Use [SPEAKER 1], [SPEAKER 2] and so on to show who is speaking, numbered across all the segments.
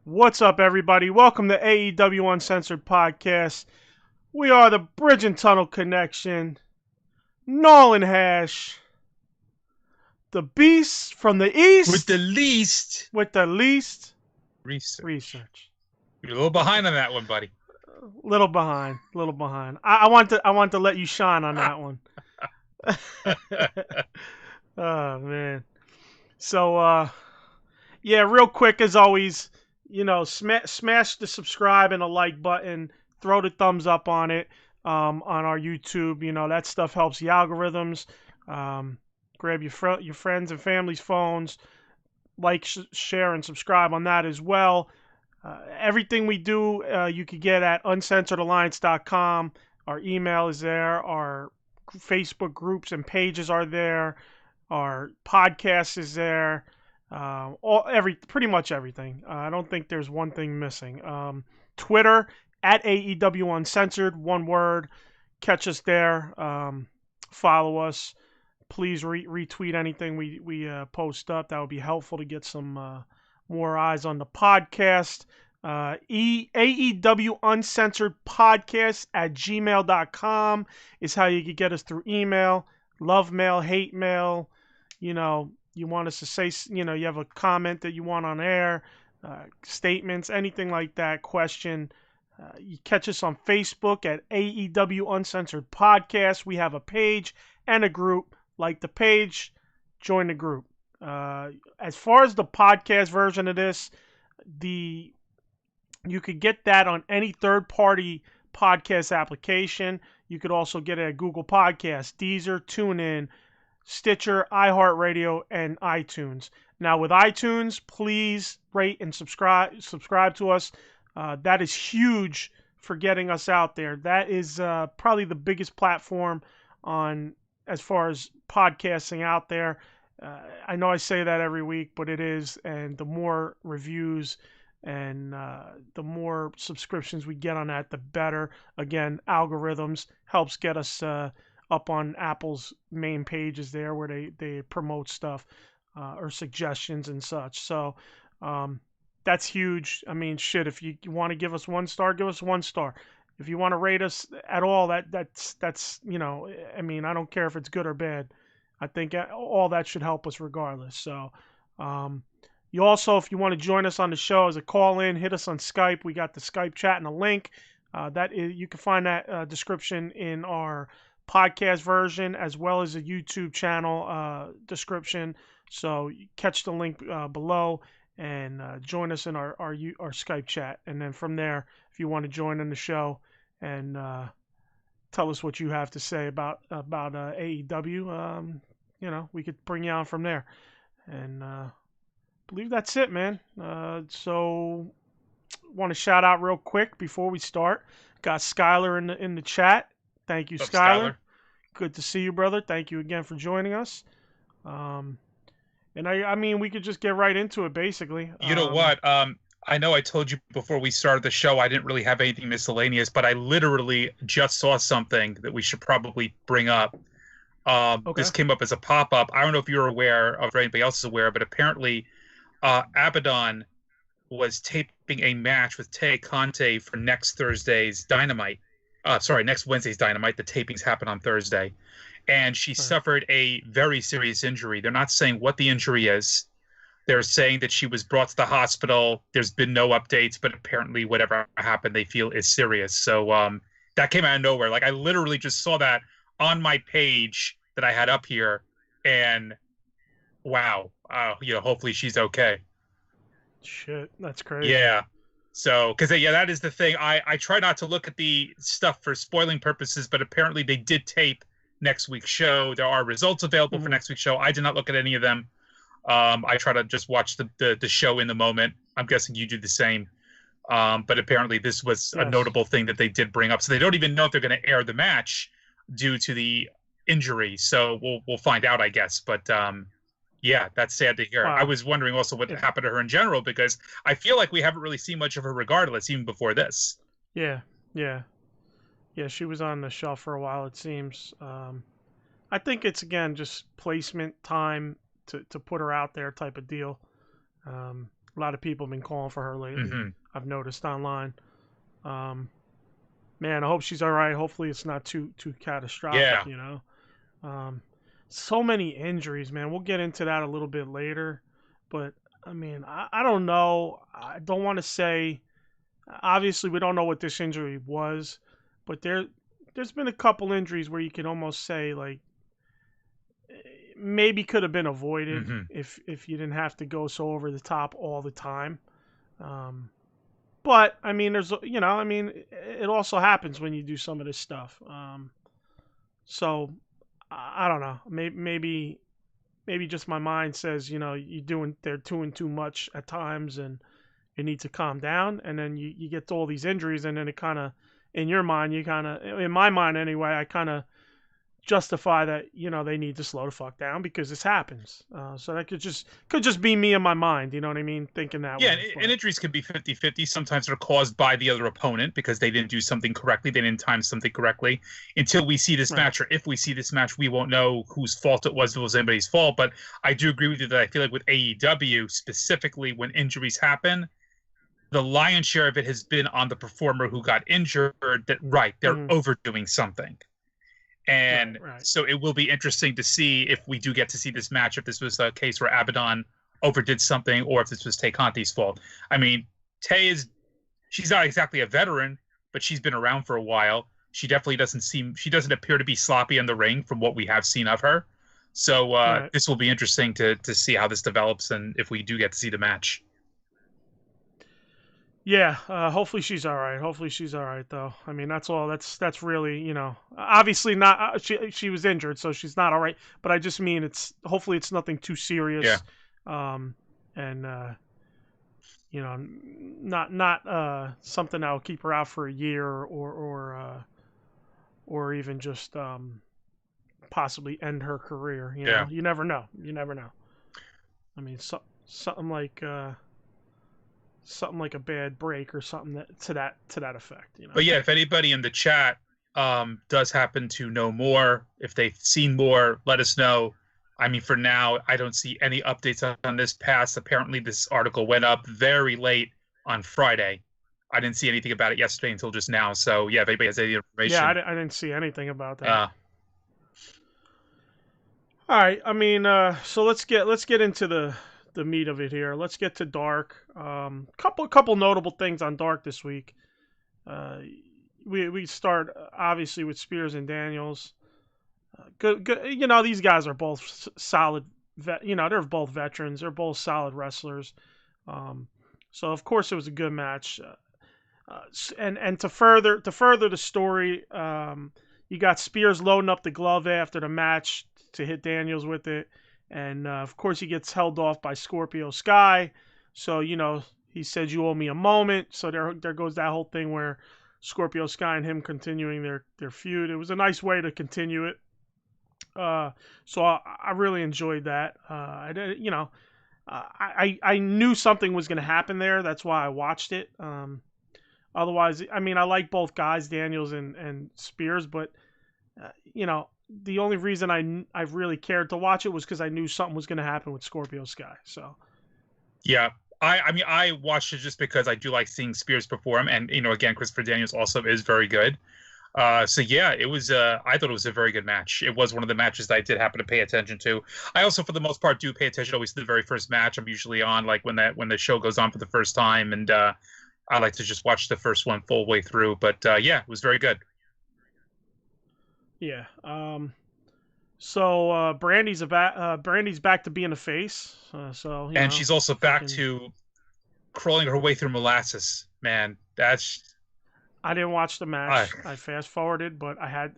[SPEAKER 1] What's up, everybody? Welcome to AEW Uncensored Podcast. We are the Bridge and Tunnel Connection, Nolan Hash, the Beast from the East,
[SPEAKER 2] with the least
[SPEAKER 1] research.
[SPEAKER 2] You're a little behind on that one, buddy.
[SPEAKER 1] Little behind. I want to let you shine on that one. Oh man. So yeah, real quick as always. Smash the subscribe and a like button. Throw the thumbs up on it on our YouTube. That stuff helps the algorithms. Grab your friends and family's phones. Like, share, and subscribe on that as well. Everything we do, you can get at uncensoredalliance.com. Our email is there. Our Facebook groups and pages are there. Our podcast is there. Pretty much everything. I don't think there's one thing missing. Twitter at AEW Uncensored, one word. Catch us there. Follow us. Please retweet anything we post up. That would be helpful to get some more eyes on the podcast. AEW Uncensored Podcast at gmail.com is how you can get us through email, love mail, hate mail. You want us to say, you have a comment that you want on air, statements, anything like that, question. You catch us on Facebook at AEW Uncensored Podcast. We have a page and a group. Like the page, join the group. As far as the podcast version of this, you could get that on any third-party podcast application. You could also get it at Google Podcasts, Deezer, TuneIn, Stitcher, iHeart and iTunes. Now with iTunes, please rate and subscribe to us. That is huge for getting us out there. That is probably the biggest platform on as far as podcasting out there. I know I say that every week, but it is. And the more reviews and the more subscriptions we get on that, the better. Again, algorithms helps get us up on Apple's main pages there where they promote stuff or suggestions and such. So that's huge. I mean, shit, if you want to give us 1 star, give us 1 star. If you want to rate us at all, that's I mean, I don't care if it's good or bad. I think all that should help us regardless. So you also, if you want to join us on the show as a call-in, hit us on Skype. We got the Skype chat and a link. You can find that description in our podcast version as well as a YouTube channel description. So catch the link below and join us in our Skype chat. And then from there, if you want to join in the show and tell us what you have to say about AEW, we could bring you on from there. And I believe that's it, man. So want to shout out real quick before we start. Got Skylar in the chat. Thank you, Skylar. Good to see you, brother. Thank you again for joining us. And I mean, we could just get right into it, basically.
[SPEAKER 2] You know what? I know I told you before we started the show I didn't really have anything miscellaneous, but I literally just saw something that we should probably bring up. Okay. This came up as a pop-up. I don't know if you're aware of, or anybody else is aware, but apparently Abaddon was taping a match with Tay Conte for next Wednesday's Dynamite. The tapings happen on Thursday. And she suffered a very serious injury. They're not saying what the injury is. They're saying that she was brought to the hospital. There's been no updates, but apparently whatever happened, they feel is serious. So that came out of nowhere. Like, I literally just saw that on my page that I had up here. And wow, hopefully she's okay.
[SPEAKER 1] Shit, that's crazy.
[SPEAKER 2] Yeah. So, because that is the thing. I try not to look at the stuff for spoiling purposes, but apparently they did tape next week's show. There are results available for next week's show. I did not look at any of them. I try to just watch the show in the moment. I'm guessing you do the same. But apparently this was a notable thing that they did bring up. So they don't even know if they're going to air the match due to the injury. So we'll find out, I guess. But yeah, that's sad to hear. Wow. I was wondering also what happened to her in general, because I feel like we haven't really seen much of her regardless, even before this.
[SPEAKER 1] Yeah. Yeah, she was on the shelf for a while, it seems. I think it's, again, just placement time to put her out there type of deal. A lot of people have been calling for her lately.
[SPEAKER 2] Mm-hmm.
[SPEAKER 1] I've noticed online. Man, I hope she's all right. Hopefully it's not too catastrophic,
[SPEAKER 2] Yeah.
[SPEAKER 1] So many injuries, man. We'll get into that a little bit later. But, I mean, I don't know. I don't want to say, obviously we don't know what this injury was, but there's been a couple injuries where you can almost say, like, maybe could have been avoided
[SPEAKER 2] Mm-hmm.
[SPEAKER 1] if you didn't have to go so over the top all the time. But I mean, it also happens when you do some of this stuff. So I don't know. Maybe just my mind says, they're doing too much at times, and you need to calm down. And then you get to all these injuries, and then it kind of, in your mind, in my mind anyway, I kind of justify that they need to slow the fuck down because this happens. So that could just be me in my mind, you know what I mean, thinking that
[SPEAKER 2] Yeah,
[SPEAKER 1] way.
[SPEAKER 2] and injuries can be 50-50. Sometimes they're caused by the other opponent because they didn't do something correctly, they didn't time something correctly. Until we see this match, or if we see this match, we won't know whose fault it was, if it was anybody's fault. But I do agree with you that I feel like with AEW, specifically when injuries happen, the lion's share of it has been on the performer who got injured, that they're overdoing something. And so it will be interesting to see if we do get to see this match, if this was a case where Abaddon overdid something, or if this was Tay Conti's fault. I mean, Tay she's not exactly a veteran, but she's been around for a while. She definitely doesn't appear to be sloppy in the ring from what we have seen of her. So this will be interesting to see how this develops, and if we do get to see the match.
[SPEAKER 1] Yeah, hopefully she's all right. Hopefully she's all right, though. I mean, that's all. That's really, obviously not. She was injured, so she's not all right. But I just mean hopefully it's nothing too serious.
[SPEAKER 2] Yeah.
[SPEAKER 1] And not something that will keep her out for a year or even just possibly end her career.
[SPEAKER 2] Yeah.
[SPEAKER 1] You never know. I mean, something like a bad break or something to that effect.
[SPEAKER 2] But yeah, if anybody in the chat does happen to know more, if they've seen more, let us know. I mean, for now, I don't see any updates on this pass. Apparently, this article went up very late on Friday. I didn't see anything about it yesterday until just now. So yeah, if anybody has any information.
[SPEAKER 1] Yeah, I didn't see anything about that. All right. I mean, so let's get into the meat of it here. Let's get to Dark. Couple notable things on Dark this week. We start obviously with Spears and Daniels. Good. These guys are both solid. They're both veterans. They're both solid wrestlers. So of course it was a good match. And to further the story, you got Spears loading up the glove after the match to hit Daniels with it. And, of course, he gets held off by Scorpio Sky. So, he said, "You owe me a moment." So there goes that whole thing where Scorpio Sky and him continuing their feud. It was a nice way to continue it. So I really enjoyed that. I knew something was going to happen there. That's why I watched it. Otherwise, I mean, I like both guys, Daniels and Spears, but, the only reason I really cared to watch it was because I knew something was going to happen with Scorpio Sky. So,
[SPEAKER 2] yeah, I mean, I watched it just because I do like seeing Spears perform, and again, Christopher Daniels also is very good. So yeah, it was. I thought it was a very good match. It was one of the matches that I did happen to pay attention to. I also, for the most part, do pay attention always to the very first match. I'm usually on like when the show goes on for the first time, and I like to just watch the first one full way through. But yeah, it was very good.
[SPEAKER 1] Yeah. So Brandy's back to being a face. And
[SPEAKER 2] she's also back to crawling her way through molasses. Man,
[SPEAKER 1] I didn't watch the match. I fast forwarded, but I had,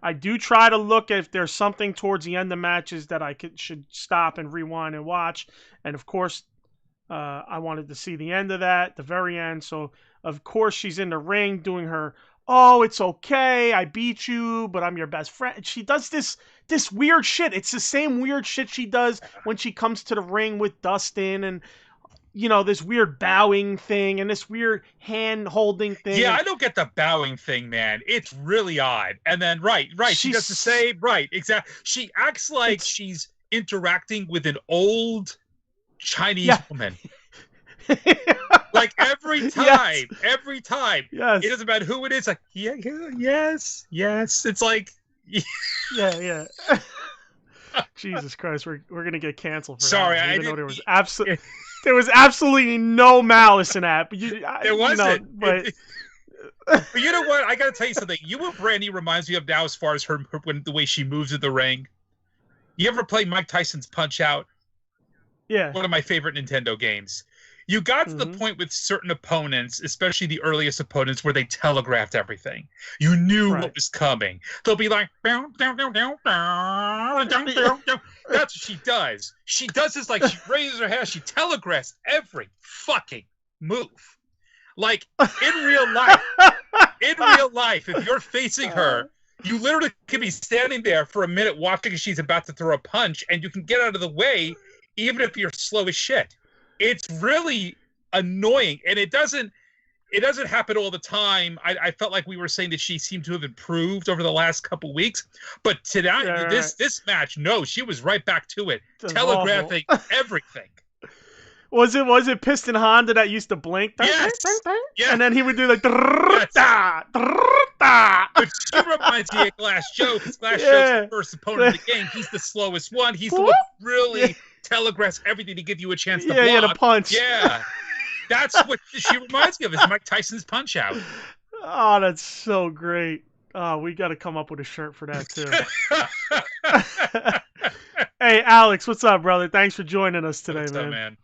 [SPEAKER 1] I do try to look if there's something towards the end of matches that I should stop and rewind and watch. And of course, I wanted to see the end of that, the very end. So of course she's in the ring doing her, "Oh, it's okay, I beat you, but I'm your best friend." She does this weird shit. It's the same weird shit she does when she comes to the ring with Dustin, and this weird bowing thing and this weird hand holding thing.
[SPEAKER 2] Yeah, I don't get the bowing thing, man. It's really odd. And then right, she does the same, right, exactly. She acts like she's interacting with an old Chinese woman. Like every time, every time.
[SPEAKER 1] Yes.
[SPEAKER 2] It doesn't matter who it is. Like, yeah, yes. It's like,
[SPEAKER 1] yeah. Jesus Christ, we're gonna get canceled for
[SPEAKER 2] sorry,
[SPEAKER 1] that.
[SPEAKER 2] I
[SPEAKER 1] Even though
[SPEAKER 2] didn't.
[SPEAKER 1] there was absolutely no malice in that. But
[SPEAKER 2] there wasn't.
[SPEAKER 1] But
[SPEAKER 2] you know what? I gotta tell you something. You and Brandy reminds me of now as far as her when the way she moves in the ring. You ever play Mike Tyson's Punch Out?
[SPEAKER 1] Yeah.
[SPEAKER 2] One of my favorite Nintendo games. You got to the point with certain opponents, especially the earliest opponents, where they telegraphed everything. You knew what was coming. They'll be like, that's what she does. She does this like she raises her hand. She telegraphs every fucking move. Like in real life, if you're facing her, you literally could be standing there for a minute watching as she's about to throw a punch, and you can get out of the way even if you're slow as shit. It's really annoying, and it doesn't happen all the time. I felt like we were saying that she seemed to have improved over the last couple weeks, but tonight, this match, no, she was right back to it, telegraphing everything.
[SPEAKER 1] Was it Piston Honda that used to blink?
[SPEAKER 2] Yes.
[SPEAKER 1] Yeah. And then he would do like
[SPEAKER 2] But she reminds me of Glass Joe, because Glass Joe's the first opponent of the game. He's the slowest one. He's the one who really telegraphs everything to give you a chance to block.
[SPEAKER 1] Yeah, to punch.
[SPEAKER 2] Yeah. That's what she reminds me of, is Mike Tyson's Punch Out.
[SPEAKER 1] Oh, that's so great. Oh, we got to come up with a shirt for that, too. Hey, Alex, what's up, brother? Thanks for joining us today,
[SPEAKER 2] what's up, man.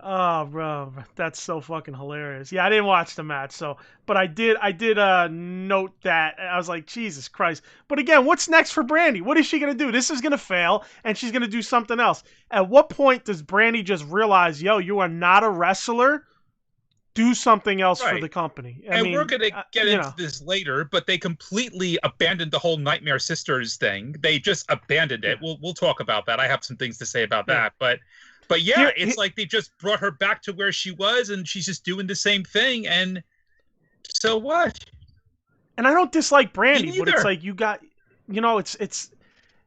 [SPEAKER 1] Oh, bro, that's so fucking hilarious. Yeah, I didn't watch the match, but I did note that. I was like, Jesus Christ. But again, what's next for Brandy? What is she going to do? This is going to fail, and she's going to do something else. At what point does Brandy just realize, yo, you are not a wrestler? Do something else for the company. I mean,
[SPEAKER 2] we're going to get into this later, but they completely abandoned the whole Nightmare Sisters thing. They just abandoned it. We'll talk about that. I have some things to say about that, But yeah, it's like they just brought her back to where she was, and she's just doing the same thing. And so what?
[SPEAKER 1] And I don't dislike Brandy, but it's like you got, it's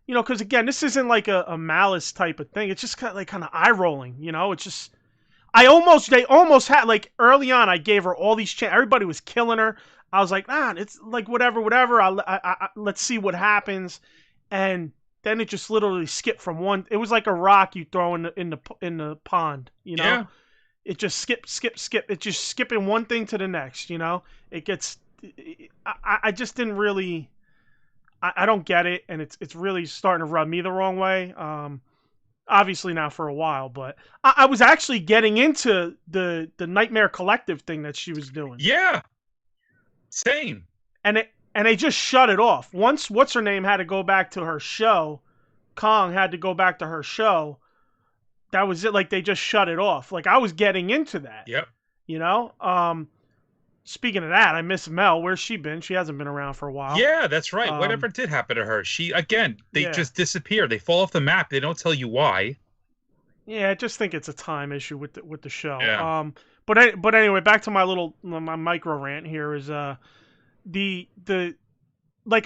[SPEAKER 1] because again, this isn't like a malice type of thing. It's just kind of eye rolling, It's just they almost had, like, early on. I gave her all these everybody was killing her. I was like, it's like whatever. Let's see what happens, and then it just literally skipped from one. It was like a rock you throw in the pond,
[SPEAKER 2] Yeah.
[SPEAKER 1] It just skip. It's just skipping one thing to the next, It gets. I just didn't really. I don't get it, and it's really starting to rub me the wrong way. Obviously now for a while, but I was actually getting into the Nightmare Collective thing that she was doing.
[SPEAKER 2] Yeah. Same.
[SPEAKER 1] And they just shut it off. Once what's-her-name had to go back to her show, Kong had to go back to her show, that was it. Like, they just shut it off. Like, I was getting into that.
[SPEAKER 2] Yep.
[SPEAKER 1] Speaking of that, I miss Mel. Where's she been? She hasn't been around for a while.
[SPEAKER 2] Yeah, that's right. Whatever did happen to her? They just disappear. They fall off the map. They don't tell you why.
[SPEAKER 1] Yeah, I just think it's a time issue with the show.
[SPEAKER 2] Yeah.
[SPEAKER 1] But anyway, back to my micro rant here is like,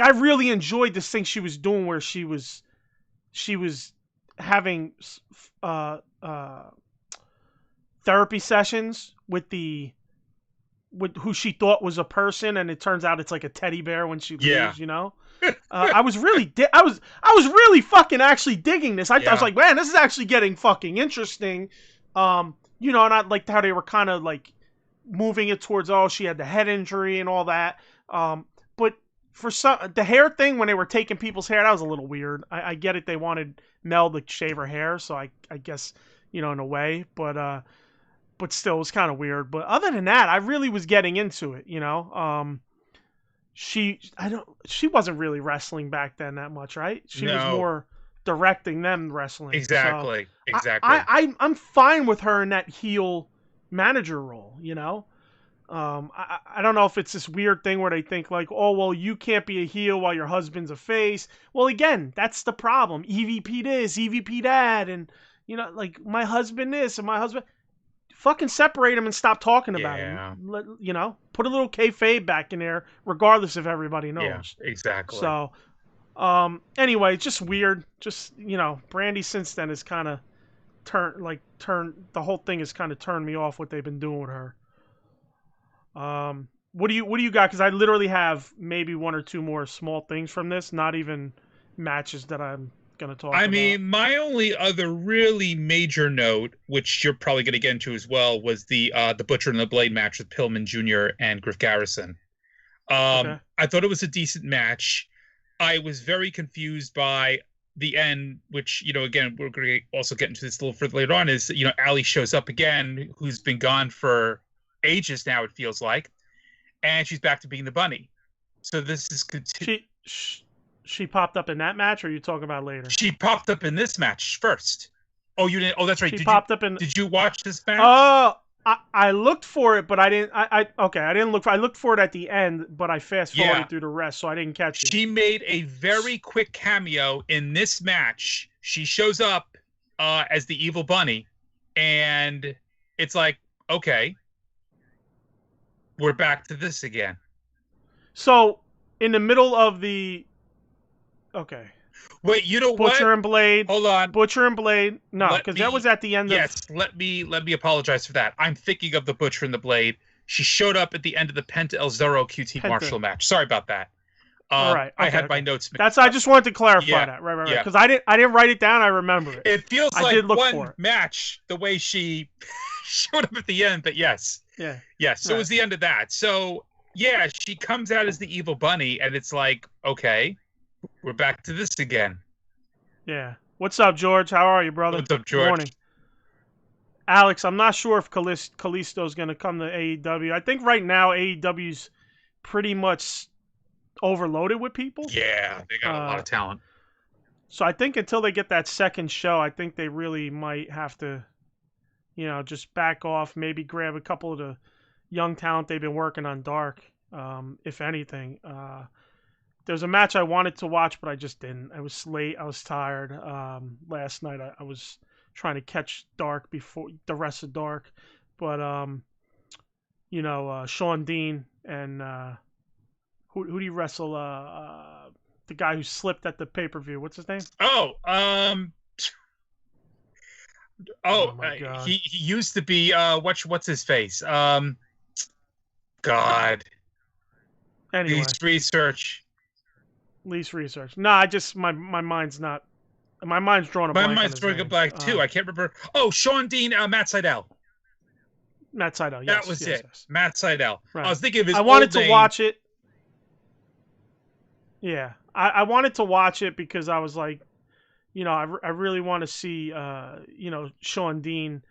[SPEAKER 1] I really enjoyed this thing she was doing where she was having therapy sessions with who she thought was a person, and it turns out it's like a teddy bear when she leaves, I was really I was really fucking actually digging this. I was like, man, this is actually getting fucking interesting. And I liked how they were kind of like moving it towards, she had the head injury and all that. But for the hair thing, when they were taking people's hair, that was a little weird. I get it. They wanted Mel to shave her hair. So I guess, in a way, but still it was kind of weird. But other than that, I really was getting into it, She wasn't really wrestling back then that much, right? She was more directing them wrestling.
[SPEAKER 2] Exactly.
[SPEAKER 1] So
[SPEAKER 2] Exactly.
[SPEAKER 1] I'm fine with her in that heel manager role, I don't know if it's this weird thing where they think like, oh, well, you can't be a heel while your husband's a face. Well, again, that's the problem. EVP this, EVP that, and, like, my husband this and my husband... Fucking separate them and stop talking about him. Put a little kayfabe back in there, regardless if everybody knows.
[SPEAKER 2] Yeah, exactly.
[SPEAKER 1] So, anyway, it's just weird. Just, Brandy since then has kind of the whole thing has kind of turned me off what they've been doing with her. What do you got? Because I literally have maybe one or two more small things from this, not even matches that I'm gonna talk about.
[SPEAKER 2] I mean, my only other really major note, which you're probably gonna get into as well, was the Butcher and the Blade match with Pillman Jr. and Griff Garrison.
[SPEAKER 1] Okay.
[SPEAKER 2] I thought it was a decent match. I was very confused by the end, which, again, we're going to also get into this a little further later on, is, Allie shows up again, who's been gone for ages now, it feels like, and she's back to being the bunny. So this is...
[SPEAKER 1] She popped up in that match, or are you talking about later?
[SPEAKER 2] She popped up in this match first. Oh, you didn't? Oh, that's right. Did you watch this match?
[SPEAKER 1] Oh, I looked for it, but I didn't. I didn't look. I looked for it at the end, but I fast forwarded through the rest, so I didn't catch it.
[SPEAKER 2] She made a very quick cameo in this match. She shows up as the evil bunny, and it's like, okay, we're back to this again.
[SPEAKER 1] So in the middle of the, okay.
[SPEAKER 2] Wait, you know what?
[SPEAKER 1] Butcher and Blade.
[SPEAKER 2] Hold on.
[SPEAKER 1] Butcher and Blade. No, because that was at the end
[SPEAKER 2] of... Yes, let me apologize for that. I'm thinking of the Butcher and the Blade. She showed up at the end of the Penta El Zero QT Marshall match. Sorry about that.
[SPEAKER 1] All right.
[SPEAKER 2] I had my notes.
[SPEAKER 1] I just wanted to clarify that. Right. Because I didn't write it down. I remember it.
[SPEAKER 2] It feels like one match the way she showed up at the end, but yes.
[SPEAKER 1] Yeah.
[SPEAKER 2] Yes. So it was the end of that. So yeah, she comes out as the evil bunny, and it's like, okay, we're back to this again. Yeah.
[SPEAKER 1] What's up, George? How are you, brother?
[SPEAKER 2] What's up, George?
[SPEAKER 1] Good morning. Alex, I'm not sure if Kalisto's going to come to AEW. I think right now AEW's pretty much overloaded with people.
[SPEAKER 2] Yeah, they got a lot of talent.
[SPEAKER 1] So I think until they get that second show, I think they really might have to, just back off, maybe grab a couple of the young talent they've been working on Dark, if anything. There's a match I wanted to watch, but I just didn't. I was late. I was tired. Last night I was trying to catch Dark before the rest of Dark. But, Sean Dean and who do you wrestle? The guy who slipped at the pay-per-view. What's his name?
[SPEAKER 2] He used to be what's his face? God.
[SPEAKER 1] Anyway. Least research. No, my mind's not. My mind's drawing a blank.
[SPEAKER 2] My mind's drawing a blank too. I can't remember. Oh, Sean Dean, Matt Sydal.
[SPEAKER 1] Matt Sydal. Yes,
[SPEAKER 2] that was it. Yes. Matt Sydal. Right. I was thinking of his.
[SPEAKER 1] I wanted to watch it. Yeah, I wanted to watch it because I was like, I really want to see, Sean Dean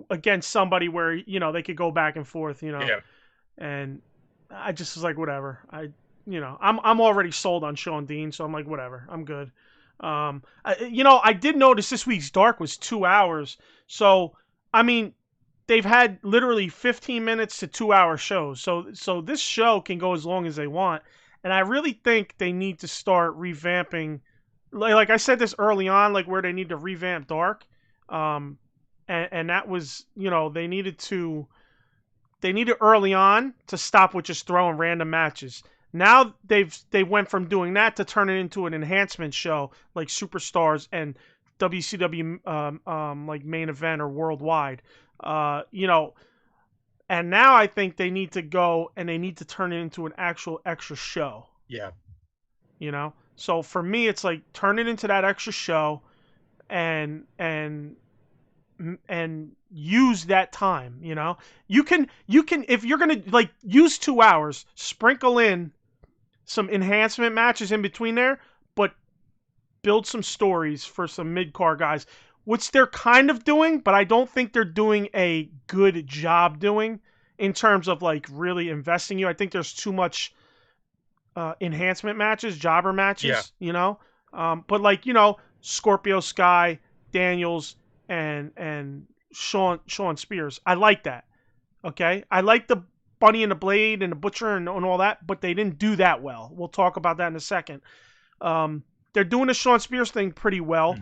[SPEAKER 1] against somebody where they could go back and forth,
[SPEAKER 2] Yeah.
[SPEAKER 1] And I just was like, whatever. I'm already sold on Sean Dean, so I'm like, whatever, I'm good. I did notice this week's Dark was 2 hours. So, I mean, they've had literally 15 minutes to 2 hour shows. So this show can go as long as they want. And I really think they need to start revamping, like I said this early on, like where they need to revamp Dark. And that was, they needed early on to stop with just throwing random matches. Now they went from doing that to turn it into an enhancement show like Superstars and WCW like main event or worldwide. And now I think they need to go and they need to turn it into an actual extra show.
[SPEAKER 2] Yeah.
[SPEAKER 1] So for me it's like turn it into that extra show and use that time, You can if you're going to like use 2 hours, sprinkle in some enhancement matches in between there, but build some stories for some mid-card guys, which they're kind of doing, but I don't think they're doing a good job doing in terms of like really investing you. I think there's too much enhancement matches, jobber matches, but like, Scorpio Sky, Daniels, and Sean Spears. I like that. Okay. I like the Bunny and the Blade and the Butcher and all that, but they didn't do that well. We'll talk about that in a second. They're doing the Sean Spears thing pretty well,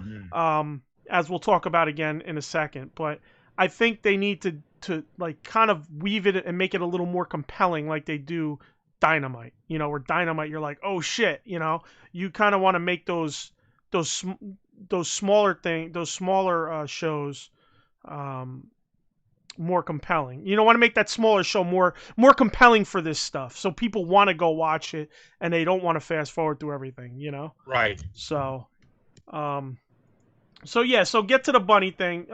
[SPEAKER 1] as we'll talk about again in a second. But I think they need to like kind of weave it and make it a little more compelling, like they do Dynamite. Where Dynamite, you're like, oh shit, you kind of want to make those smaller shows more compelling. You don't want to make that smaller show more compelling for this stuff, so people want to go watch it and they don't want to fast forward through everything.
[SPEAKER 2] Right.
[SPEAKER 1] So, so get to the bunny thing.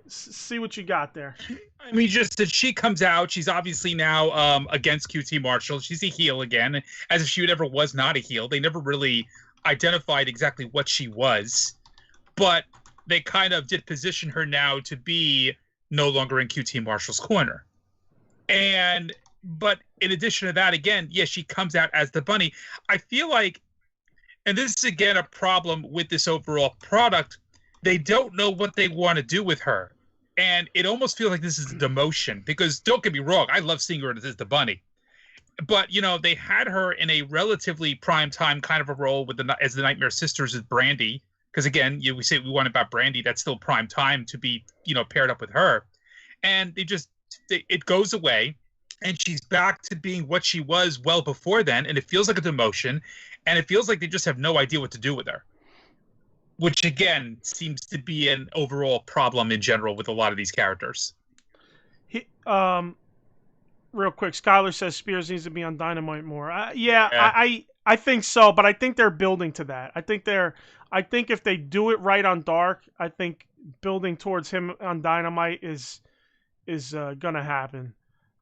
[SPEAKER 1] See what you got there.
[SPEAKER 2] I mean, just that she comes out. She's obviously now against QT Marshall. She's a heel again, as if she ever was not a heel. They never really identified exactly what she was, but they kind of did position her now to be no longer in QT Marshall's corner. But in addition to that, again, yes, she comes out as the bunny. I feel like, and this is again a problem with this overall product, they don't know what they want to do with her. And it almost feels like this is a demotion, because don't get me wrong, I love seeing her as the bunny. But, they had her in a relatively prime time kind of a role as the Nightmare Sisters as Brandy. Because again, we say we want about Brandy, that's still prime time to be, paired up with her. And it goes away, and she's back to being what she was well before then, and it feels like a demotion, and it feels like they just have no idea what to do with her. Which again seems to be an overall problem in general with a lot of these characters.
[SPEAKER 1] Real quick, Skylar says Spears needs to be on Dynamite more. I think so, but I think they're building to that. I think if they do it right on Dark, I think building towards him on Dynamite is gonna happen.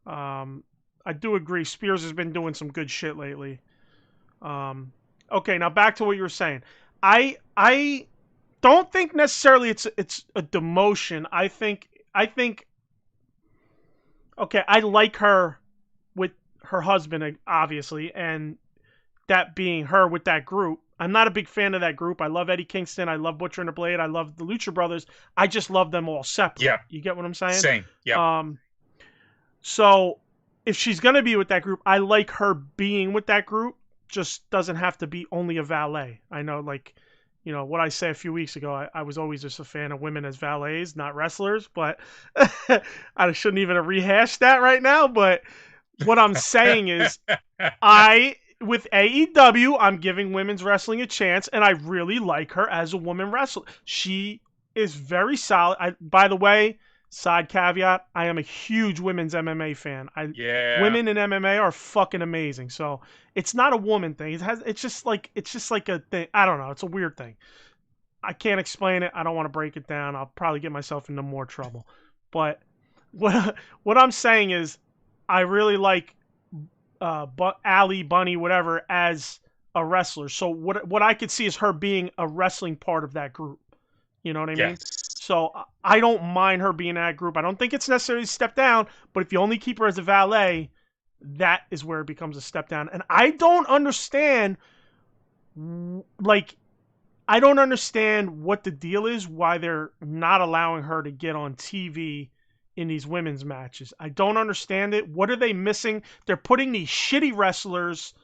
[SPEAKER 1] I do agree. Spears has been doing some good shit lately. Okay, now back to what you were saying. I don't think necessarily it's a demotion. I think okay, I like her with her husband, obviously, and that being her with that group. I'm not a big fan of that group. I love Eddie Kingston. I love Butcher and the Blade. I love the Lucha Brothers. I just love them all separate.
[SPEAKER 2] Yeah.
[SPEAKER 1] You get what I'm saying?
[SPEAKER 2] Same. Yeah.
[SPEAKER 1] So if she's going to be with that group, I like her being with that group. Just doesn't have to be only a valet. I know, what I said a few weeks ago, I was always just a fan of women as valets, not wrestlers, but I shouldn't even have rehashed that right now. But what I'm saying is with AEW, I'm giving women's wrestling a chance, and I really like her as a woman wrestler. She is very solid. By the way, side caveat, I am a huge women's MMA fan. Women in MMA are fucking amazing. So it's not a woman thing. It's just like a thing. I don't know. It's a weird thing. I can't explain it. I don't want to break it down. I'll probably get myself into more trouble. But what I'm saying is, I really like Allie, Bunny, whatever, as a wrestler. So what I could see is her being a wrestling part of that group. You know what I mean? So I don't mind her being in that group. I don't think it's necessarily a step down, but if you only keep her as a valet, that is where it becomes a step down. And I don't understand, what the deal is, why they're not allowing her to get on TV in these women's matches. I don't understand it. What are they missing? They're putting these shitty wrestlers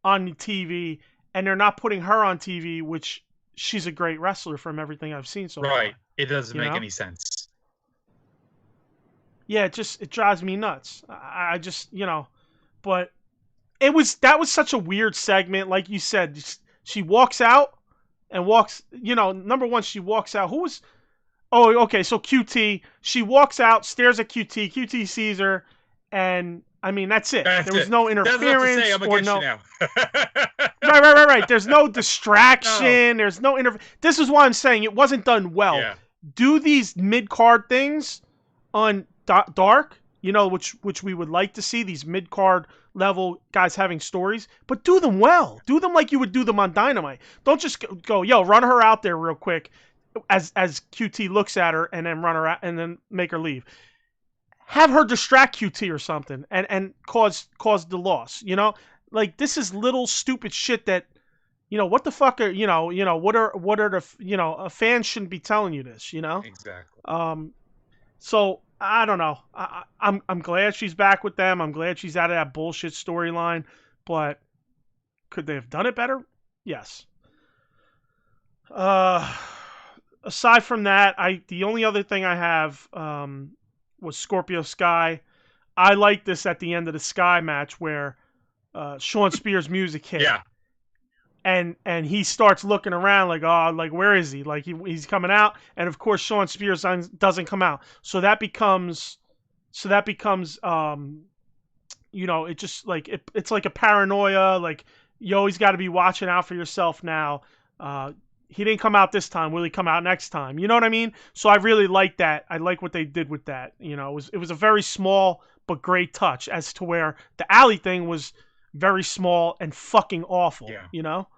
[SPEAKER 1] on the TV, and they're not putting her on TV, which she's a great wrestler from everything I've seen so far.
[SPEAKER 2] Right. It doesn't make any sense.
[SPEAKER 1] Yeah, it drives me nuts. I just, but that was such a weird segment. Like you said, she walks out and walks, number one, she walks out. Oh, okay, so QT, she walks out, stares at QT, QT sees her, and I mean, that's it. There was no interference.
[SPEAKER 2] That's not to say I'm against you
[SPEAKER 1] now. Right. There's no distraction. No. There's no This is why I'm saying it wasn't done well.
[SPEAKER 2] Yeah.
[SPEAKER 1] Do these mid-card things on Dark, which we would like to see, these mid-card level guys having stories, but do them well. Do them like you would do them on Dynamite. Don't just go, run her out there real quick as QT looks at her and then run her out and then make her leave. Have her distract QT or something and cause the loss. Like, this is little stupid shit that, what the fuck are, what are the, a fan shouldn't be telling you this,
[SPEAKER 2] Exactly.
[SPEAKER 1] So I don't know. I'm glad she's back with them. I'm glad she's out of that bullshit storyline, but could they have done it better? Yes. Aside from that, the only other thing I have, was Scorpio Sky. I like this at the end of the Sky match where Sean Spears' music hit.
[SPEAKER 2] Yeah.
[SPEAKER 1] and he starts looking around like, oh, like where is he? Like he's coming out, and of course Shawn Spears doesn't come out. So that becomes you know, it just like it's like a paranoia. Like you always got to be watching out for yourself now. He didn't come out this time. Will he come out next time? You know what I mean? So I really like that. I like what they did with that. You know, it was a very small but great touch, as to where the alley thing was very small and fucking awful.
[SPEAKER 2] Yeah.
[SPEAKER 1] You know?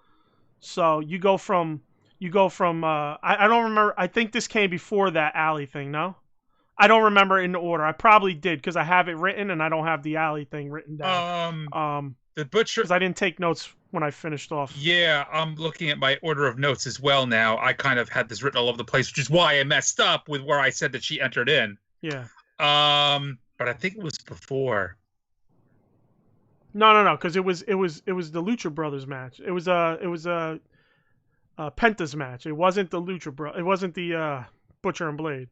[SPEAKER 1] So you go from I don't remember. I think this came before that alley thing, no? I don't remember in the order. I probably did because I have it written and I don't have the alley thing written down.
[SPEAKER 2] The Butcher,
[SPEAKER 1] because I didn't take notes when I finished off.
[SPEAKER 2] Yeah, I'm looking at my order of notes as well now. I kind of had this written all over the place, which is why I messed up with where I said that she entered in.
[SPEAKER 1] Yeah.
[SPEAKER 2] But I think it was before.
[SPEAKER 1] No, because it was the Lucha Brothers match. It was a Penta's match. It wasn't the It wasn't the Butcher and Blade.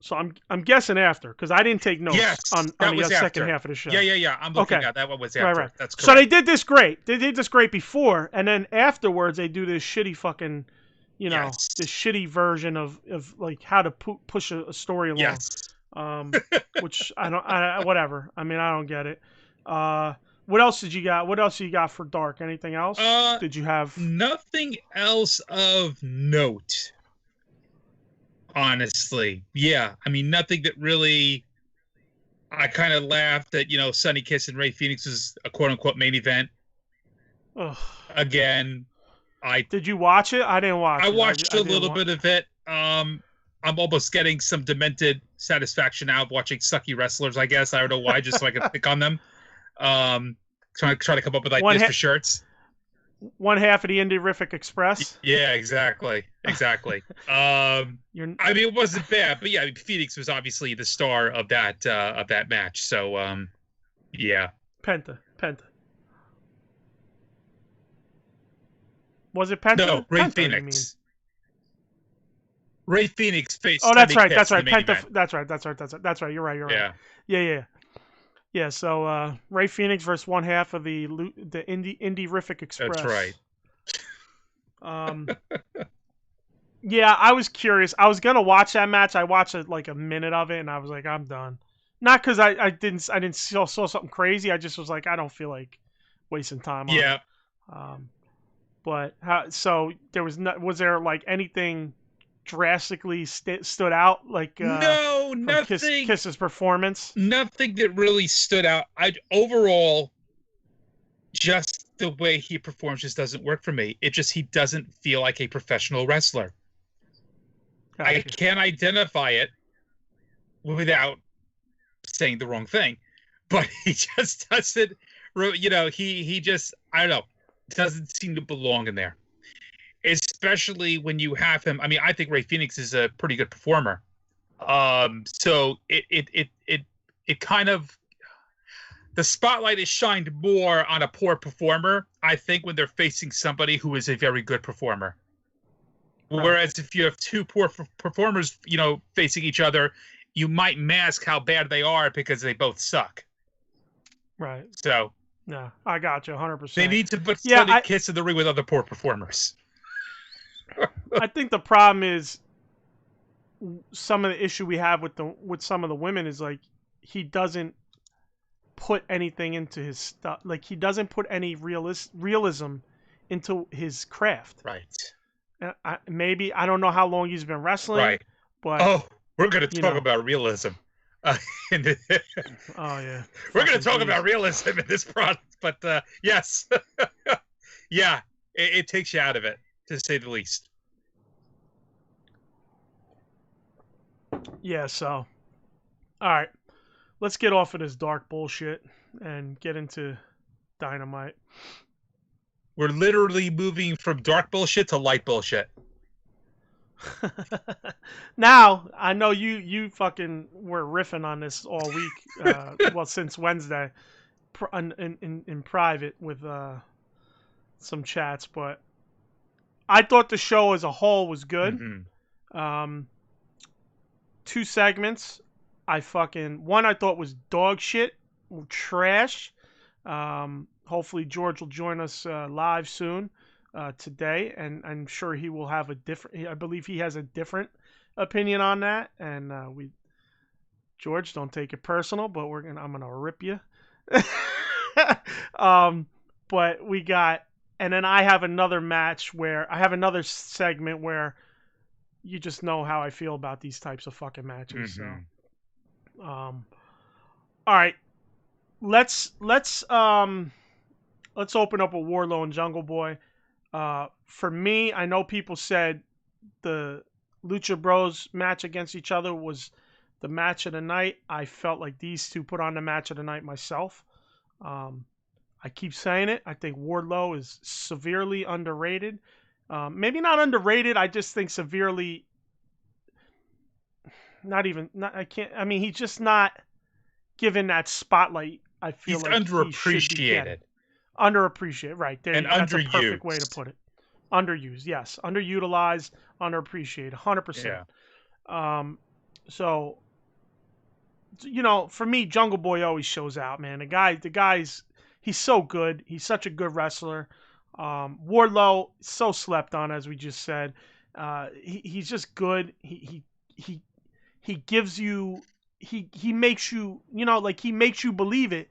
[SPEAKER 1] So I'm guessing after, because I didn't take notes on the second half of the show.
[SPEAKER 2] Yeah. I'm looking at that one was after.
[SPEAKER 1] Right.
[SPEAKER 2] That's correct.
[SPEAKER 1] So they did this great. They did this great before, and then afterwards they do this shitty fucking, you know, this shitty version of like how to push a story along.
[SPEAKER 2] Yes.
[SPEAKER 1] Which whatever. I mean, I don't get it. What else did you got? What else you got for Dark? Anything else? Did you have
[SPEAKER 2] nothing else of note? Honestly, yeah. I mean, nothing that really. I kind of laughed that, you know, Sonny Kiss and Ray Phoenix was a quote unquote main event.
[SPEAKER 1] Ugh.
[SPEAKER 2] Again,
[SPEAKER 1] did you watch it? I didn't watch it.
[SPEAKER 2] I watched a little bit of it. I'm almost getting some demented satisfaction out of watching sucky wrestlers, I guess. I don't know why, just so I can pick on them. Trying to come up with ideas for shirts.
[SPEAKER 1] One half of the Indie-rific Express.
[SPEAKER 2] Yeah, exactly. I mean, it wasn't bad, but yeah, Phoenix was obviously the star of that match. So, yeah.
[SPEAKER 1] Penta. Was it Penta?
[SPEAKER 2] No, Ray Phoenix. Ray Phoenix faced.
[SPEAKER 1] Oh, that's right.
[SPEAKER 2] Penta.
[SPEAKER 1] That's right. You're right. Yeah. So Ray Phoenix versus one half of the Indie-rific Express.
[SPEAKER 2] That's right.
[SPEAKER 1] Yeah, I was curious. I was gonna watch that match. I watched like a minute of it, and I was like, I'm done. Not because I didn't saw something crazy. I just was like, I don't feel like wasting time on it. But so there was was there like anything drastically stood out, like
[SPEAKER 2] no, nothing.
[SPEAKER 1] Kiss's performance.
[SPEAKER 2] Nothing that really stood out. Overall, just the way he performs just doesn't work for me. He doesn't feel like a professional wrestler. Gotcha. I can't identify it without saying the wrong thing, but he just doesn't. You know, he just, I don't know, doesn't seem to belong in there. Especially when you have him. I mean, I think Ray Phoenix is a pretty good performer. So it kind of, the spotlight is shined more on a poor performer, I think, when they're facing somebody who is a very good performer. Right. Whereas if you have two poor performers, you know, facing each other, you might mask how bad they are because they both suck.
[SPEAKER 1] Right.
[SPEAKER 2] So.
[SPEAKER 1] No, I got you 100%.
[SPEAKER 2] They need to put Sonny Kiss in the ring with other poor performers.
[SPEAKER 1] I think the problem is some of the issue we have with some of the women is like he doesn't put anything into his stuff. Like he doesn't put any realism into his craft.
[SPEAKER 2] Right.
[SPEAKER 1] And I don't know how long he's been wrestling. Right. But
[SPEAKER 2] we're going to talk about realism.
[SPEAKER 1] Oh yeah.
[SPEAKER 2] We're going to talk about realism in this product, but yes. Yeah, it takes you out of it, to say the least.
[SPEAKER 1] Yeah, so all right. Let's get off of this dark bullshit and get into Dynamite.
[SPEAKER 2] We're literally moving from dark bullshit to light bullshit.
[SPEAKER 1] Now, I know you fucking were riffing on this all week, well, since Wednesday, in private with some chats, but I thought the show as a whole was good. Mm-hmm. 2 segments, one I thought was dog shit, trash. hopefully George will join us live soon today, and I'm sure he will have a different. I believe he has a different opinion on that, and George, don't take it personal, but I'm gonna rip you. But we got, and then I have another match where I have another segment where you just know how I feel about these types of fucking matches.
[SPEAKER 2] Mm-hmm.
[SPEAKER 1] So, all right, let's open up a Wardlow and Jungle Boy. For me, I know people said the Lucha Bros match against each other was the match of the night. I felt like these two put on the match of the night myself. I keep saying it. I think Wardlow is severely underrated. Maybe not underrated. I just think severely. I mean, he's just not given that spotlight. I feel
[SPEAKER 2] he's
[SPEAKER 1] like
[SPEAKER 2] underappreciated.
[SPEAKER 1] Underappreciated, right? There,
[SPEAKER 2] and
[SPEAKER 1] that's
[SPEAKER 2] underused.
[SPEAKER 1] a perfect way to put it. Underused, yes. Underutilized, underappreciated, 100%. Yeah. So, for me, Jungle Boy always shows out, man. The guy's, he's so good. He's such a good wrestler. Wardlow, so slept on, as we just said. He's just good. He gives you, he makes you, he makes you believe it,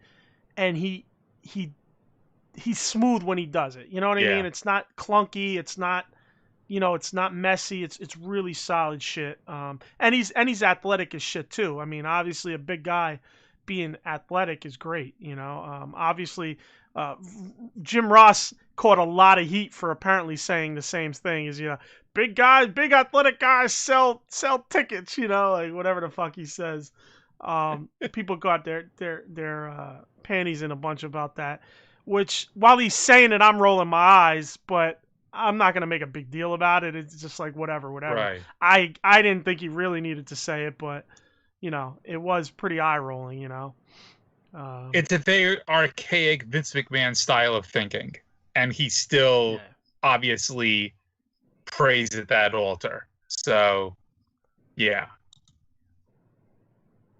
[SPEAKER 1] and he's smooth when he does it. You know what I mean? It's not clunky. It's not, it's not messy. It's really solid shit. And he's athletic as shit too. I mean, obviously a big guy being athletic is great. Obviously, Jim Ross caught a lot of heat for apparently saying the same thing as, big guys, big athletic guys sell tickets, like whatever the fuck he says. People got their panties in a bunch about that. Which, while he's saying it, I'm rolling my eyes, but I'm not gonna make a big deal about it. It's just like whatever.
[SPEAKER 2] Right.
[SPEAKER 1] I didn't think he really needed to say it, but it was pretty eye rolling.
[SPEAKER 2] It's a very archaic Vince McMahon style of thinking, and he still obviously prays at that altar. So, yeah.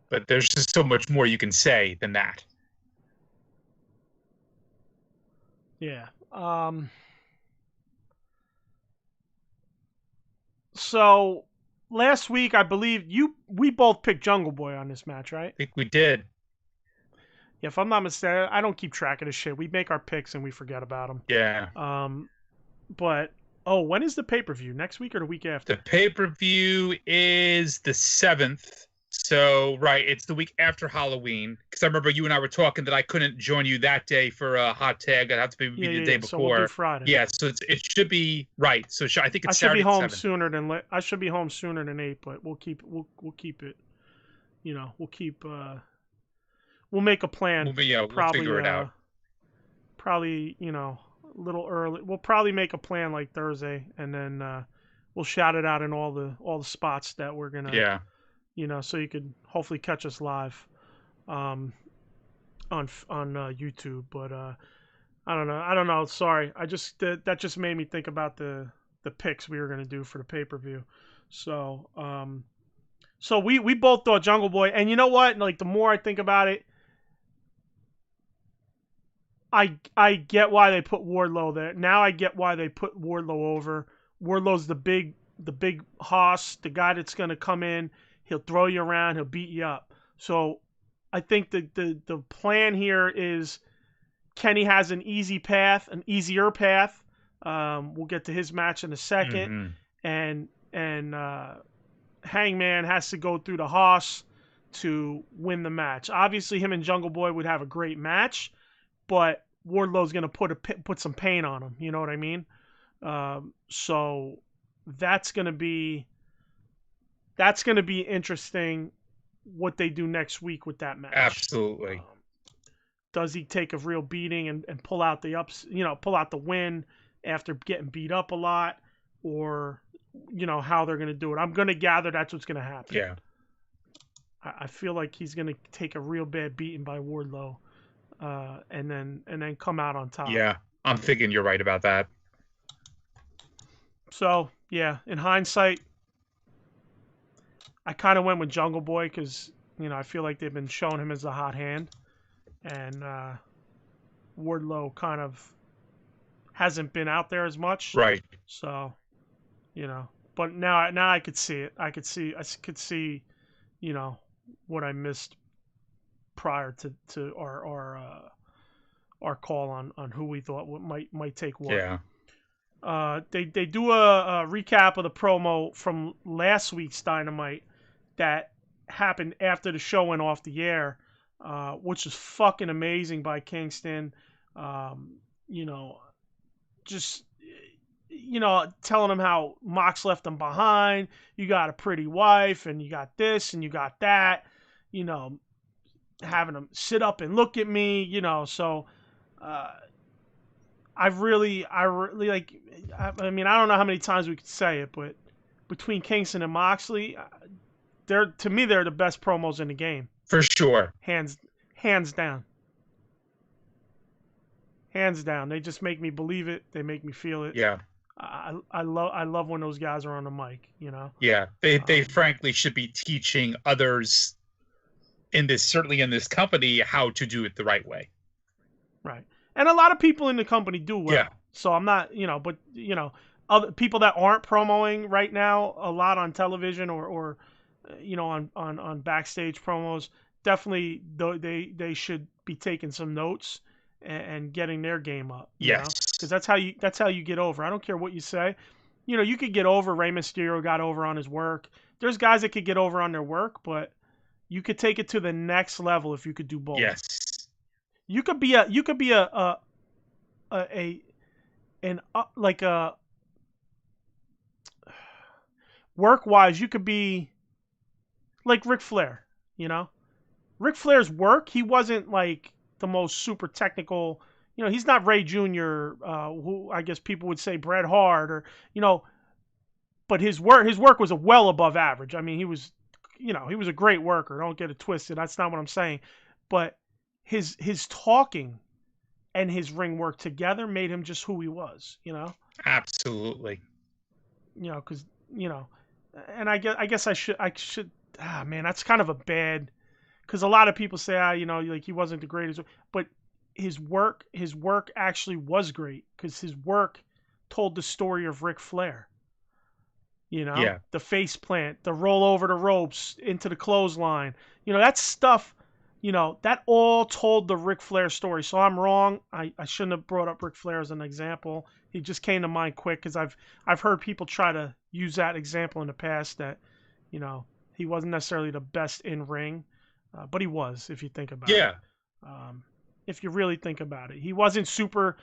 [SPEAKER 2] But there's just so much more you can say than that.
[SPEAKER 1] Yeah. So last week, I believe we both picked Jungle Boy on this match, right?
[SPEAKER 2] I think we did.
[SPEAKER 1] Yeah, if I'm not mistaken, I don't keep track of this shit. We make our picks and we forget about them.
[SPEAKER 2] Yeah.
[SPEAKER 1] But when is the pay-per-view? Next week or the week after?
[SPEAKER 2] The pay-per-view is the 7th. So, right, it's the week after Halloween. Because I remember you and I were talking that I couldn't join you that day for a hot tag. I'd have to be the day before.
[SPEAKER 1] So we'll do Friday.
[SPEAKER 2] Yeah, so it should be right. So I think it's
[SPEAKER 1] Saturday. I should be home sooner than 8, but we'll keep it. We'll make a plan.
[SPEAKER 2] We'll figure it out.
[SPEAKER 1] Probably, a little early. We'll probably make a plan like Thursday, and then we'll shout it out in all the spots that we're gonna.
[SPEAKER 2] Yeah.
[SPEAKER 1] So you could hopefully catch us live on YouTube. But I don't know. Sorry. That just made me think about the picks we were going to do for the pay-per-view. So we both thought Jungle Boy. And you know what? Like, the more I think about it, I get why they put Wardlow there. Now I get why they put Wardlow over. Wardlow's the big hoss, the guy that's going to come in. He'll throw you around. He'll beat you up. So I think the plan here is Kenny has an easier path. We'll get to his match in a second. Mm-hmm. And Hangman has to go through the hoss to win the match. Obviously, him and Jungle Boy would have a great match, but Wardlow's going to put some pain on him. You know what I mean? So that's going to be interesting what they do next week with that match.
[SPEAKER 2] Absolutely.
[SPEAKER 1] Does he take a real beating and pull out the win after getting beat up a lot, or how they're going to do it? I'm going to gather that's what's going to happen.
[SPEAKER 2] Yeah.
[SPEAKER 1] I feel like he's going to take a real bad beating by Wardlow, and then come out on top.
[SPEAKER 2] Yeah, I'm thinking you're right about that.
[SPEAKER 1] So yeah, in hindsight, I kind of went with Jungle Boy because, I feel like they've been showing him as a hot hand. And Wardlow kind of hasn't been out there as much.
[SPEAKER 2] Right.
[SPEAKER 1] So, but now I could see it. I could see, what I missed prior to our call on who we thought might take what.
[SPEAKER 2] Yeah.
[SPEAKER 1] They do a recap of the promo from last week's Dynamite that happened after the show went off the air, which was fucking amazing by Kingston. Just telling him how Mox left him behind. You got a pretty wife, and you got this, and you got that. Having him sit up and look at me. So. I really like. I mean, I don't know how many times we could say it, but between Kingston and Moxley, they're the best promos in the game.
[SPEAKER 2] For sure.
[SPEAKER 1] Hands down. Hands down. They just make me believe it. They make me feel it.
[SPEAKER 2] Yeah.
[SPEAKER 1] I love when those guys are on the mic.
[SPEAKER 2] Yeah. They frankly should be teaching others certainly in this company how to do it the right way.
[SPEAKER 1] Right. And a lot of people in the company do well.
[SPEAKER 2] Yeah.
[SPEAKER 1] So I'm not, but other people that aren't promoting right now a lot on television or on backstage promos, definitely they should be taking some notes and getting their game up.
[SPEAKER 2] Yes.
[SPEAKER 1] Because that's how you get over. I don't care what you say. You could get over. Rey Mysterio got over on his work. There's guys that could get over on their work, but you could take it to the next level if you could do both.
[SPEAKER 2] Yes.
[SPEAKER 1] You could be work-wise, you could be like Ric Flair, Ric Flair's work, he wasn't like the most super technical, he's not Ray Jr., who I guess people would say Bret Hart or, but his work was well above average. I mean, he was a great worker. Don't get it twisted. That's not what I'm saying. But his talking and his ring work together made him just who he was,
[SPEAKER 2] Absolutely.
[SPEAKER 1] Because and I guess I should. Man, that's kind of a bad. Because a lot of people say, like he wasn't the greatest, but his work actually was great because his work told the story of Ric Flair.
[SPEAKER 2] Yeah.
[SPEAKER 1] The face plant, the roll over the ropes into the clothesline. That stuff. That all told the Ric Flair story. So I'm wrong. I shouldn't have brought up Ric Flair as an example. He just came to mind quick because I've heard people try to use that example in the past that, he wasn't necessarily the best in ring, but he was if you think about it.
[SPEAKER 2] Yeah.
[SPEAKER 1] If you really think about it, he wasn't super.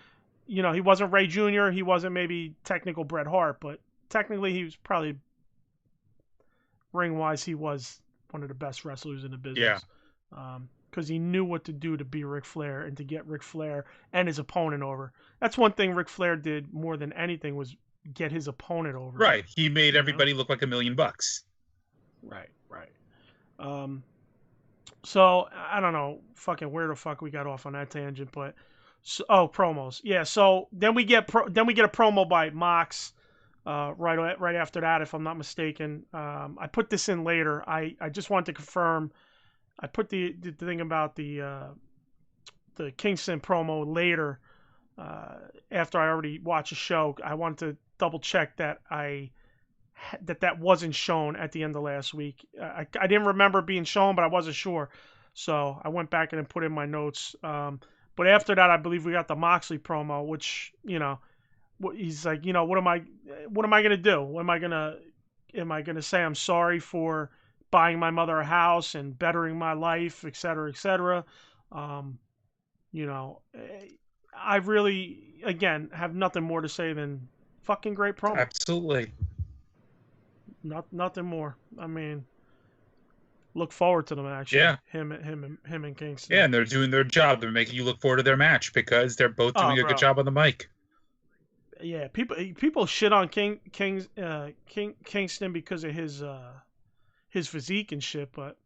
[SPEAKER 1] He wasn't Ray Jr. He wasn't maybe technical Bret Hart, but technically he was probably ring wise he was one of the best wrestlers in the business.
[SPEAKER 2] Yeah.
[SPEAKER 1] Because he knew what to do to be Ric Flair and to get Ric Flair and his opponent over. That's one thing Ric Flair did more than anything was get his opponent over.
[SPEAKER 2] Right. He made everybody look like $1 million.
[SPEAKER 1] Right. So I don't know, fucking where the fuck we got off on that tangent, but promos. Yeah. So then we get a promo by Mox. Right after that, if I'm not mistaken. I put this in later. I just wanted to confirm. I put the thing about the Kingston promo later after I already watched the show. I wanted to double check that that wasn't shown at the end of last week. I didn't remember it being shown, but I wasn't sure, so I went back and put in my notes. But after that, I believe we got the Moxley promo, which he's like, what am I gonna do? Am I gonna say I'm sorry for buying my mother a house and bettering my life, et cetera, et cetera. I really, again, have nothing more to say than fucking great promo.
[SPEAKER 2] Absolutely.
[SPEAKER 1] Nothing more. I mean, look forward to the match.
[SPEAKER 2] Yeah.
[SPEAKER 1] Him and Kingston.
[SPEAKER 2] Yeah, and they're doing their job. They're making you look forward to their match because they're both doing a good job on the mic.
[SPEAKER 1] Yeah, people shit on Kingston because of his physique and shit, but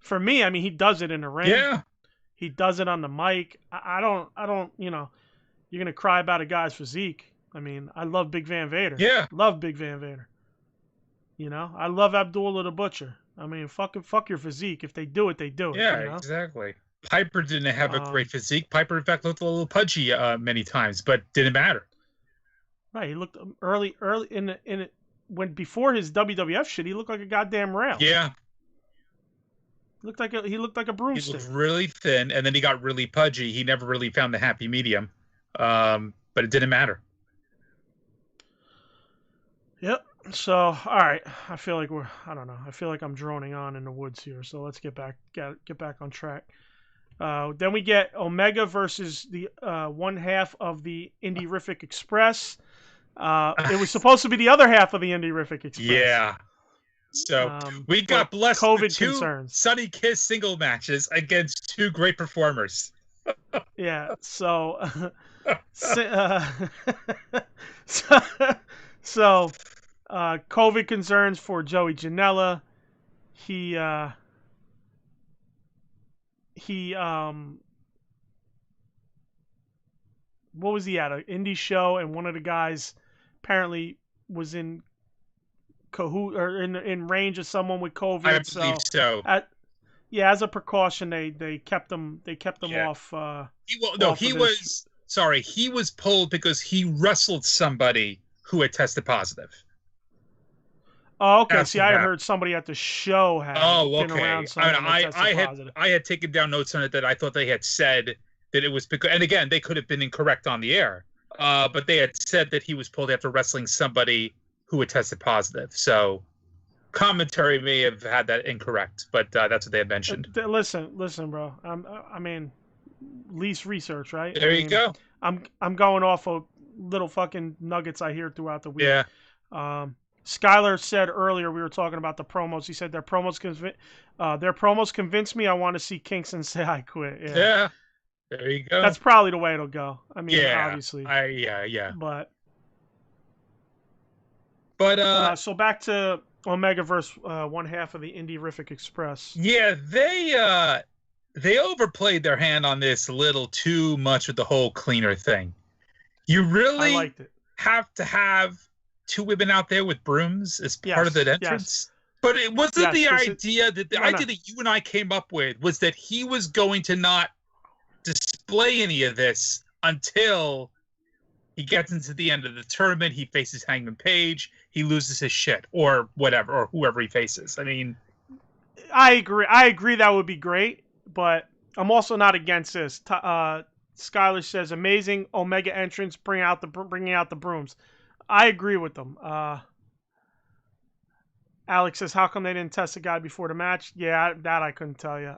[SPEAKER 1] for me, I mean, he does it in the ring.
[SPEAKER 2] Yeah.
[SPEAKER 1] He does it on the mic. I don't, you're going to cry about a guy's physique. I mean, I love Big Van Vader.
[SPEAKER 2] Yeah.
[SPEAKER 1] Love Big Van Vader. I love Abdullah the Butcher. I mean, fuck your physique. If they do it, they do it.
[SPEAKER 2] Yeah, exactly. Piper didn't have a great physique. Piper, in fact, looked a little pudgy many times, but didn't matter.
[SPEAKER 1] Right, he looked early when before his WWF shit, he looked like a goddamn rail.
[SPEAKER 2] Yeah.
[SPEAKER 1] He looked like a broomstick.
[SPEAKER 2] He looked really thin, and then he got really pudgy. He never really found the happy medium, but it didn't matter.
[SPEAKER 1] Yep. So, all right. I feel like I don't know. I feel like I'm droning on in the woods here. So let's get back on track. Then we get Omega versus the one half of the Indie-rific Express. It was supposed to be the other half of the Indie-rific Express.
[SPEAKER 2] Yeah. So we got blessed
[SPEAKER 1] COVID
[SPEAKER 2] with 2
[SPEAKER 1] concerns.
[SPEAKER 2] Sunny Kiss single matches against 2 great performers.
[SPEAKER 1] Yeah. So, COVID concerns for Joey Janela. He what was he at? An indie show, and one of the guys apparently was in in range of someone with COVID.
[SPEAKER 2] I believe so.
[SPEAKER 1] As a precaution, they kept him off.
[SPEAKER 2] He was pulled because he wrestled somebody who had tested positive.
[SPEAKER 1] Oh, okay. See, I had heard somebody at the show had been around someone that tested positive.
[SPEAKER 2] I had taken down notes on it that I thought they had said that it was because, and again, they could have been incorrect on the air, but they had said that he was pulled after wrestling somebody who had tested positive. So commentary may have had that incorrect, but that's what they had mentioned.
[SPEAKER 1] Listen, bro. I mean, least research, right?
[SPEAKER 2] There you go.
[SPEAKER 1] I'm going off of little fucking nuggets I hear throughout the week.
[SPEAKER 2] Yeah.
[SPEAKER 1] Skylar said earlier, we were talking about the promos. He said their promos convinced me. I want to see Kingston say I quit.
[SPEAKER 2] Yeah. There you go.
[SPEAKER 1] That's probably the way it'll go. I mean, obviously.
[SPEAKER 2] Yeah.
[SPEAKER 1] But so back to Omega versus one half of the Indie-rific Express.
[SPEAKER 2] Yeah, they overplayed their hand on this a little too much with the whole cleaner thing. You really
[SPEAKER 1] liked it.
[SPEAKER 2] Have to have 2 women out there with brooms as part of that entrance. Yes. But it wasn't the idea that you and I came up with was that he was going to not display any of this until he gets into the end of the tournament. He faces Hangman Page. He loses his shit or whatever, or whoever he faces. I mean,
[SPEAKER 1] I agree that would be great, but I'm also not against this. Skylar says amazing Omega entrance, bringing out the brooms. I agree with them. Alex says, how come they didn't test the guy before the match? Yeah, that I couldn't tell you.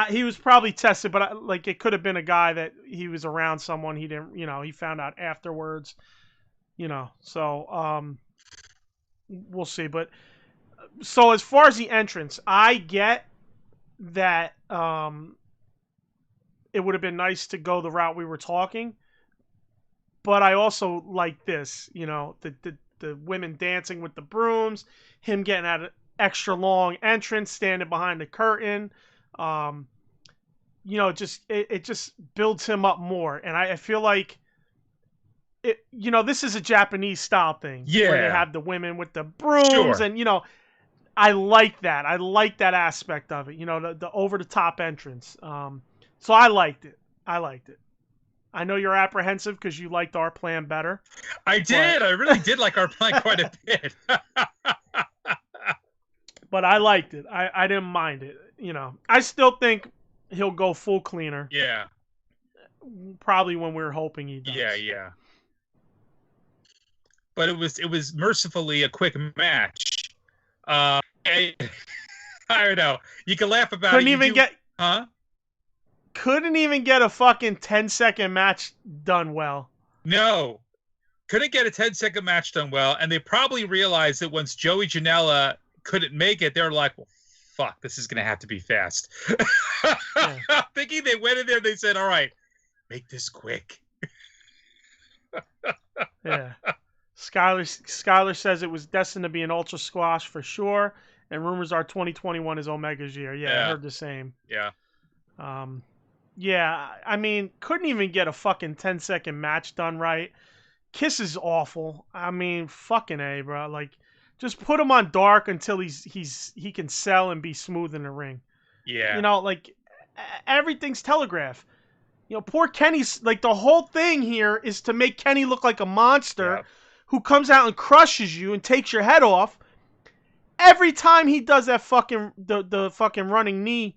[SPEAKER 1] He was probably tested, but it could have been a guy that he was around someone he didn't, he found out afterwards, so we'll see. But so as far as the entrance, I get that it would have been nice to go the route we were talking, but I also like this, the women dancing with the brooms, him getting at an extra long entrance, standing behind the curtain. It just builds him up more. And I feel like this is a Japanese style thing.
[SPEAKER 2] Yeah.
[SPEAKER 1] Where they have the women with the brooms. Sure. And, I like that. I like that aspect of it. The over the top entrance. So I liked it. I know you're apprehensive because you liked our plan better.
[SPEAKER 2] I did. I really did like our plan quite a bit.
[SPEAKER 1] But I liked it. I didn't mind it. I still think he'll go full cleaner.
[SPEAKER 2] Yeah.
[SPEAKER 1] Probably when we were hoping he does.
[SPEAKER 2] Yeah. But it was mercifully a quick match. I don't know. You can laugh about it. Couldn't
[SPEAKER 1] even get a fucking 10-second match done well.
[SPEAKER 2] No. Couldn't get a 10-second match done well. And they probably realized that once Joey Janela couldn't make it, they're like, well, fuck, this is going to have to be fast. Yeah. Thinking they went in there, they said, all right, make this quick.
[SPEAKER 1] Yeah. Skylar says it was destined to be an ultra squash for sure. And rumors are 2021 is Omega's year. Yeah. I heard the same.
[SPEAKER 2] Yeah.
[SPEAKER 1] Yeah, I mean, couldn't even get a fucking 10-second match done right. Kiss is awful. I mean, fucking A, bro. Like, just put him on dark until he can sell and be smooth in the ring.
[SPEAKER 2] Yeah.
[SPEAKER 1] everything's telegraphed. Poor Kenny's, like, the whole thing here is to make Kenny look like a monster who comes out and crushes you and takes your head off. Every time he does that the fucking running knee,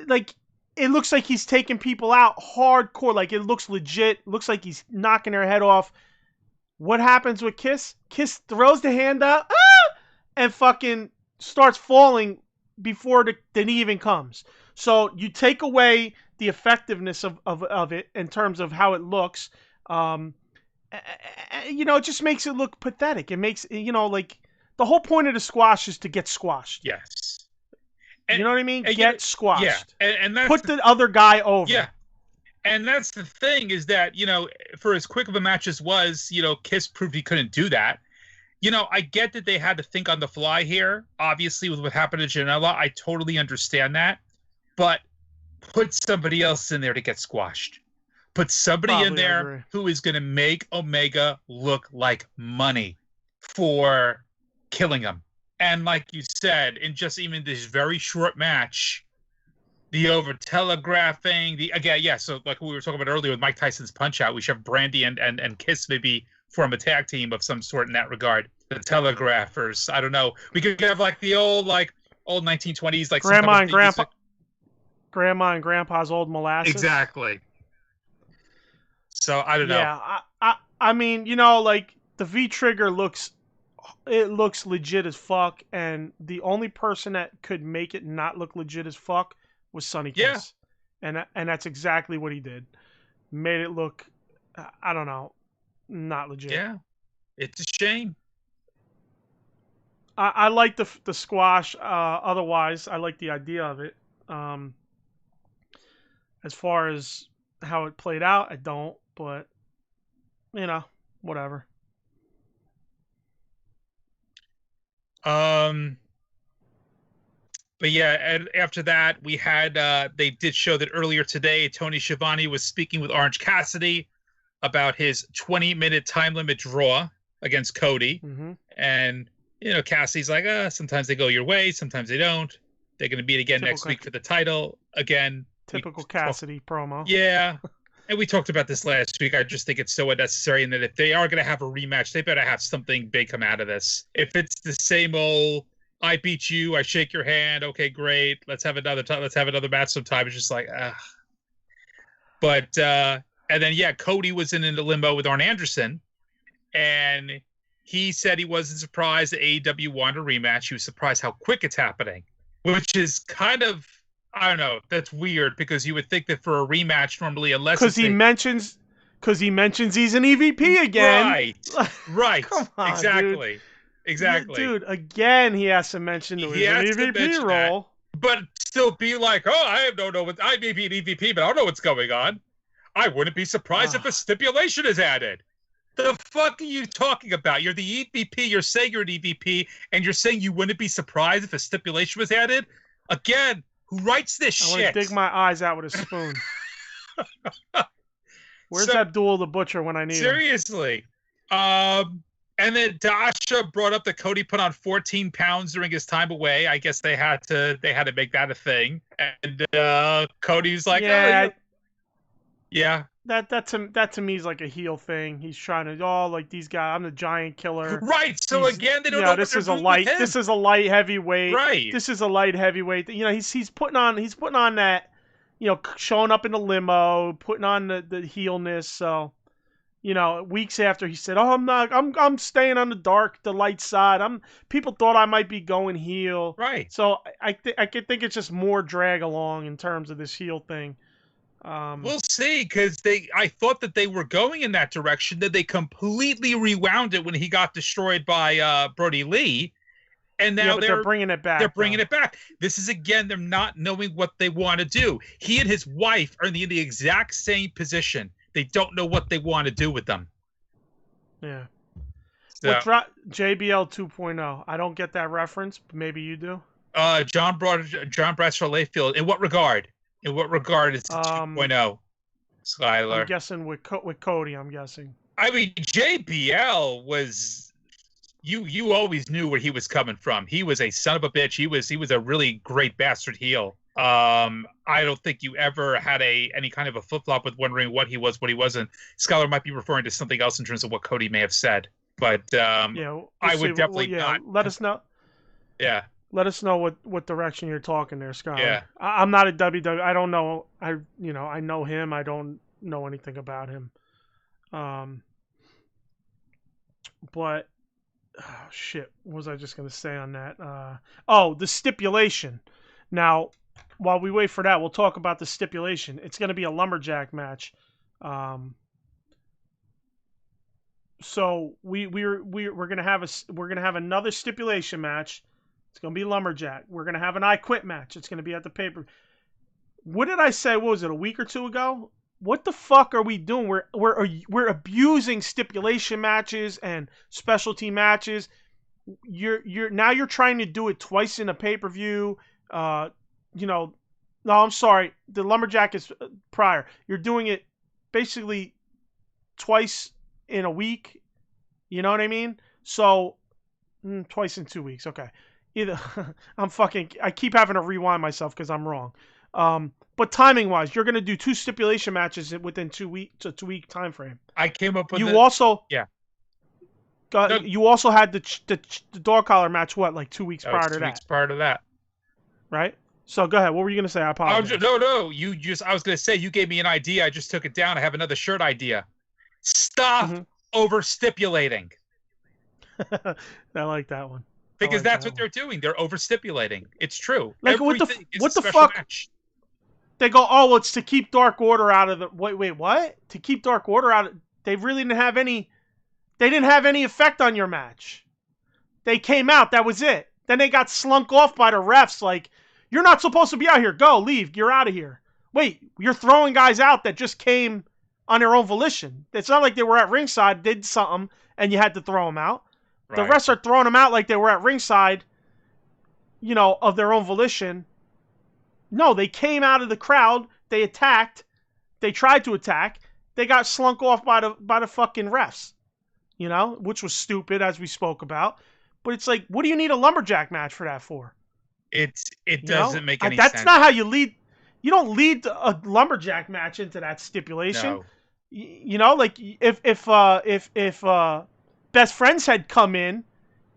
[SPEAKER 1] like, it looks like he's taking people out hardcore. Like, it looks legit. Looks like he's knocking their head off. What happens with Kiss? Kiss throws the hand out and fucking starts falling before the knee even comes. So you take away the effectiveness of it in terms of how it looks. It just makes it look pathetic. It makes, like, the whole point of the squash is to get squashed.
[SPEAKER 2] Yes.
[SPEAKER 1] And, you know what I mean? Get squashed.
[SPEAKER 2] Yeah. And that's
[SPEAKER 1] put the other guy over.
[SPEAKER 2] Yeah. And that's the thing is that, for as quick of a match as was, Kiss proved he couldn't do that. I get that they had to think on the fly here. Obviously, with what happened to Janella, I totally understand that. But put somebody else in there to get squashed. Put somebody in there who is going to make Omega look like money for killing him. And like you said, in just even this very short match, the over-telegraphing, so like we were talking about earlier with Mike Tyson's Punch-Out, we should have Brandy and Kiss maybe form a tag team of some sort in that regard. The telegraphers, I don't know. We could have like the old 1920s, like
[SPEAKER 1] Grandma and Grandpa. Grandma and Grandpa's old molasses.
[SPEAKER 2] Exactly. So I don't know.
[SPEAKER 1] Yeah, I mean, like, the V-Trigger looks legit as fuck, and the only person that could make it not look legit as fuck was Sonny Kiss. Yeah. And that's exactly what he did. Made it look, I don't know, not legit.
[SPEAKER 2] Yeah. It's a shame.
[SPEAKER 1] I like the squash. Otherwise, I like the idea of it. As far as how it played out, I don't. But, whatever.
[SPEAKER 2] But yeah, and after that, we had, they did show that earlier today, Tony Schiavone was speaking with Orange Cassidy about his 20-minute time limit draw against Cody.
[SPEAKER 1] Mm-hmm.
[SPEAKER 2] And, Cassidy's like, sometimes they go your way, sometimes they don't. They're going to meet again next week for the title. Again.
[SPEAKER 1] Typical Cassidy promo.
[SPEAKER 2] Yeah. And we talked about this last week. I just think it's so unnecessary, and that if they are going to have a rematch, they better have something big come out of this. If it's the same old, I beat you, I shake your hand, okay, great, let's have another time, let's have another match sometime. It's just like, But and then Cody was in the limbo with Arn Anderson, and he said he wasn't surprised that AEW wanted a rematch. He was surprised how quick it's happening, which is kind of, I don't know, that's weird, because you would think that for a rematch normally, unless
[SPEAKER 1] because he mentions he's an EVP again.
[SPEAKER 2] Right.
[SPEAKER 1] Come on,
[SPEAKER 2] exactly.
[SPEAKER 1] Dude.
[SPEAKER 2] Exactly.
[SPEAKER 1] Dude, again he has to mention an EVP role.
[SPEAKER 2] But still be like, I don't know I may be an EVP, but I don't know what's going on. I wouldn't be surprised if a stipulation is added. The fuck are you talking about? You're the EVP, you're saying you're an EVP, and you're saying you wouldn't be surprised if a stipulation was added? Again, who writes this shit?
[SPEAKER 1] I want to dig my eyes out with a spoon. Where's Abdul the Butcher when I need him?
[SPEAKER 2] Seriously. And then Dasha brought up that Cody put on 14 pounds during his time away. I guess they had to make that a thing. And Cody's like, yeah.
[SPEAKER 1] That to me is like a heel thing. He's trying to like these guys. I'm the giant killer.
[SPEAKER 2] Right. So again, they don't know.
[SPEAKER 1] This is a light. This is a light heavyweight.
[SPEAKER 2] Right.
[SPEAKER 1] This is a light heavyweight. He's putting on that. Showing up in the limo, putting on the heelness. So, weeks after he said, I'm staying on the light side. People thought I might be going heel.
[SPEAKER 2] Right.
[SPEAKER 1] So I could think it's just more drag along in terms of this heel thing.
[SPEAKER 2] We'll see, because I thought that they were going in that direction, that they completely rewound it when he got destroyed by Brodie Lee, and now
[SPEAKER 1] they're bringing it back.
[SPEAKER 2] They're bringing it back. This is, again, them not knowing what they want to do. He and his wife are in the exact same position. They don't know what they want to do with them.
[SPEAKER 1] Yeah. So. JBL 2.0. I don't get that reference, but maybe you do.
[SPEAKER 2] John Bradshaw Layfield. In what regard? In what regard is it 2.0, Skylar?
[SPEAKER 1] I'm guessing with Cody, I'm guessing.
[SPEAKER 2] I mean, JBL was... You always knew where he was coming from. He was a son of a bitch. He was a really great bastard heel. I don't think you ever had any kind of a flip-flop with wondering what he was, what he wasn't. Scholar might be referring to something else in terms of what Cody may have said, but I would definitely not.
[SPEAKER 1] Let us know.
[SPEAKER 2] Yeah.
[SPEAKER 1] Let us know what direction you're talking there, Scholar.
[SPEAKER 2] Yeah.
[SPEAKER 1] I'm not a WWE. I don't know. I know him. I don't know anything about him. But oh, shit. What was I just gonna say on that? The stipulation. Now, while we wait for that, we'll talk about the stipulation. It's gonna be a lumberjack match. So we're gonna have another stipulation match. It's going to be lumberjack. We're going to have an I Quit match. It's going to be at the paper. What did I say? What was it, a week or two ago? What the fuck are we doing? We're abusing stipulation matches and specialty matches. You're trying to do it twice in a pay-per-view. No, I'm sorry. The lumberjack is prior. You're doing it basically twice in a week. You know what I mean? So twice in 2 weeks. Okay. Either I keep having to rewind myself because I'm wrong. But timing wise, you're gonna do 2 stipulation matches within 2 week time frame.
[SPEAKER 2] I came up with
[SPEAKER 1] you also had the dog collar match. What, like 2 weeks prior to that?
[SPEAKER 2] 2 weeks prior to that,
[SPEAKER 1] right? So go ahead. What were you gonna say? I apologize.
[SPEAKER 2] No. I was gonna say you gave me an idea. I just took it down. I have another shirt idea. Stop over stipulating.
[SPEAKER 1] I like that one.
[SPEAKER 2] Because that's what they're doing. They're overstipulating. It's true.
[SPEAKER 1] Like what the fuck? Match. They go, oh, it's to keep Dark Order out of the. Wait, what? To keep Dark Order out of? They really didn't have any. They didn't have any effect on your match. They came out. That was it. Then they got slunk off by the refs. Like, you're not supposed to be out here. Go, leave. You're out of here. Wait, you're throwing guys out that just came on their own volition. It's not like they were at ringside, did something, and you had to throw them out. The refs are throwing them out like they were at ringside, of their own volition. No, they came out of the crowd. They attacked. They tried to attack. They got slunk off by the fucking refs, which was stupid, as we spoke about. But it's like, what do you need a lumberjack match for that for?
[SPEAKER 2] It doesn't make any sense.
[SPEAKER 1] That's not how you lead. You don't lead a lumberjack match into that stipulation. No. Like if Best Friends had come in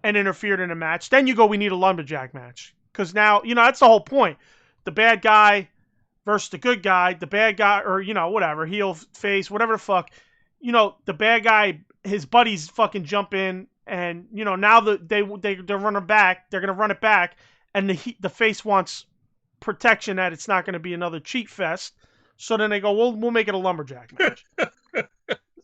[SPEAKER 1] and interfered in a match, then you go, we need a lumberjack match. Because now, that's the whole point. The bad guy versus the good guy, the bad guy, or, whatever, heel, face, whatever the fuck. The bad guy, his buddies fucking jump in, and, now they're running back, they're going to run it back, and the face wants protection that it's not going to be another cheat fest. So then they go, we'll make it a lumberjack match.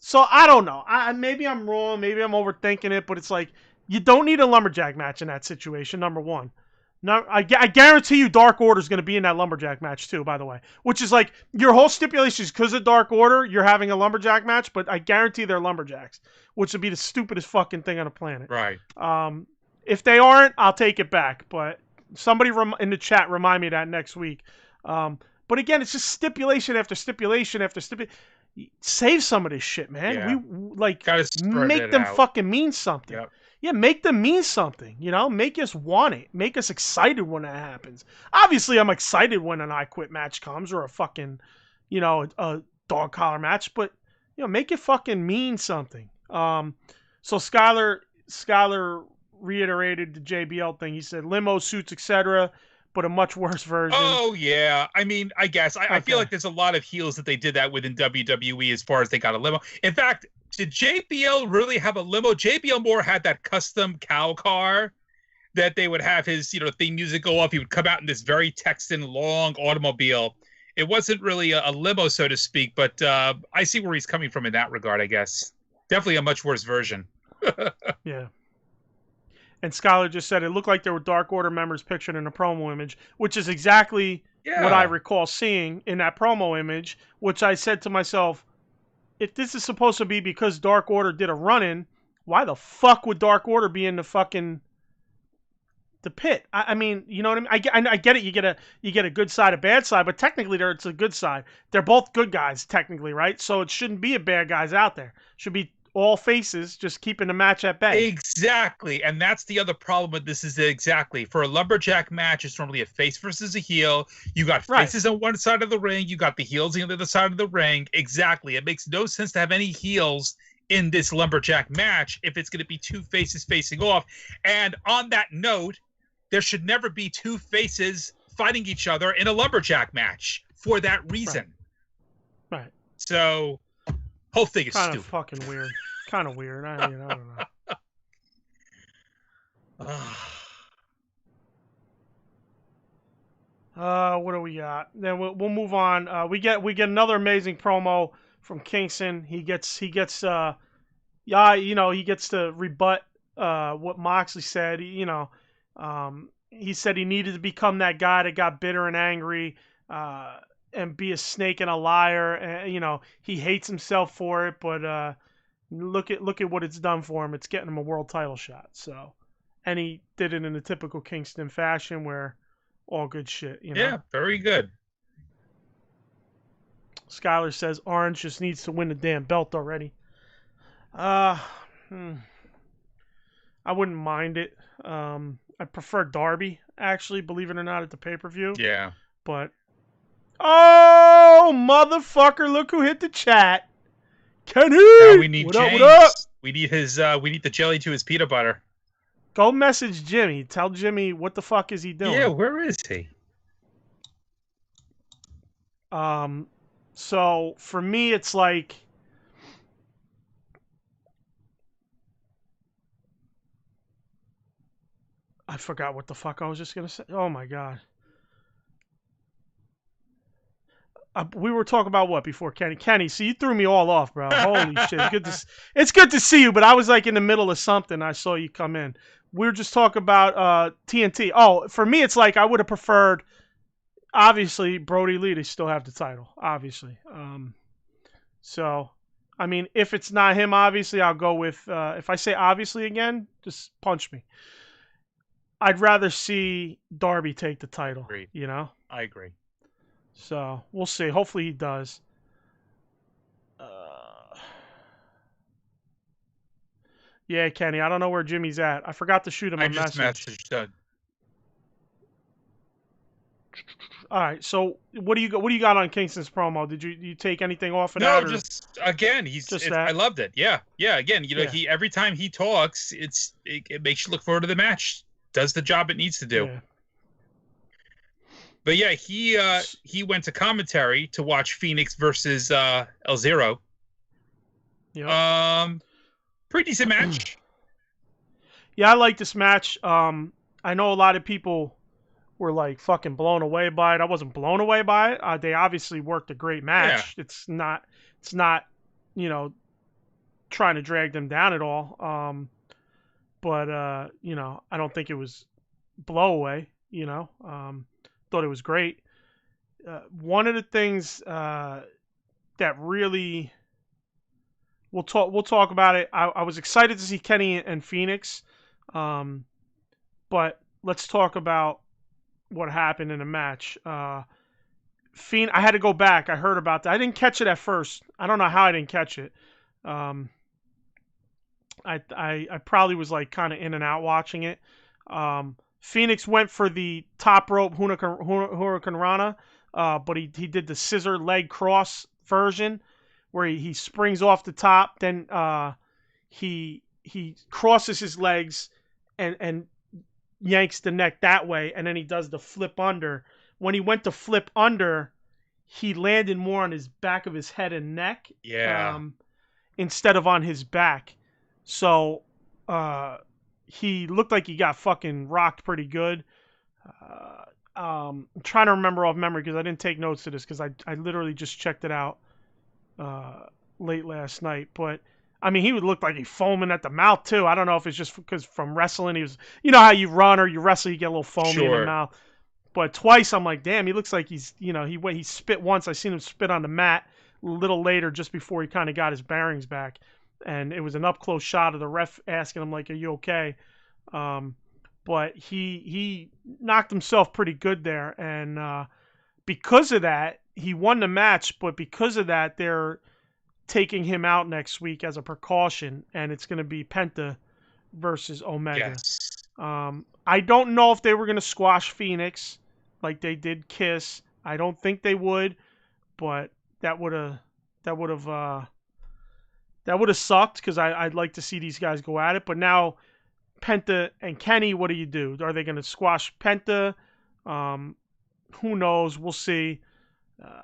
[SPEAKER 1] So I don't know. Maybe I'm wrong. Maybe I'm overthinking it. But it's like, you don't need a lumberjack match in that situation, number one. No, I guarantee you Dark Order is going to be in that lumberjack match too, by the way. Which is like, your whole stipulation is because of Dark Order, you're having a lumberjack match. But I guarantee they're lumberjacks. Which would be the stupidest fucking thing on the planet.
[SPEAKER 2] Right.
[SPEAKER 1] If they aren't, I'll take it back. But somebody in the chat remind me of that next week. But again, it's just stipulation after stipulation after stipulation. Save some of this shit, man.
[SPEAKER 2] Yeah.
[SPEAKER 1] We make them fucking mean something.
[SPEAKER 2] Yep.
[SPEAKER 1] Yeah, make them mean something. Make us want it. Make us excited when that happens. Obviously, I'm excited when an I Quit match comes or a fucking, a dog collar match. But make it fucking mean something. So Skylar reiterated the JBL thing. He said limo suits, etc., but a much worse version.
[SPEAKER 2] Oh, yeah. I mean, I guess. I feel like there's a lot of heels that they did that with in WWE as far as they got a limo. In fact, did JBL really have a limo? JBL more had that custom cow car that they would have his, theme music go off. He would come out in this very Texan long automobile. It wasn't really a limo, so to speak, but I see where he's coming from in that regard, I guess. Definitely a much worse version.
[SPEAKER 1] Yeah. And Skylar just said it looked like there were Dark Order members pictured in a promo image, which is exactly what I recall seeing in that promo image, which I said to myself, if this is supposed to be because Dark Order did a run-in, why the fuck would Dark Order be in the pit? I mean, you know what I mean? I get it. You get a good side, a bad side, but technically it's a good side. They're both good guys, technically, right? So it shouldn't be a bad guys out there. It should be all faces, just keeping the match at bay.
[SPEAKER 2] Exactly. And that's the other problem with this is exactly. For a lumberjack match, it's normally a face versus a heel. You got faces on one side of the ring. You got the heels on the other side of the ring. Exactly. It makes no sense to have any heels in this lumberjack match if it's going to be two faces facing off. And on that note, there should never be two faces fighting each other in a lumberjack match for that reason.
[SPEAKER 1] Right.
[SPEAKER 2] So, whole thing is
[SPEAKER 1] kind
[SPEAKER 2] stupid.
[SPEAKER 1] Of fucking weird. Kind of weird. I don't know. What do we got? Then we'll move on. We get another amazing promo from Kingston. He gets he gets to rebut what Moxley said. He said he needed to become that guy that got bitter and angry and be a snake and a liar. And, he hates himself for it, but look at what it's done for him. It's getting him a world title shot. So, and he did it in the typical Kingston fashion where all good shit,
[SPEAKER 2] Yeah, very good.
[SPEAKER 1] Skylar says Orange just needs to win the damn belt already. I wouldn't mind it. I prefer Darby, actually, believe it or not, at the pay-per-view.
[SPEAKER 2] Yeah.
[SPEAKER 1] But, oh, motherfucker, look who hit the chat. Kenny!
[SPEAKER 2] Now we need
[SPEAKER 1] what
[SPEAKER 2] James.
[SPEAKER 1] Up, what up?
[SPEAKER 2] We need we need the jelly to his peanut butter.
[SPEAKER 1] Go message Jimmy. Tell Jimmy what the fuck is he doing.
[SPEAKER 2] Yeah, where is he?
[SPEAKER 1] So for me, it's like I forgot what the fuck I was just gonna say. Oh my god. We were talking about what before, Kenny? Kenny, see, you threw me all off, bro. Holy shit. It's good to see you, but I was like in the middle of something. I saw you come in. We were just talking about TNT. Oh, for me, it's like I would have preferred, obviously, Brodie Lee to still have the title, obviously. So, I mean, if it's not him, obviously, I'll go with, if I say obviously again, just punch me. I'd rather see Darby take the title,
[SPEAKER 2] Agreed. I agree.
[SPEAKER 1] So, we'll see. Hopefully he does. Yeah, Kenny, I don't know where Jimmy's at. I forgot to shoot him a message.
[SPEAKER 2] I just messaged.
[SPEAKER 1] All right, so what do you got on Kingston's promo? Did you take anything off of
[SPEAKER 2] that?
[SPEAKER 1] No,
[SPEAKER 2] just again, I loved it. Yeah. Again, he every time he talks, it makes you look forward to the match. Does the job it needs to do.
[SPEAKER 1] Yeah.
[SPEAKER 2] But yeah, he went to commentary to watch Phoenix versus El Zero.
[SPEAKER 1] Yeah.
[SPEAKER 2] Pretty decent match.
[SPEAKER 1] Yeah, I like this match. I know a lot of people were like fucking blown away by it. I wasn't blown away by it. They obviously worked a great match. Yeah. It's not, trying to drag them down at all. But I don't think it was blow away, thought it was great. One of the things that really we'll talk about it. I was excited to see Kenny and Phoenix, but let's talk about what happened in the match. I had to go back. I heard about that. I didn't catch it at first. I don't know how I didn't catch it. I probably was like kind of in and out watching it. Phoenix went for the top rope Hurricane Rana, but he did the scissor leg cross version where he springs off the top, then he crosses his legs and yanks the neck that way, and then he does the flip under. When he went to flip under, he landed more on his back of his head and neck, instead of on his back. So he looked like he got fucking rocked pretty good. I'm trying to remember off memory because I didn't take notes to this because I literally just checked it out late last night. But I mean, he would look like he's foaming at the mouth too. I don't know if it's just because from wrestling, he was, how you run or you wrestle, you get a little foamy in the mouth. But twice I'm like, damn, he looks like he's, he spit once. I seen him spit on the mat a little later, just before he kind of got his bearings back. And it was an up-close shot of the ref asking him, like, are you okay? But he knocked himself pretty good there. And because of that, he won the match. But because of that, they're taking him out next week as a precaution, and it's going to be Penta versus Omega.
[SPEAKER 2] Yes.
[SPEAKER 1] I don't know if they were going to squash Phoenix like they did Kiss. I don't think they would, but that would have sucked because I'd like to see these guys go at it. But now Penta and Kenny, what do you do? Are they going to squash Penta? Who knows? We'll see.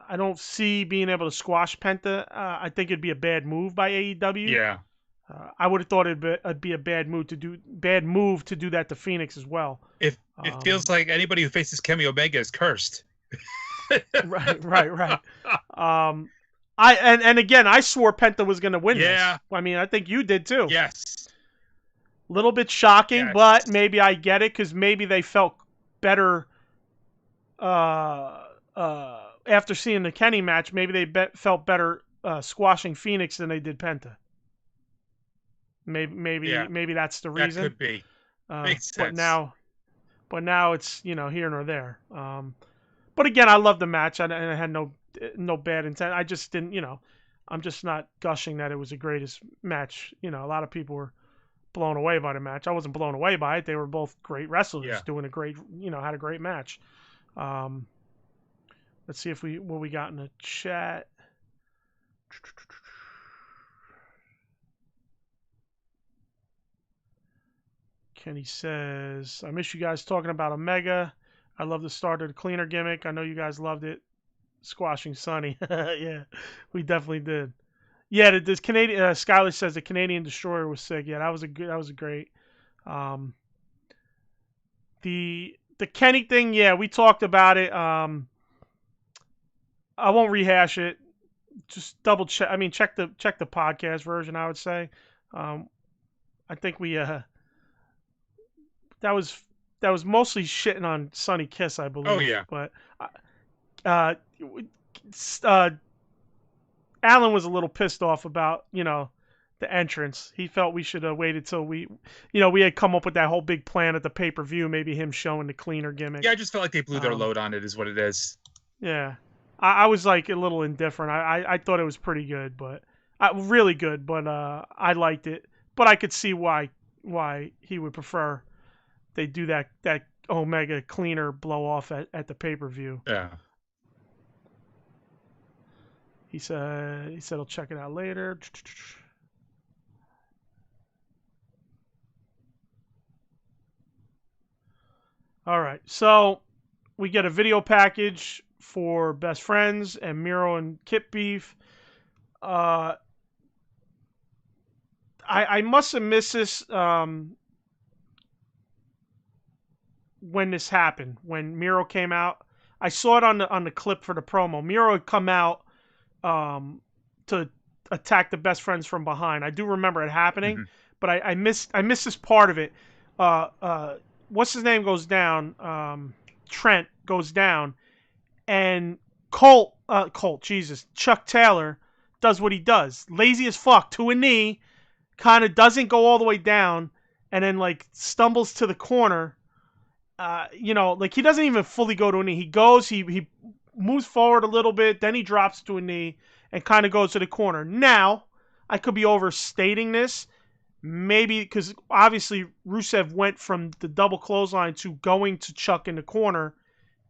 [SPEAKER 1] I don't see being able to squash Penta. I think it'd be a bad move by AEW.
[SPEAKER 2] Yeah.
[SPEAKER 1] I would have thought it'd be a bad move to do that to Phoenix as well.
[SPEAKER 2] It feels like anybody who faces Kenny Omega is cursed.
[SPEAKER 1] Right. Again, I swore Penta was going to win this. I mean, I think you did too.
[SPEAKER 2] Yes.
[SPEAKER 1] Little bit shocking, but maybe I get it because maybe they felt better after seeing the Kenny match. Maybe they felt better squashing Phoenix than they did Penta. Maybe that's the reason.
[SPEAKER 2] That could be. Makes sense.
[SPEAKER 1] But now it's here nor there. But again, I love the match. I had no bad intent. I just didn't. I'm just not gushing that it was the greatest match. A lot of people were blown away by the match. I wasn't blown away by it. They were both great wrestlers doing a great. Had a great match. Let's see what we got in the chat. Kenny says, I miss you guys talking about Omega. I love the start of the cleaner gimmick. I know you guys loved it. Squashing Sonny. Yeah, we definitely did. Yeah, this Canadian Skyler says the Canadian Destroyer was sick. Yeah, that was great. The Kenny thing, yeah, we talked about it. I won't rehash it. Just double check. I mean, check the podcast version, I would say. I think we that was mostly shitting on Sonny Kiss, I believe.
[SPEAKER 2] Oh yeah.
[SPEAKER 1] But Alan was a little pissed off about the entrance. He felt we should have waited till we had come up with that whole big plan at the pay-per-view. Maybe him showing the cleaner gimmick.
[SPEAKER 2] Yeah, I just felt like they blew their load on it. Is what it is.
[SPEAKER 1] Yeah, I was like a little indifferent. I thought it was pretty good, but really good. But I liked it. But I could see why he would prefer they do that Omega cleaner blow off at the pay-per-view.
[SPEAKER 2] Yeah.
[SPEAKER 1] He said he'll check it out later. All right, so we get a video package for Best Friends and Miro and Kip Beef. I must have missed this when this happened. When Miro came out, I saw it on the clip for the promo. Miro had come out to attack the Best Friends from behind. I do remember it happening, but I missed this part of it. What's his name goes down? Trent goes down, and Chuck Taylor does what he does. Lazy as fuck to a knee, kind of doesn't go all the way down, and then like stumbles to the corner. Like he doesn't even fully go to a knee. He goes, he moves forward a little bit, then he drops to a knee and kind of goes to the corner. Now, I could be overstating this. Maybe because obviously Rusev went from the double clothesline to going to Chuck in the corner,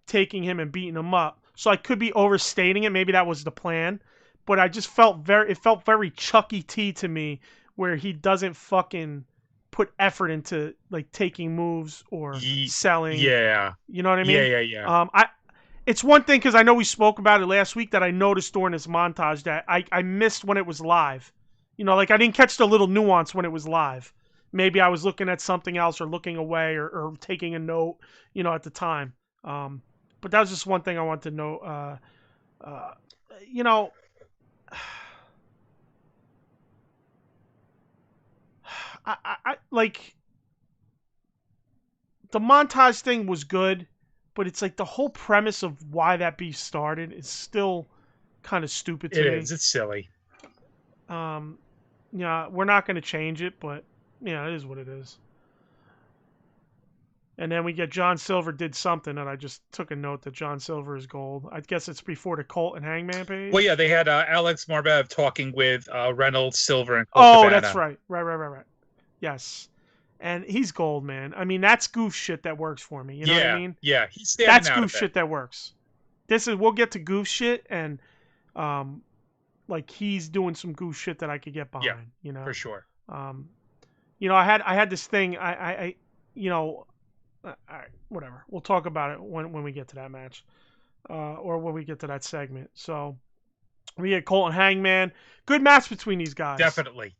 [SPEAKER 1] taking him and beating him up. So I could be overstating it. Maybe that was the plan. But I just felt very Chucky T to me, where he doesn't fucking put effort into like taking moves or selling.
[SPEAKER 2] Yeah.
[SPEAKER 1] You know what I mean?
[SPEAKER 2] Yeah.
[SPEAKER 1] It's one thing because I know we spoke about it last week that I noticed during this montage that I missed when it was live. Like I didn't catch the little nuance when it was live. Maybe I was looking at something else or looking away or taking a note, at the time. But that was just one thing I wanted to know. I like the montage thing was good, but it's like the whole premise of why that beef started is still kind of stupid to me.
[SPEAKER 2] It is. It's silly.
[SPEAKER 1] Yeah, we're not going to change it, but it is what it is. And then we get John Silver did something, and I just took a note that John Silver is gold. I guess it's before the Colt and Hangman page.
[SPEAKER 2] Well, yeah, they had Alex Marbev talking with Reynolds, Silver, and Colt
[SPEAKER 1] Oh,
[SPEAKER 2] Cabana.
[SPEAKER 1] that's right. Right. Yes. And he's gold, man. I mean, that's goof shit that works for me. You know what I mean?
[SPEAKER 2] Yeah, he's standing out.
[SPEAKER 1] That's goof shit that works. We'll get to goof shit, and like he's doing some goof shit that I could get behind. You know,
[SPEAKER 2] for sure.
[SPEAKER 1] You know, I had this thing. I you know, whatever. We'll talk about it when we get to that match, or when we get to that segment. So we get Colt and Hangman. Good match between these guys.
[SPEAKER 2] Definitely.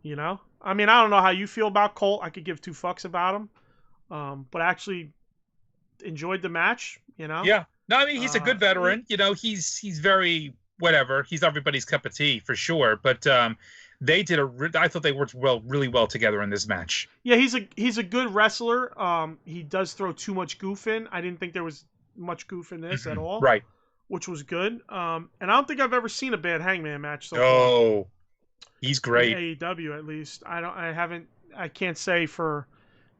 [SPEAKER 1] You know, I mean, I don't know how you feel about Colt. I could give two fucks about him, but I actually enjoyed the match. You know.
[SPEAKER 2] Yeah. No, I mean he's a good veteran. You know, he's very whatever. He's everybody's cup of tea for sure. But they did I thought they worked really well together in this match.
[SPEAKER 1] Yeah, he's a good wrestler. He does throw too much goof in. I didn't think there was much goof in this at all.
[SPEAKER 2] Right.
[SPEAKER 1] Which was good. And I don't think I've ever seen a bad Hangman match so far.
[SPEAKER 2] Oh, he's great.
[SPEAKER 1] In AEW at least. I can't say for,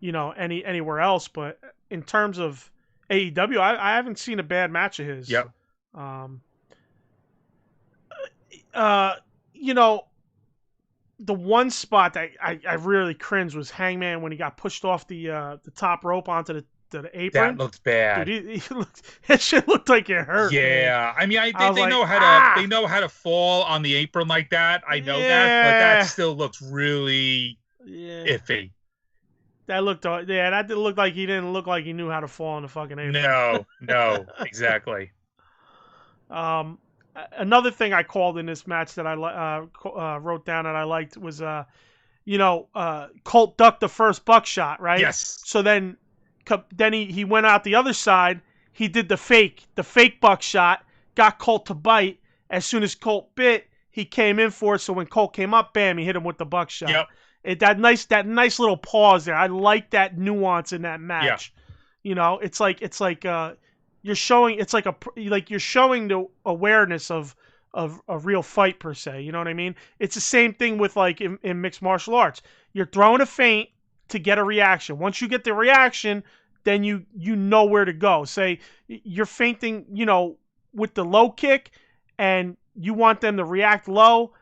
[SPEAKER 1] you know, anywhere else, but in terms of AEW, I haven't seen a bad match of his.
[SPEAKER 2] Yep.
[SPEAKER 1] You know, the one spot that I really cringed was Hangman when he got pushed off the top rope onto the apron.
[SPEAKER 2] That looked bad.
[SPEAKER 1] Dude, that shit looked like it hurt.
[SPEAKER 2] Yeah,
[SPEAKER 1] man.
[SPEAKER 2] I mean, they know how to they know how to fall on the apron like that. I know that, but that still looks really iffy.
[SPEAKER 1] That didn't look like he knew how to fall on the fucking apron.
[SPEAKER 2] No, exactly.
[SPEAKER 1] Another thing I called in this match that I wrote down that I liked was, Colt ducked the first buckshot, right?
[SPEAKER 2] Yes.
[SPEAKER 1] So then he went out the other side. He did the fake buckshot, got Colt to bite. As soon as Colt bit, he came in for it. So when Colt came up, bam, he hit him with the buckshot.
[SPEAKER 2] Yep.
[SPEAKER 1] That nice little pause there. I like that nuance in that match. Yeah. You know, it's like you're showing the awareness of a real fight per se. You know what I mean? It's the same thing with like in mixed martial arts. You're throwing a feint to get a reaction. Once you get the reaction, then you know where to go. Say you're feinting, you know, with the low kick, and you want them to react low,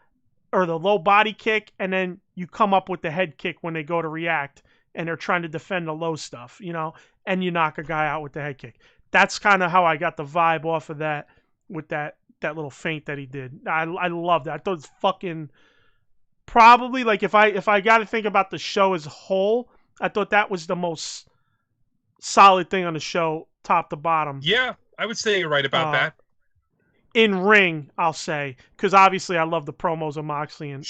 [SPEAKER 1] or the low body kick, and then you come up with the head kick when they go to react, and they're trying to defend the low stuff, you know, and you knock a guy out with the head kick. That's kind of how I got the vibe off of that with that little feint that he did. I love that. I thought it was fucking probably, like, if I got to think about the show as a whole, I thought that was the most solid thing on the show, top to bottom.
[SPEAKER 2] Yeah, I would say you're right about that.
[SPEAKER 1] In ring, I'll say, because obviously I love the promos of Moxley and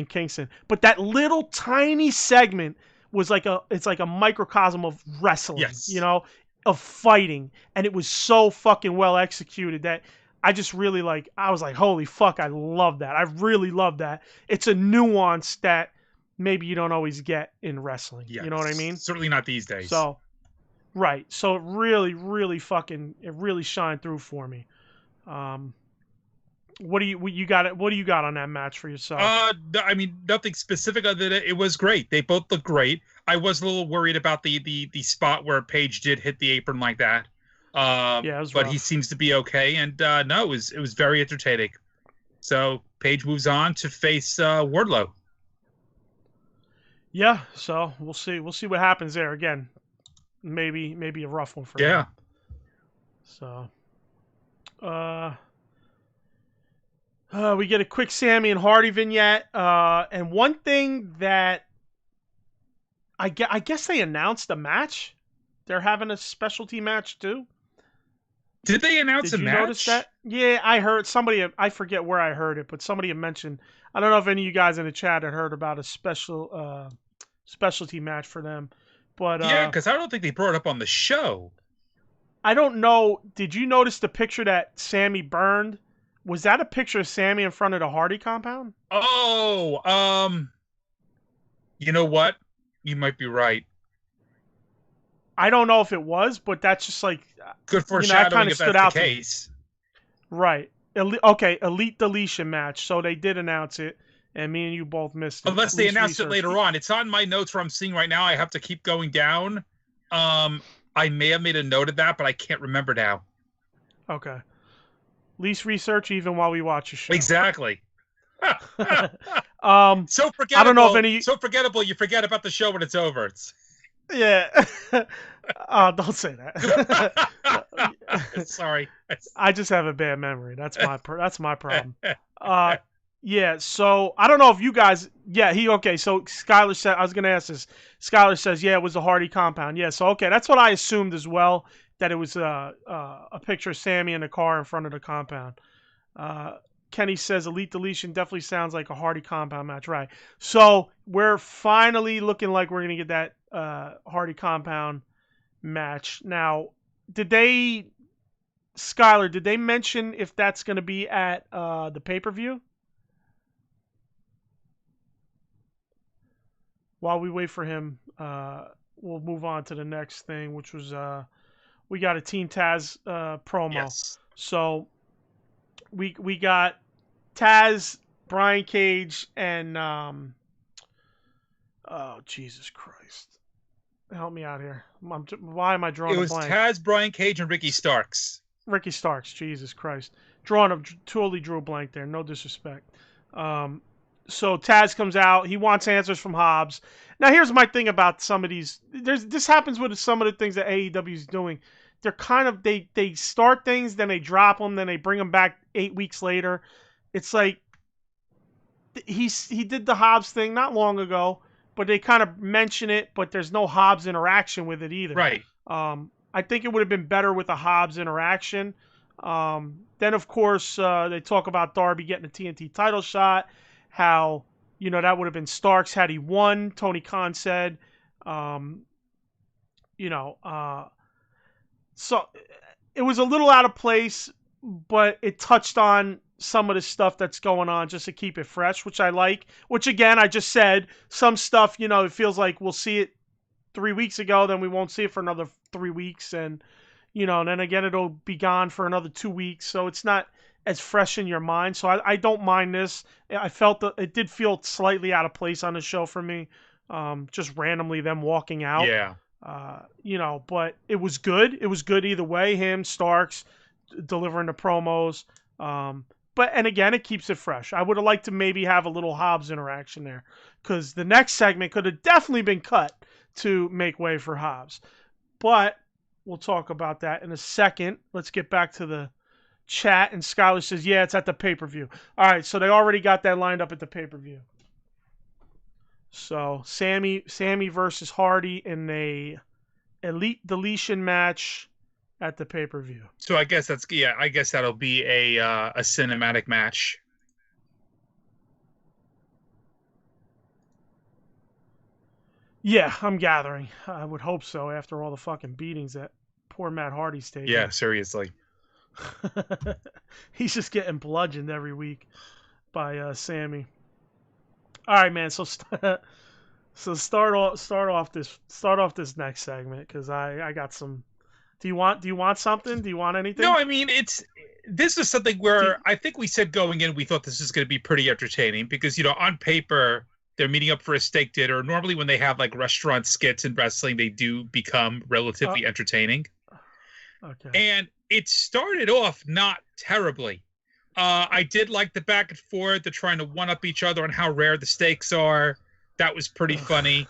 [SPEAKER 1] Kingston, but that little tiny segment was it's like a microcosm of wrestling, you know, of fighting, and it was so fucking well executed that I just really I was like, holy fuck, I love that. I really love that. It's a nuance that maybe you don't always get in wrestling.
[SPEAKER 2] Yes.
[SPEAKER 1] You know what I mean?
[SPEAKER 2] Certainly not these days.
[SPEAKER 1] So, right. So it really shined through for me. What do you got on that match for yourself?
[SPEAKER 2] I mean, nothing specific other than it was great. They both look great. I was a little worried about the spot where Page did hit the apron like that. It was but rough. He seems to be okay, and no, it was very entertaining. So Page moves on to face Wardlow.
[SPEAKER 1] Yeah, so we'll see what happens there. Again, maybe a rough one for him. So, we get a quick Sammy and Hardy vignette, and one thing that I guess they announced a match. They're having a specialty match too.
[SPEAKER 2] Did they announce a match? Did you notice that?
[SPEAKER 1] Yeah, I heard somebody. I forget where I heard it, but somebody had mentioned. I don't know if any of you guys in the chat had heard about a specialty match for them, but
[SPEAKER 2] yeah, because I don't think they brought it up on the show.
[SPEAKER 1] I don't know. Did you notice the picture that Sammy burned? Was that a picture of Sammy in front of the Hardy compound?
[SPEAKER 2] Oh, you know what? You might be right.
[SPEAKER 1] I don't know if it was, but that's just like
[SPEAKER 2] good foreshadowing if that's the case.
[SPEAKER 1] Right. Okay, Elite Deletion match. So they did announce it. and me and you both missed it.
[SPEAKER 2] Unless they announced it later on. It's on my notes where I'm seeing right now. I have to keep going down. I may have made a note of that, but I can't remember now.
[SPEAKER 1] Okay. Least research even while we watch a show.
[SPEAKER 2] Exactly. So forgettable.
[SPEAKER 1] I don't know if any.
[SPEAKER 2] So forgettable. You forget about the show when it's over.
[SPEAKER 1] Yeah. Don't say that.
[SPEAKER 2] Sorry.
[SPEAKER 1] I just have a bad memory. That's my problem. Yeah. So I don't know if you guys. Yeah. Okay. So Skylar said. I was gonna ask this. Skylar says, yeah, it was a Hardy compound. Yeah. So okay, that's what I assumed as well. That it was a picture of Sammy in a car in front of the compound. Kenny says Elite Deletion definitely sounds like a Hardy compound match, right? So we're finally looking like we're gonna get that Hardy compound match. Now, Skylar, did they mention if that's gonna be at the pay-per-view? While we wait for him, we'll move on to the next thing, which was we got a Team Taz promo.
[SPEAKER 2] Yes.
[SPEAKER 1] So we got Taz, Brian Cage, and oh Jesus Christ, help me out here. Why am I drawing a blank? It
[SPEAKER 2] was Taz, Brian Cage, and Ricky Starks.
[SPEAKER 1] Ricky Starks, Jesus Christ, totally drew a blank there. No disrespect. So Taz comes out. He wants answers from Hobbs. Now, here's my thing about some of these. This happens with some of the things that AEW is doing. They're kind of they start things, then they drop them, then they bring them back 8 weeks later. It's like he did the Hobbs thing not long ago, but they kind of mention it, but there's no Hobbs interaction with it either.
[SPEAKER 2] Right.
[SPEAKER 1] I think it would have been better with a Hobbs interaction. Then, of course, they talk about Darby getting a TNT title shot. How, that would have been Starks had he won, Tony Khan said. So it was a little out of place, but it touched on some of the stuff that's going on just to keep it fresh, which I like. Which, again, I just said, some stuff, it feels like we'll see it 3 weeks ago, then we won't see it for another 3 weeks. And, and then again, it'll be gone for another 2 weeks. So it's not as fresh in your mind. So I don't mind this. I felt that it did feel slightly out of place on the show for me. Just randomly them walking out.
[SPEAKER 2] Yeah.
[SPEAKER 1] But it was good. It was good either way. Him, Starks, delivering the promos. And again, it keeps it fresh. I would have liked to maybe have a little Hobbs interaction there, because the next segment could have definitely been cut to make way for Hobbs. But we'll talk about that in a second. Let's get back to the chat. And Skylar says, yeah, it's at the pay-per-view. All right, so they already got that lined up at the pay-per-view. So Sammy versus Hardy in a Elite Deletion match at the pay-per-view.
[SPEAKER 2] So I guess that'll be a cinematic match.
[SPEAKER 1] Yeah, I'm gathering. I would hope so after all the fucking beatings that poor Matt Hardy's taking.
[SPEAKER 2] Yeah, seriously.
[SPEAKER 1] He's just getting bludgeoned every week by Sammy. All right, man. So start off this next segment, because I got some. Do you want something? Do you want anything?
[SPEAKER 2] No, I mean this is something where I think we said going in we thought this is going to be pretty entertaining, because on paper they're meeting up for a steak dinner. Normally when they have like restaurant skits in wrestling, they do become relatively entertaining.
[SPEAKER 1] Okay.
[SPEAKER 2] And it started off not terribly. I did like the back and forth. They're trying to one-up each other on how rare the steaks are. That was pretty funny.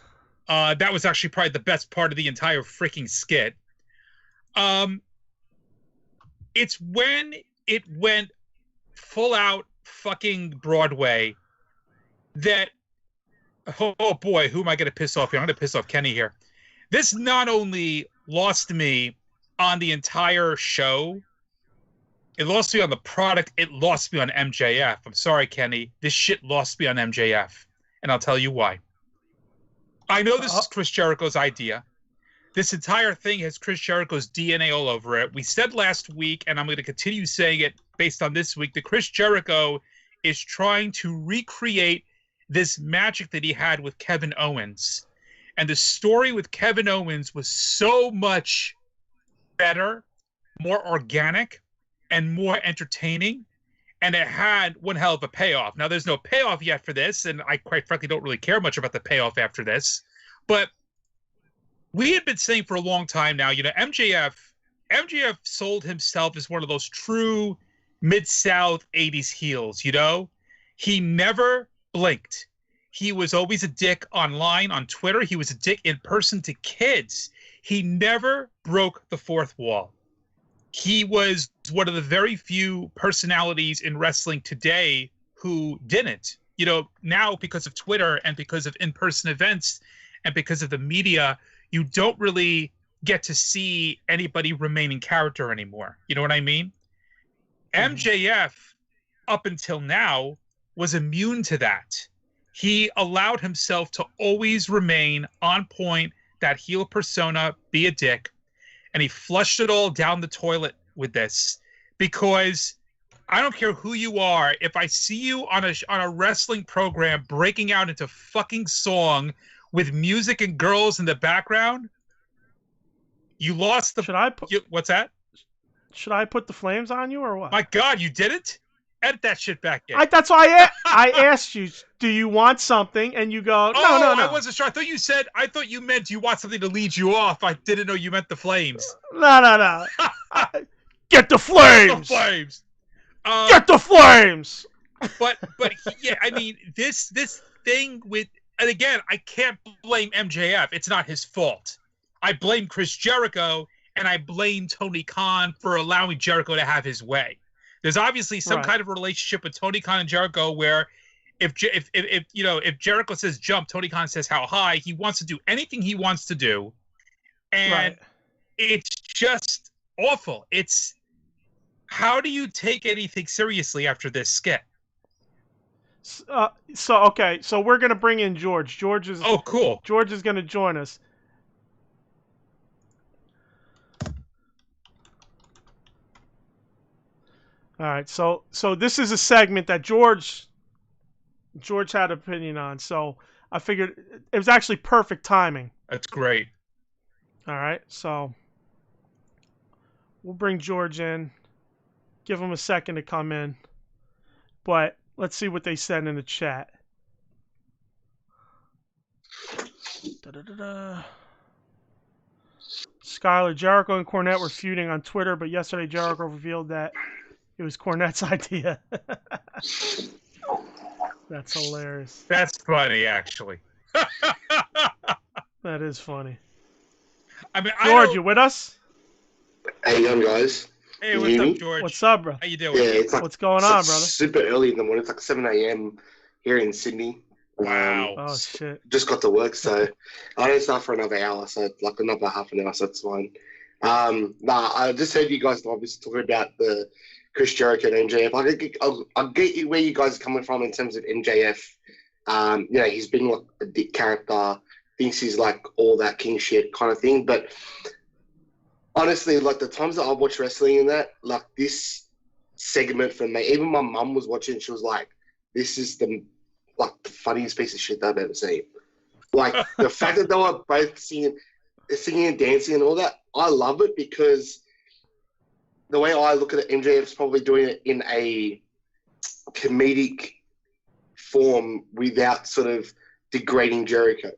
[SPEAKER 2] That was actually probably the best part of the entire freaking skit. It's when it went full out fucking Broadway that, oh boy, who am I going to piss off here? I'm going to piss off Kenny here. This not only lost me on the entire show, it lost me on the product, it lost me on MJF. I'm sorry, Kenny. This shit lost me on MJF. And I'll tell you why. I know this is Chris Jericho's idea. This entire thing has Chris Jericho's DNA all over it. We said last week, and I'm going to continue saying it based on this week, that Chris Jericho is trying to recreate this magic that he had with Kevin Owens. And the story with Kevin Owens was so much better, more organic, and more entertaining. and it had one hell of a payoff. Now, there's no payoff yet for this, and I quite frankly don't really care much about the payoff after this. But we had been saying for a long time now, MJF sold himself as one of those true Mid-South 80s heels, He never blinked. He was always a dick online, on Twitter. He was a dick in person to kids. He never broke the fourth wall. He was one of the very few personalities in wrestling today who didn't. Now because of Twitter and because of in-person events and because of the media, you don't really get to see anybody remain in character anymore. You know what I mean? MJF, up until now, was immune to that. He allowed himself to always remain on point, that heel persona, be a dick, and he flushed it all down the toilet with this, because I don't care who you are, if I see you on a wrestling program breaking out into fucking song with music and girls in the background, you lost the... what's that?
[SPEAKER 1] Should I put the flames on you or what?
[SPEAKER 2] My God, you didn't? Edit that shit back in.
[SPEAKER 1] That's why I asked you, do you want something? And you go, no.
[SPEAKER 2] I wasn't sure. I thought you meant, do you want something to lead you off? I didn't know you meant the flames.
[SPEAKER 1] No. Get the flames!
[SPEAKER 2] Get the flames!
[SPEAKER 1] Get the flames!
[SPEAKER 2] But yeah, I mean, this thing with... And again, I can't blame MJF. It's not his fault. I blame Chris Jericho, and I blame Tony Khan for allowing Jericho to have his way. There's obviously some kind of relationship with Tony Khan and Jericho where if Jericho says jump, Tony Khan says how high. He wants to do anything he wants to do, and it's just awful. It's, how do you take anything seriously after this skit?
[SPEAKER 1] So we're gonna bring in George. George is
[SPEAKER 2] cool.
[SPEAKER 1] George is gonna join us. All right, so this is a segment that George had an opinion on, so I figured it was actually perfect timing.
[SPEAKER 2] That's great.
[SPEAKER 1] All right, so we'll bring George in, give him a second to come in, but let's see what they said in the chat. Skylar, Jericho and Cornette were feuding on Twitter, but yesterday Jericho revealed that it was Cornette's idea. That's hilarious.
[SPEAKER 2] That's funny, actually.
[SPEAKER 1] That is funny.
[SPEAKER 2] I mean,
[SPEAKER 1] George, you with us?
[SPEAKER 3] How you going, guys?
[SPEAKER 2] Hey, what's up, George?
[SPEAKER 1] What's up, bro?
[SPEAKER 2] How you doing?
[SPEAKER 3] Yeah, it's like,
[SPEAKER 1] what's going on, brother?
[SPEAKER 3] Super early in the morning. It's like 7 a.m. here in Sydney.
[SPEAKER 2] Wow.
[SPEAKER 1] Oh, shit.
[SPEAKER 3] Just got to work, so I don't start for another hour, so like another half an hour, so it's fine. I just heard you guys obviously talking about the Chris Jericho and MJF. I'll get where you guys are coming from in terms of MJF. He's being like a dick character, thinks he's like all that king shit kind of thing. But honestly, like the times that I watch wrestling and that, like this segment for me, even my mum was watching, she was like, this is the funniest piece of shit that I've ever seen. Like the fact that they were both singing and dancing and all that, I love it because the way I look at it, MJF's probably doing it in a comedic form without sort of degrading Jericho.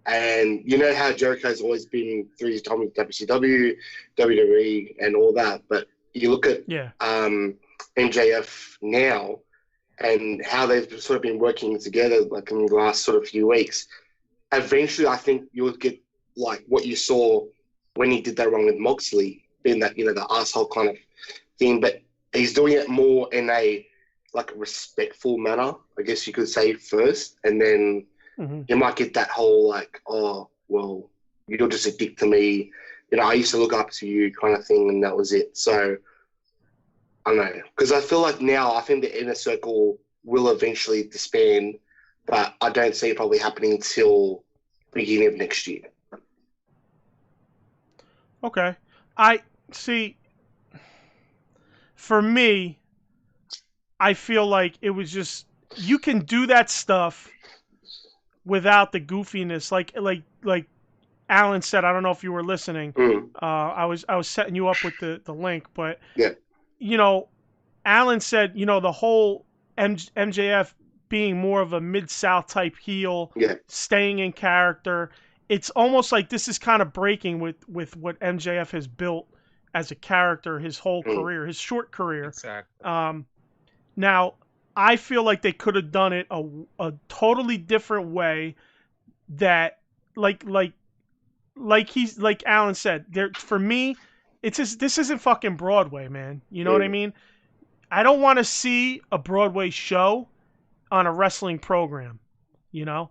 [SPEAKER 3] And you know how Jericho's always been through his time with WCW, WWE, and all that. But you look at MJF now and how they've sort of been working together like in the last sort of few weeks. Eventually, I think you'll get like what you saw when he did that wrong with Moxley, being that, the asshole kind of thing. But he's doing it more in a like respectful manner, I guess you could say first, and then you might get that whole like, oh, well, you're just a dick to me. I used to look up to you kind of thing, and that was it. So I don't know, because I feel like now I think the inner circle will eventually disband, but I don't see it probably happening until beginning of next year.
[SPEAKER 1] Okay. I see. For me, I feel like it was just, you can do that stuff without the goofiness. Like Alan said, I don't know if you were listening. I was setting you up with the link, but
[SPEAKER 3] yeah.
[SPEAKER 1] Alan said, the whole MJF being more of a Mid-South type heel, staying in character. It's almost like this is kind of breaking with what MJF has built as a character his whole career, his short career.
[SPEAKER 2] Exactly.
[SPEAKER 1] Now, I feel like they could have done it a totally different way. That like Alan said, for me, this isn't fucking Broadway, man. You know what I mean? I don't want to see a Broadway show on a wrestling program.
[SPEAKER 3] Well,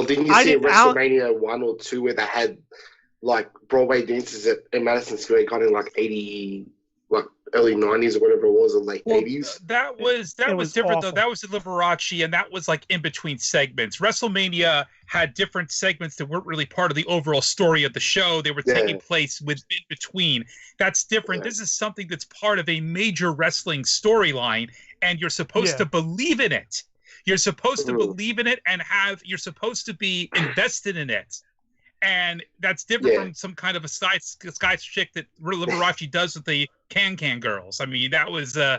[SPEAKER 3] didn't you see WrestleMania 1 or 2 where they had like Broadway dancers in Madison Square Garden, like 80, like early 90s or whatever it was, or late 80s?
[SPEAKER 2] That was different
[SPEAKER 1] awful.
[SPEAKER 2] though. That was the Liberace, and that was like in between segments. WrestleMania had different segments that weren't really part of the overall story of the show. They were taking place in between. That's different. This is something that's part of a major wrestling storyline, and you're supposed to believe in it. You're supposed to believe in it and you're supposed to be invested in it. And that's different from some kind of a sky chick that Liberace does with the Can Girls. I mean, that was, I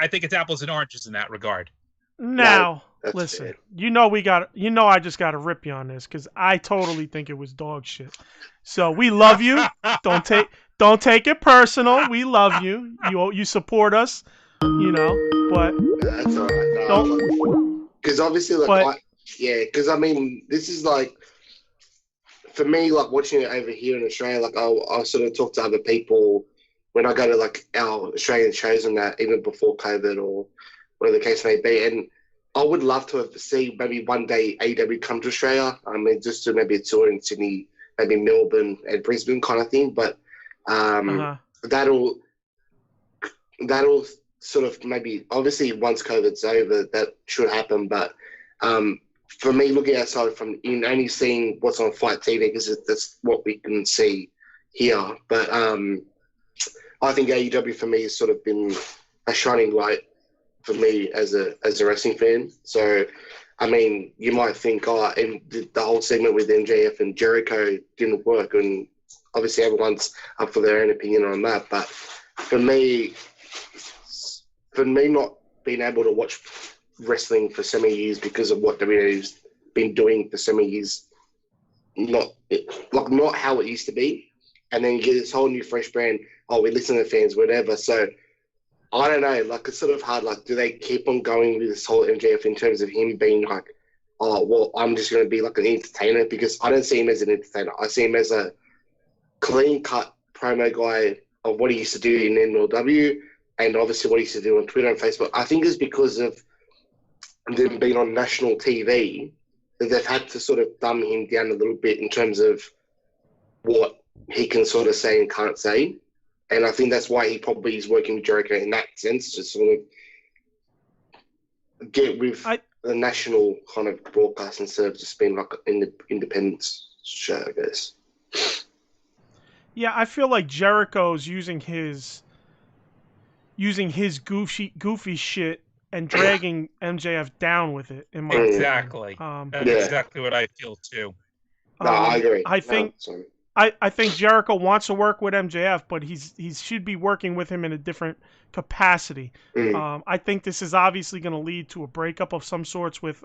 [SPEAKER 2] think it's apples and oranges in that regard.
[SPEAKER 1] Now, listen, fair. I just got to rip you on this because I totally think it was dog shit. So we love you. Don't take it personal. We love you. You support us, but
[SPEAKER 3] that's all right. No, because obviously, because I mean, this is like, for me, like watching it over here in Australia, like I sort of talk to other people when I go to like our Australian shows and that, even before COVID or whatever the case may be. And I would love to see maybe one day AEW come to Australia. I mean, just to maybe a tour in Sydney, maybe Melbourne and Brisbane kind of thing. But that'll sort of maybe, obviously once COVID's over, that should happen. But for me, looking outside from only seeing what's on Fight TV, because that's what we can see here. But I think AEW for me has sort of been a shining light for me as a wrestling fan. So, I mean, you might think, and the whole segment with MJF and Jericho didn't work, and obviously everyone's up for their own opinion on that. But for me not being able to watch wrestling for so many years because of what WWE's been doing for so many years, not how it used to be, and then you get this whole new fresh brand. We listen to fans, whatever. So I don't know. Like, it's sort of hard. Like, do they keep on going with this whole MJF in terms of him being like, I'm just going to be like an entertainer? Because I don't see him as an entertainer. I see him as a clean-cut promo guy of what he used to do in MLW, and obviously what he used to do on Twitter and Facebook. I think it's because of them being on national TV that they've had to sort of dumb him down a little bit in terms of what he can sort of say and can't say. And I think that's why he probably is working with Jericho in that sense, to sort of get with the national kind of broadcast instead of just being like an independent show, I guess.
[SPEAKER 1] Yeah, I feel like Jericho's using his goofy shit and dragging MJF down with it.
[SPEAKER 2] Exactly. That's exactly what I feel too.
[SPEAKER 3] No, I agree.
[SPEAKER 1] I think Jericho wants to work with MJF, but he should be working with him in a different capacity. I think this is obviously going to lead to a breakup of some sorts with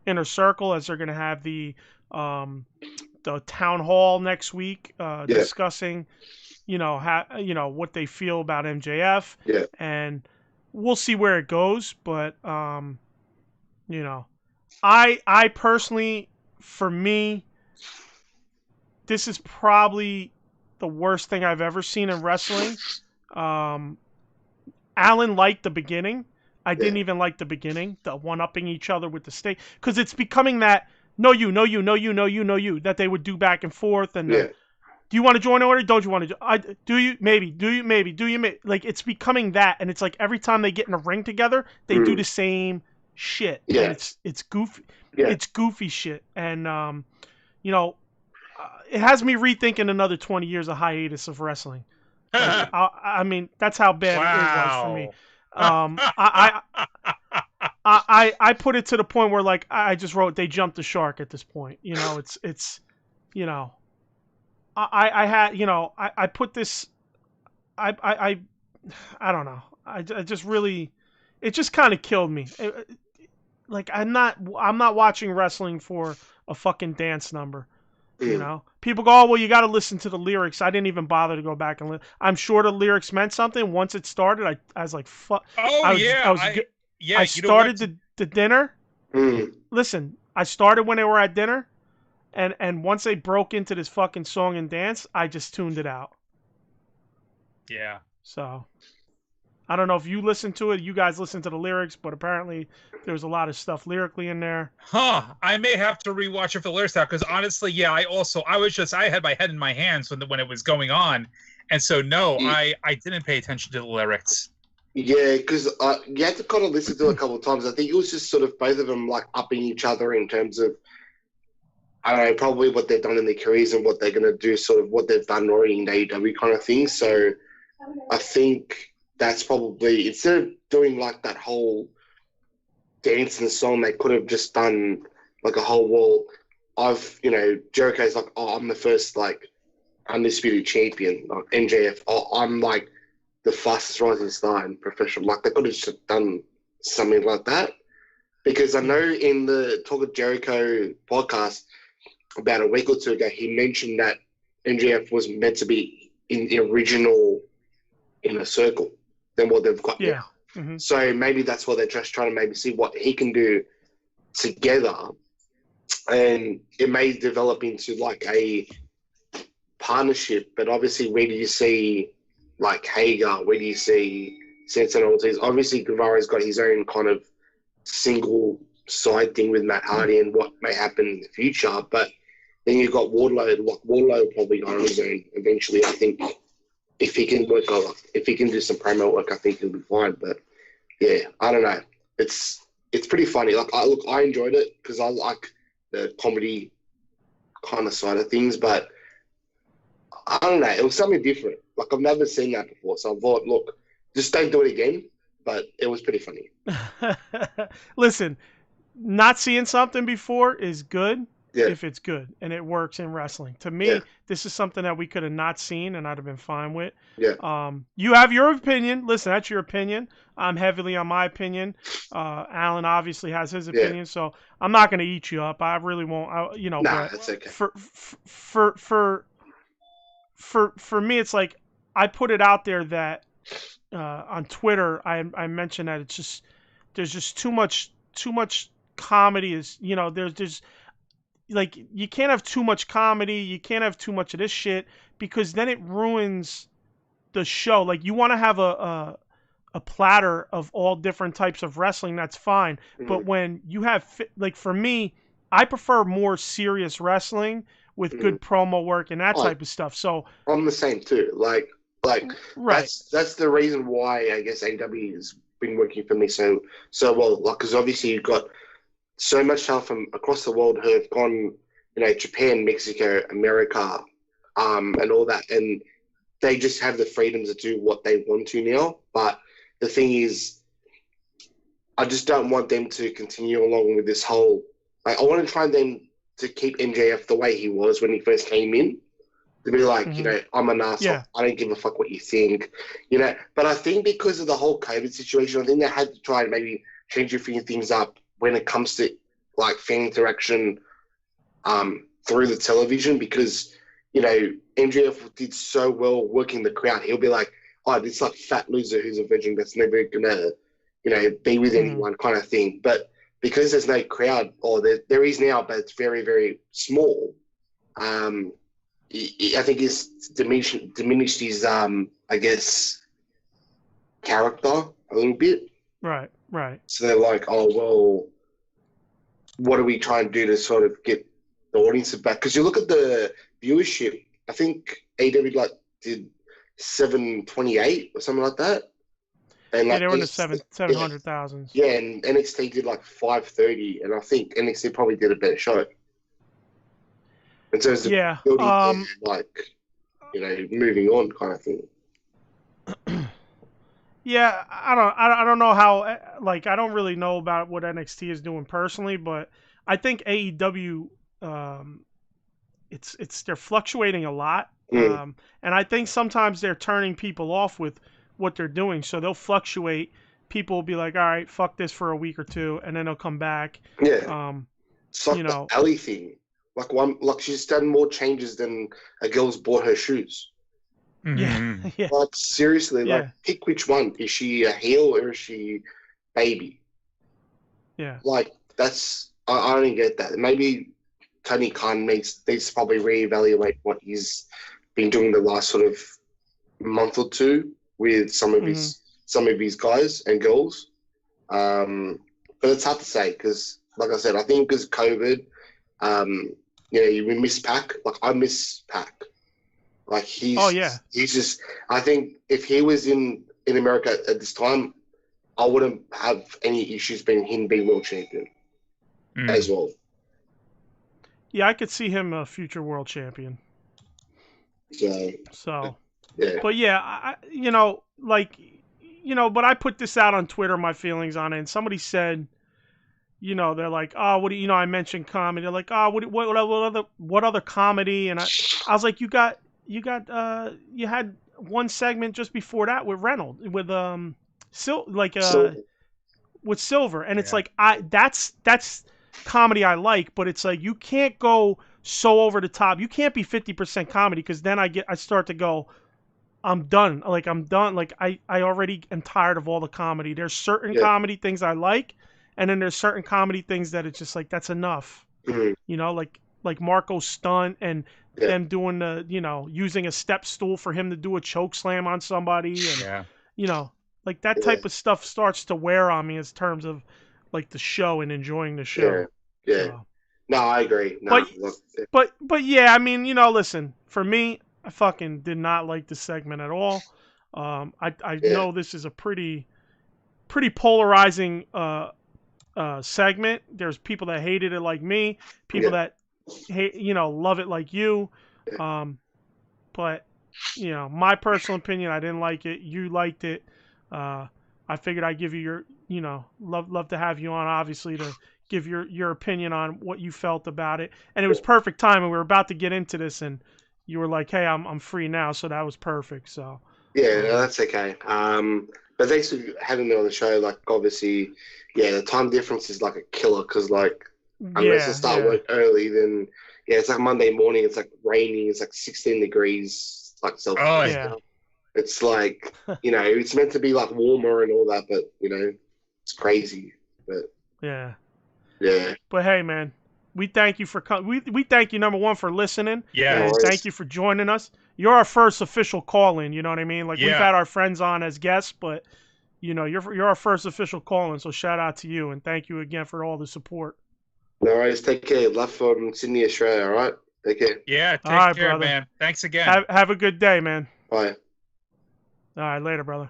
[SPEAKER 1] Inner Circle, as they're going to have the town hall next week discussing, what they feel about MJF.
[SPEAKER 3] Yeah.
[SPEAKER 1] And we'll see where it goes, but I personally, for me, this is probably the worst thing I've ever seen in wrestling. Alan liked the beginning. I didn't even like the beginning, the one-upping each other with the state, because it's becoming that no you that they would do back and forth, and do you want to join order? Don't you want to? Do you? Maybe. Do you? Maybe. Do you? Like, it's becoming that, and it's like every time they get in a ring together, they do the same shit.
[SPEAKER 3] Yeah.
[SPEAKER 1] And it's goofy. Yeah. It's goofy shit, and it has me rethinking another 20 years of hiatus of wrestling. Like, I mean, that's how bad it was for me. I put it to the point where, like, I just wrote, they jumped the shark at this point. I put this, I I don't know. I just really, it just kind of killed me. Like I'm not watching wrestling for a fucking dance number. You know, people go, oh, well, you got to listen to the lyrics. I didn't even bother to go back and listen. I'm sure the lyrics meant something. Once it started, I was like, fuck.
[SPEAKER 2] Oh,
[SPEAKER 1] I started the dinner. Listen, I started when they were at dinner. And once they broke into this fucking song and dance, I just tuned it out.
[SPEAKER 2] Yeah.
[SPEAKER 1] So, I don't know if you listen to it. You guys listen to the lyrics, but apparently there was a lot of stuff lyrically in there.
[SPEAKER 2] I may have to rewatch it for the lyrics now, because honestly, yeah, I had my head in my hands when it was going on, and so I didn't pay attention to the lyrics.
[SPEAKER 3] Yeah, because you had to kind of listen to it a couple of times. I think it was just sort of both of them like upping each other in terms of, I don't know, probably what they've done in their careers and what they're going to do, sort of what they've done already in AEW kind of thing. So I think that's probably, instead of doing like that whole dance and song, they could have just done like a whole wall of, Jericho's like, oh, I'm the first like undisputed champion, like MJF, oh, I'm like the fastest rising star in professional. Like they could have just done something like that. Because I know in the Talk of Jericho podcast about a week or two ago, he mentioned that MJF was meant to be in the original Inner Circle than what they've got now. Mm-hmm. So maybe that's what they're just trying to maybe see what he can do together. And it may develop into like a partnership. But obviously, where do you see like Hager? Where do you see Santana Ortiz? Obviously, Guevara's got his own kind of single side thing with Matt Hardy and what may happen in the future. But then you've got Wardlow. Like Wardlow probably on his own eventually. I think if he can do some promo work, I think he'll be fine. But yeah, I don't know. It's pretty funny. Like I enjoyed it because I like the comedy kind of side of things. But I don't know. It was something different. Like I've never seen that before. So I thought, look, just don't do it again. But it was pretty funny.
[SPEAKER 1] Listen, not seeing something before is good if it's good and it works in wrestling. To me, this is something that we could have not seen and I'd have been fine with.
[SPEAKER 3] Yeah.
[SPEAKER 1] You have your opinion. Listen, that's your opinion. I'm heavily on my opinion. Alan obviously has his opinion, so I'm not going to eat you up. I really won't.
[SPEAKER 3] Nah,
[SPEAKER 1] but
[SPEAKER 3] that's okay.
[SPEAKER 1] For me, it's like I put it out there that on Twitter, I mentioned that there's just too much comedy. There's like you can't have too much comedy. You can't have too much of this shit because then it ruins the show. Like you want to have a platter of all different types of wrestling, that's fine. Mm-hmm. But when you have like for me, I prefer more serious wrestling with good promo work and that type of stuff. So
[SPEAKER 3] I'm the same too. Like right. That's the reason why I guess AEW has been working for me so well. Like, because obviously you've got so much stuff from across the world who have gone, Japan, Mexico, America, and all that, and they just have the freedom to do what they want to now. But the thing is, I just don't want them to continue along with this whole. Like, I want to try them to keep MJF the way he was when he first came in. To be like, I'm an asshole. Yeah. I don't give a fuck what you think, But I think because of the whole COVID situation, I think they had to try and maybe change a few things up when it comes to like fan interaction through the television. Because MJF did so well working the crowd. He'll be like, oh, this like fat loser who's a virgin that's never gonna be with anyone kind of thing. But because there's no crowd, or there is now, but it's very very small. I think he's diminished his, I guess, character a little bit.
[SPEAKER 1] Right.
[SPEAKER 3] So they're like, oh, well, what do we try and do to sort of get the audience back? Because you look at the viewership, I think AEW did 728 or something like that. And
[SPEAKER 1] they were in the 700,000.
[SPEAKER 3] Yeah, and NXT did 530, and I think NXT probably did a better show. In terms of building, moving on kind of thing.
[SPEAKER 1] Yeah, I don't know how. I don't really know about what NXT is doing personally, but I think AEW, they're fluctuating a lot, and I think sometimes they're turning people off with what they're doing. So they'll fluctuate. People will be like, all right, fuck this for a week or two, and then they'll come back.
[SPEAKER 3] Yeah. It's like the alley thing. Like she's done more changes than a girl's bought her shoes.
[SPEAKER 1] Yeah. Yeah.
[SPEAKER 3] Like seriously, like pick which one. Is she a heel or is she baby?
[SPEAKER 1] Yeah.
[SPEAKER 3] Like that's I don't get that. Maybe Tony Khan needs to probably reevaluate what he's been doing the last sort of month or two with some of his guys and girls. But it's hard to say because, like I said, I think because COVID, we miss Pac. Like I miss Pac. Like he's just. I think if he was in America at this time, I wouldn't have any issues him being world champion as well.
[SPEAKER 1] Yeah, I could see him a future world champion. So
[SPEAKER 3] yeah.
[SPEAKER 1] But yeah, but I put this out on Twitter, my feelings on it, and somebody said, they're like, oh, what do you know? I mentioned comedy. They're like, oh, what other comedy? And I was like, you had one segment just before that with Reynolds with with Silver, and it's like that's comedy I like, but it's like you can't go so over the top. You can't be 50% comedy because then I start to go, I'm done. Like I'm done. Like I already am tired of all the comedy. There's certain comedy things I like, and then there's certain comedy things that it's just like that's enough. Like Marco's stunt and them doing the using a step stool for him to do a choke slam on somebody, and like that type of stuff starts to wear on me in terms of like the show and enjoying the show.
[SPEAKER 3] Yeah. No, I agree. No,
[SPEAKER 1] but yeah, I mean, listen, for me, I fucking did not like the segment at all. I know this is a pretty polarizing segment. There's people that hated it like me, people that hate, love it like you. But my personal opinion, I didn't like it. You liked it. I figured I'd give you your, love to have you on, obviously, to give your opinion on what you felt about it. And it was perfect timing. We were about to get into this, and you were like, hey, I'm free now, so that was perfect. So
[SPEAKER 3] yeah, no, that's okay. But thanks for having me on the show. Like, obviously, the time difference is like a killer because, like, unless I start work early, then it's like Monday morning. It's like raining. It's like 16 degrees. Like it's like it's meant to be like warmer and all that, but it's crazy. But yeah.
[SPEAKER 1] But hey, man, we thank you for we thank you, number one, for listening.
[SPEAKER 2] Yeah.
[SPEAKER 1] And thank you for joining us. You're our first official call-in. You know what I mean? Like we've had our friends on as guests, but you're our first official call-in. So shout out to you and thank you again for all the support.
[SPEAKER 3] No worries. Take care. Love from Sydney, Australia. All right. Take care.
[SPEAKER 2] Yeah. Take care, brother. Man. Thanks again.
[SPEAKER 1] Have a good day, man.
[SPEAKER 3] Bye.
[SPEAKER 1] All right, later, brother.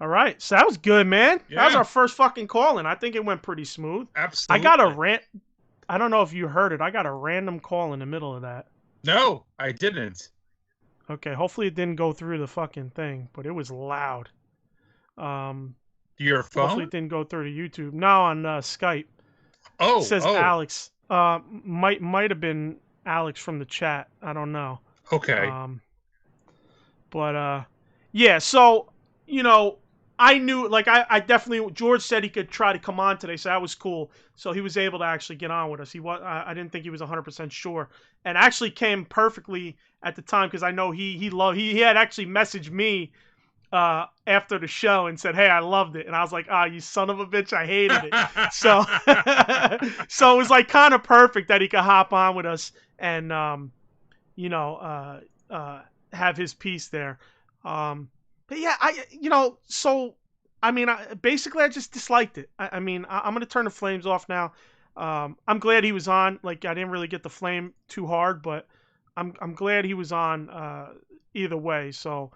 [SPEAKER 1] All right, so that was good, man. Yeah. That was our first fucking call-in. I think it went pretty smooth.
[SPEAKER 2] Absolutely.
[SPEAKER 1] I got a rant. I don't know if you heard it. I got a random call in the middle of that.
[SPEAKER 2] No, I didn't.
[SPEAKER 1] Okay, hopefully it didn't go through the fucking thing, but it was loud.
[SPEAKER 2] Your phone?
[SPEAKER 1] Hopefully it didn't go through to YouTube. No, on Skype.
[SPEAKER 2] Oh,
[SPEAKER 1] it says Alex. Might have been Alex from the chat. I don't know.
[SPEAKER 2] Okay.
[SPEAKER 1] But yeah. So I knew, like, I definitely, George said he could try to come on today, so that was cool. So he was able to actually get on with us. I didn't think he was 100% sure, and actually came perfectly at the time because I know he had actually messaged me after the show and said, hey, I loved it, and I was like, you son of a bitch, I hated it. So so it was like kind of perfect that he could hop on with us and have his piece there. But yeah, basically I just disliked it. I'm going to turn the flames off now. I'm glad he was on. Like, I didn't really get the flame too hard, but I'm glad he was on either way. So,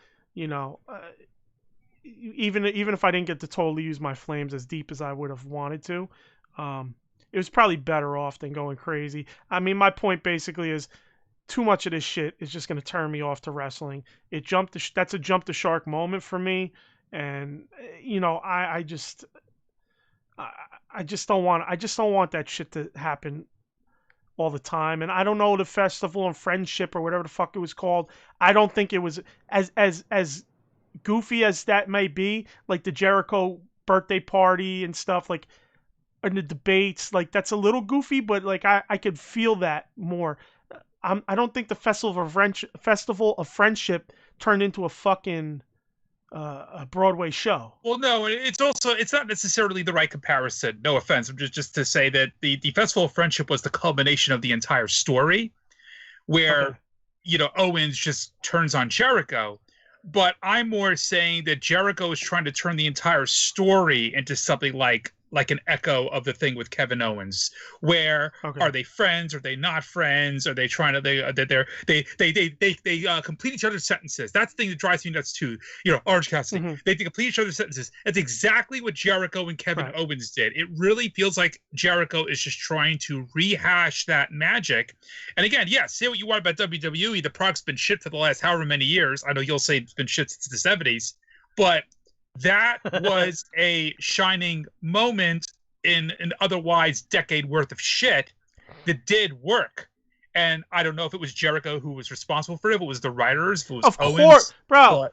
[SPEAKER 1] even if I didn't get to totally use my flames as deep as I would have wanted to, it was probably better off than going crazy. I mean, my point basically is, too much of this shit is just going to turn me off to wrestling. That's a jump the shark moment for me. And, I just don't want that shit to happen all the time. And I don't know the Festival of Friendship or whatever the fuck it was called. I don't think it was as goofy as that may be, like the Jericho birthday party and stuff, like in the debates, like that's a little goofy, but like I could feel that more. I don't think the Festival of Friendship turned into a fucking a Broadway show.
[SPEAKER 2] Well, no, it's not necessarily the right comparison. No offense. I'm just to say that the Festival of Friendship was the culmination of the entire story, where Owens just turns on Jericho. But I'm more saying that Jericho is trying to turn the entire story into something like an echo of the thing with Kevin Owens, where are they friends? Are they not friends? Are they trying to they complete each other's sentences? That's the thing that drives me nuts too. Orange Cassidy, they complete each other's sentences. That's exactly what Jericho and Kevin Owens did. It really feels like Jericho is just trying to rehash that magic. And again, say what you want about WWE, the product's been shit for the last however many years. I know you'll say it's been shit since the 70s, but that was a shining moment in an otherwise decade worth of shit that did work. And I don't know if it was Jericho who was responsible for it, if it was the writers, if it was
[SPEAKER 1] of
[SPEAKER 2] Owens.
[SPEAKER 1] Course, bro.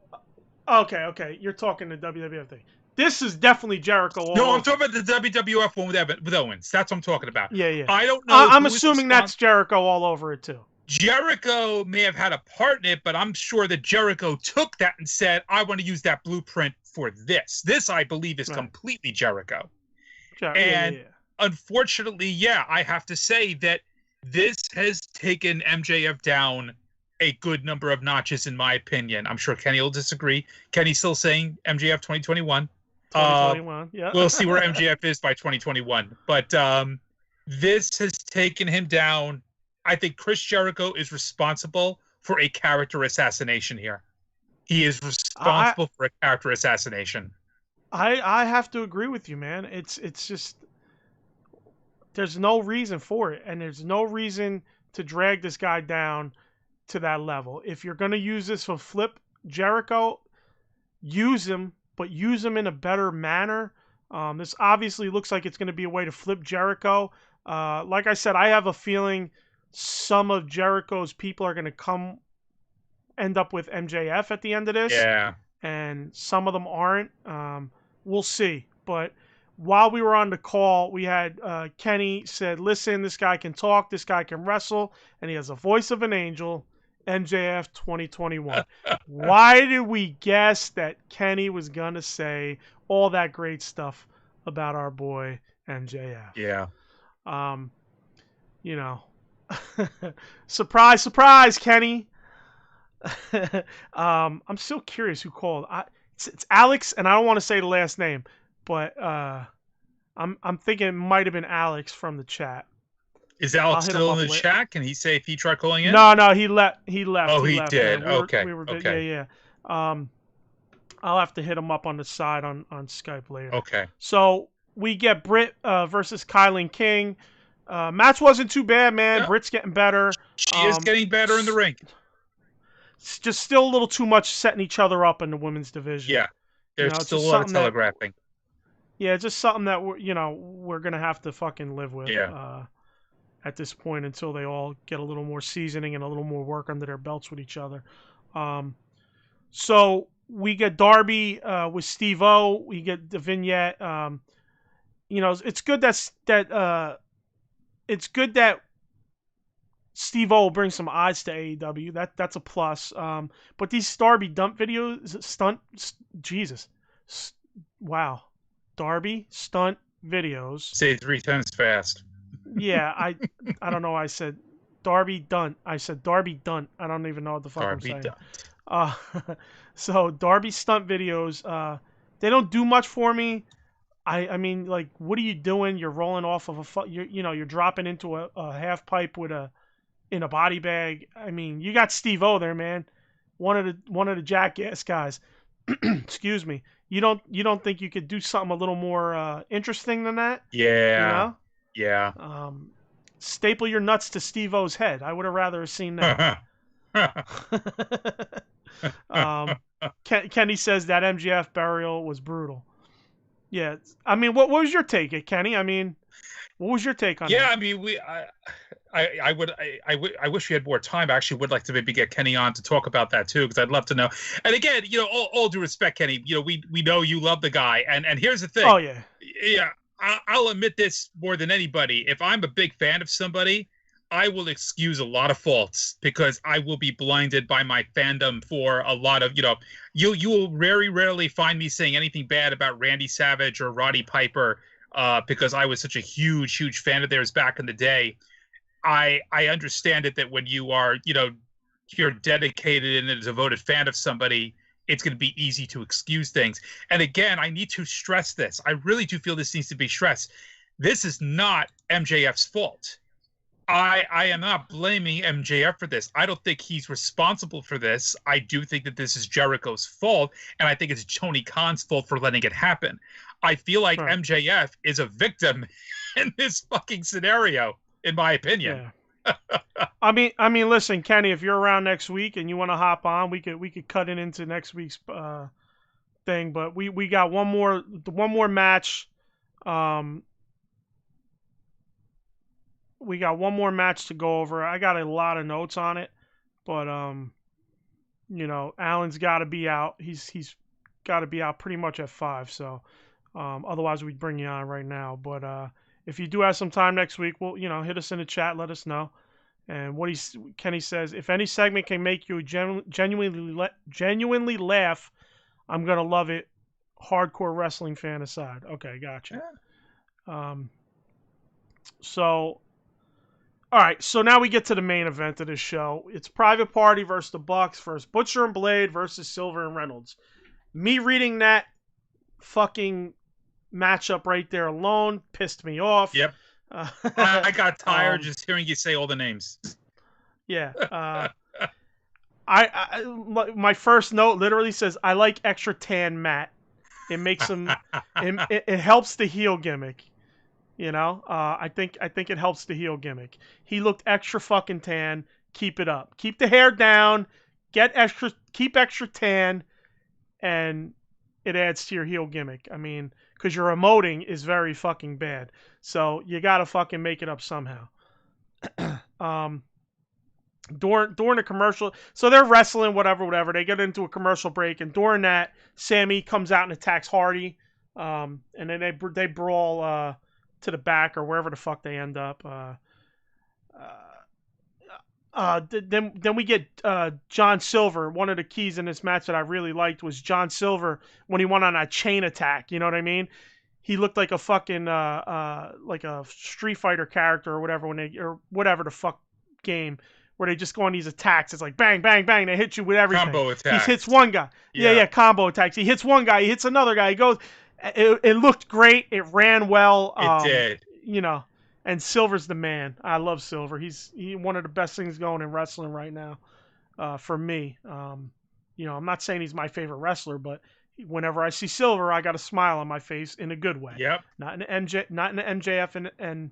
[SPEAKER 1] But... Okay. You're talking the WWF thing. This is definitely Jericho.
[SPEAKER 2] No, I'm talking about the WWF one with Owens. That's what I'm talking about.
[SPEAKER 1] Yeah.
[SPEAKER 2] I don't know.
[SPEAKER 1] I'm assuming that's Jericho all over it too.
[SPEAKER 2] Jericho may have had a part in it, but I'm sure that Jericho took that and said, I want to use that blueprint for this. This, I believe, is completely Jericho. Unfortunately, I have to say that this has taken MJF down a good number of notches, in my opinion. I'm sure Kenny will disagree. Kenny's still saying MJF 2021.
[SPEAKER 1] 2021, yeah.
[SPEAKER 2] We'll see where MJF is by 2021. But this has taken him down. I think Chris Jericho is responsible for a character assassination here. He is responsible for a character assassination.
[SPEAKER 1] I have to agree with you, man. It's just there's no reason for it, and there's no reason to drag this guy down to that level. If you're going to use this for flip Jericho, use him, but use him in a better manner. This obviously looks like it's going to be a way to flip Jericho. Like I said, I have a feeling some of Jericho's people are going to end up with MJF at the end of this.
[SPEAKER 2] Yeah.
[SPEAKER 1] And some of them aren't. We'll see. But while we were on the call, we had Kenny said, listen, this guy can talk, this guy can wrestle, and he has a voice of an angel. MJF 2021. Why did we guess that Kenny was going to say all that great stuff about our boy MJF?
[SPEAKER 2] Yeah.
[SPEAKER 1] Surprise, surprise, Kenny. I'm still curious who called. It's Alex, and I don't want to say the last name, but I'm thinking it might have been Alex from the chat.
[SPEAKER 2] Is Alex still in the chat? Can he say if he tried calling in?
[SPEAKER 1] No, he left.
[SPEAKER 2] Oh, he did. Okay.
[SPEAKER 1] Yeah. I'll have to hit him up on the side on Skype later.
[SPEAKER 2] Okay.
[SPEAKER 1] So we get Britt versus Kylan King. Match wasn't too bad, man. Yeah. Britt's getting better.
[SPEAKER 2] She is getting better in the ring.
[SPEAKER 1] It's just still a little too much setting each other up in the women's division.
[SPEAKER 2] Yeah. There's still a lot of telegraphing.
[SPEAKER 1] Just something that we're gonna have to fucking live with.
[SPEAKER 2] Yeah.
[SPEAKER 1] At this point, until they all get a little more seasoning and a little more work under their belts with each other. So we get Darby with Steve-O. We get the vignette. It's good that Steve-O will bring some eyes to AEW. That's a plus. But these Darby dump videos, wow. Darby stunt videos.
[SPEAKER 2] Say it 3 times fast.
[SPEAKER 1] Yeah, I don't know. I said Darby Dunt. I said Darby Dunt. I don't even know what the fuck
[SPEAKER 2] Darby
[SPEAKER 1] I'm saying. So Darby stunt videos, they don't do much for me. I mean, like, what are you doing? You're rolling off of you're dropping into a half pipe in a body bag. I mean, you got Steve-O there, man. One of the jackass guys. Excuse me. You don't think you could do something a little more interesting than that?
[SPEAKER 2] Yeah. Yeah.
[SPEAKER 1] Staple your nuts to Steve-O's head. I would have rather seen that. Kenny says that MJF burial was brutal. Yeah. I mean, what was your take, Kenny? I mean, what was your take on that?
[SPEAKER 2] Yeah, I mean, I wish we had more time. I actually would like to maybe get Kenny on to talk about that too, because I'd love to know. And again, all due respect, Kenny, we know you love the guy, and here's the thing.
[SPEAKER 1] Oh yeah.
[SPEAKER 2] Yeah, I'll admit this more than anybody. If I'm a big fan of somebody, I will excuse a lot of faults because I will be blinded by my fandom for a lot of, you will very rarely find me saying anything bad about Randy Savage or Roddy Piper because I was such a huge fan of theirs back in the day. I understand it that when you are, you're dedicated and a devoted fan of somebody, it's going to be easy to excuse things. And again, I need to stress this. I really do feel this needs to be stressed. This is not MJF's fault. I am not blaming MJF for this. I don't think he's responsible for this. I do think that this is Jericho's fault, and I think it's Tony Khan's fault for letting it happen. I feel like MJF is a victim in this fucking scenario, in my opinion.
[SPEAKER 1] Yeah. I mean, listen, Kenny, if you're around next week and you want to hop on, we could cut it into next week's thing. But we got one more match. We got one more match to go over. I got a lot of notes on it, but Allen's got to be out. He's got to be out pretty much at 5. So otherwise we'd bring you on right now. But if you do have some time next week, well, hit us in the chat, let us know. And Kenny says, if any segment can make you genuinely laugh, I'm gonna love it. Hardcore wrestling fan aside. Okay, gotcha. Yeah. So. All right, so now we get to the main event of this show. It's Private Party versus the Bucks versus Butcher and Blade versus Silver and Reynolds. Me reading that fucking matchup right there alone pissed me off.
[SPEAKER 2] Yep. I got tired just hearing you say all the names.
[SPEAKER 1] Yeah. My first note literally says, I like extra tan Matt. It makes him, it helps the heel gimmick. I think it helps the heel gimmick. He looked extra fucking tan. Keep it up. Keep the hair down. Keep extra tan, and it adds to your heel gimmick. I mean, because your emoting is very fucking bad. So you gotta fucking make it up somehow. During the commercial, so they're wrestling, whatever. They get into a commercial break, and during that, Sammy comes out and attacks Hardy, and then they brawl to the back or wherever the fuck they end up. Then we get John Silver. One of the keys in this match that I really liked was John Silver when he went on a chain attack. You know what I mean? He looked like a fucking like a Street Fighter character or whatever or whatever the fuck game where they just go on these attacks. It's like bang, bang, bang. They hit you with everything.
[SPEAKER 2] Combo attacks.
[SPEAKER 1] He hits one guy. Yeah, combo attacks. He hits one guy. He hits another guy. He goes. It looked great. It ran well.
[SPEAKER 2] It did.
[SPEAKER 1] And Silver's the man. I love Silver. He's one of the best things going in wrestling right now, for me. I'm not saying he's my favorite wrestler, but whenever I see Silver, I got a smile on my face in a good way.
[SPEAKER 2] Yep.
[SPEAKER 1] Not in the MJF and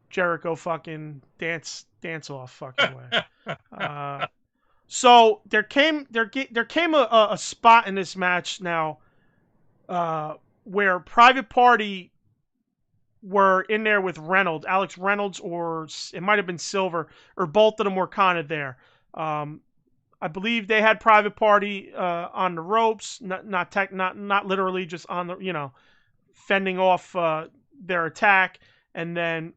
[SPEAKER 1] Jericho fucking dance off fucking way. So there came a spot in this match now, where Private Party were in there with Alex Reynolds, or it might have been Silver, or both of them were kind of there. I believe they had Private Party on the ropes, not literally, just on the fending off their attack, and then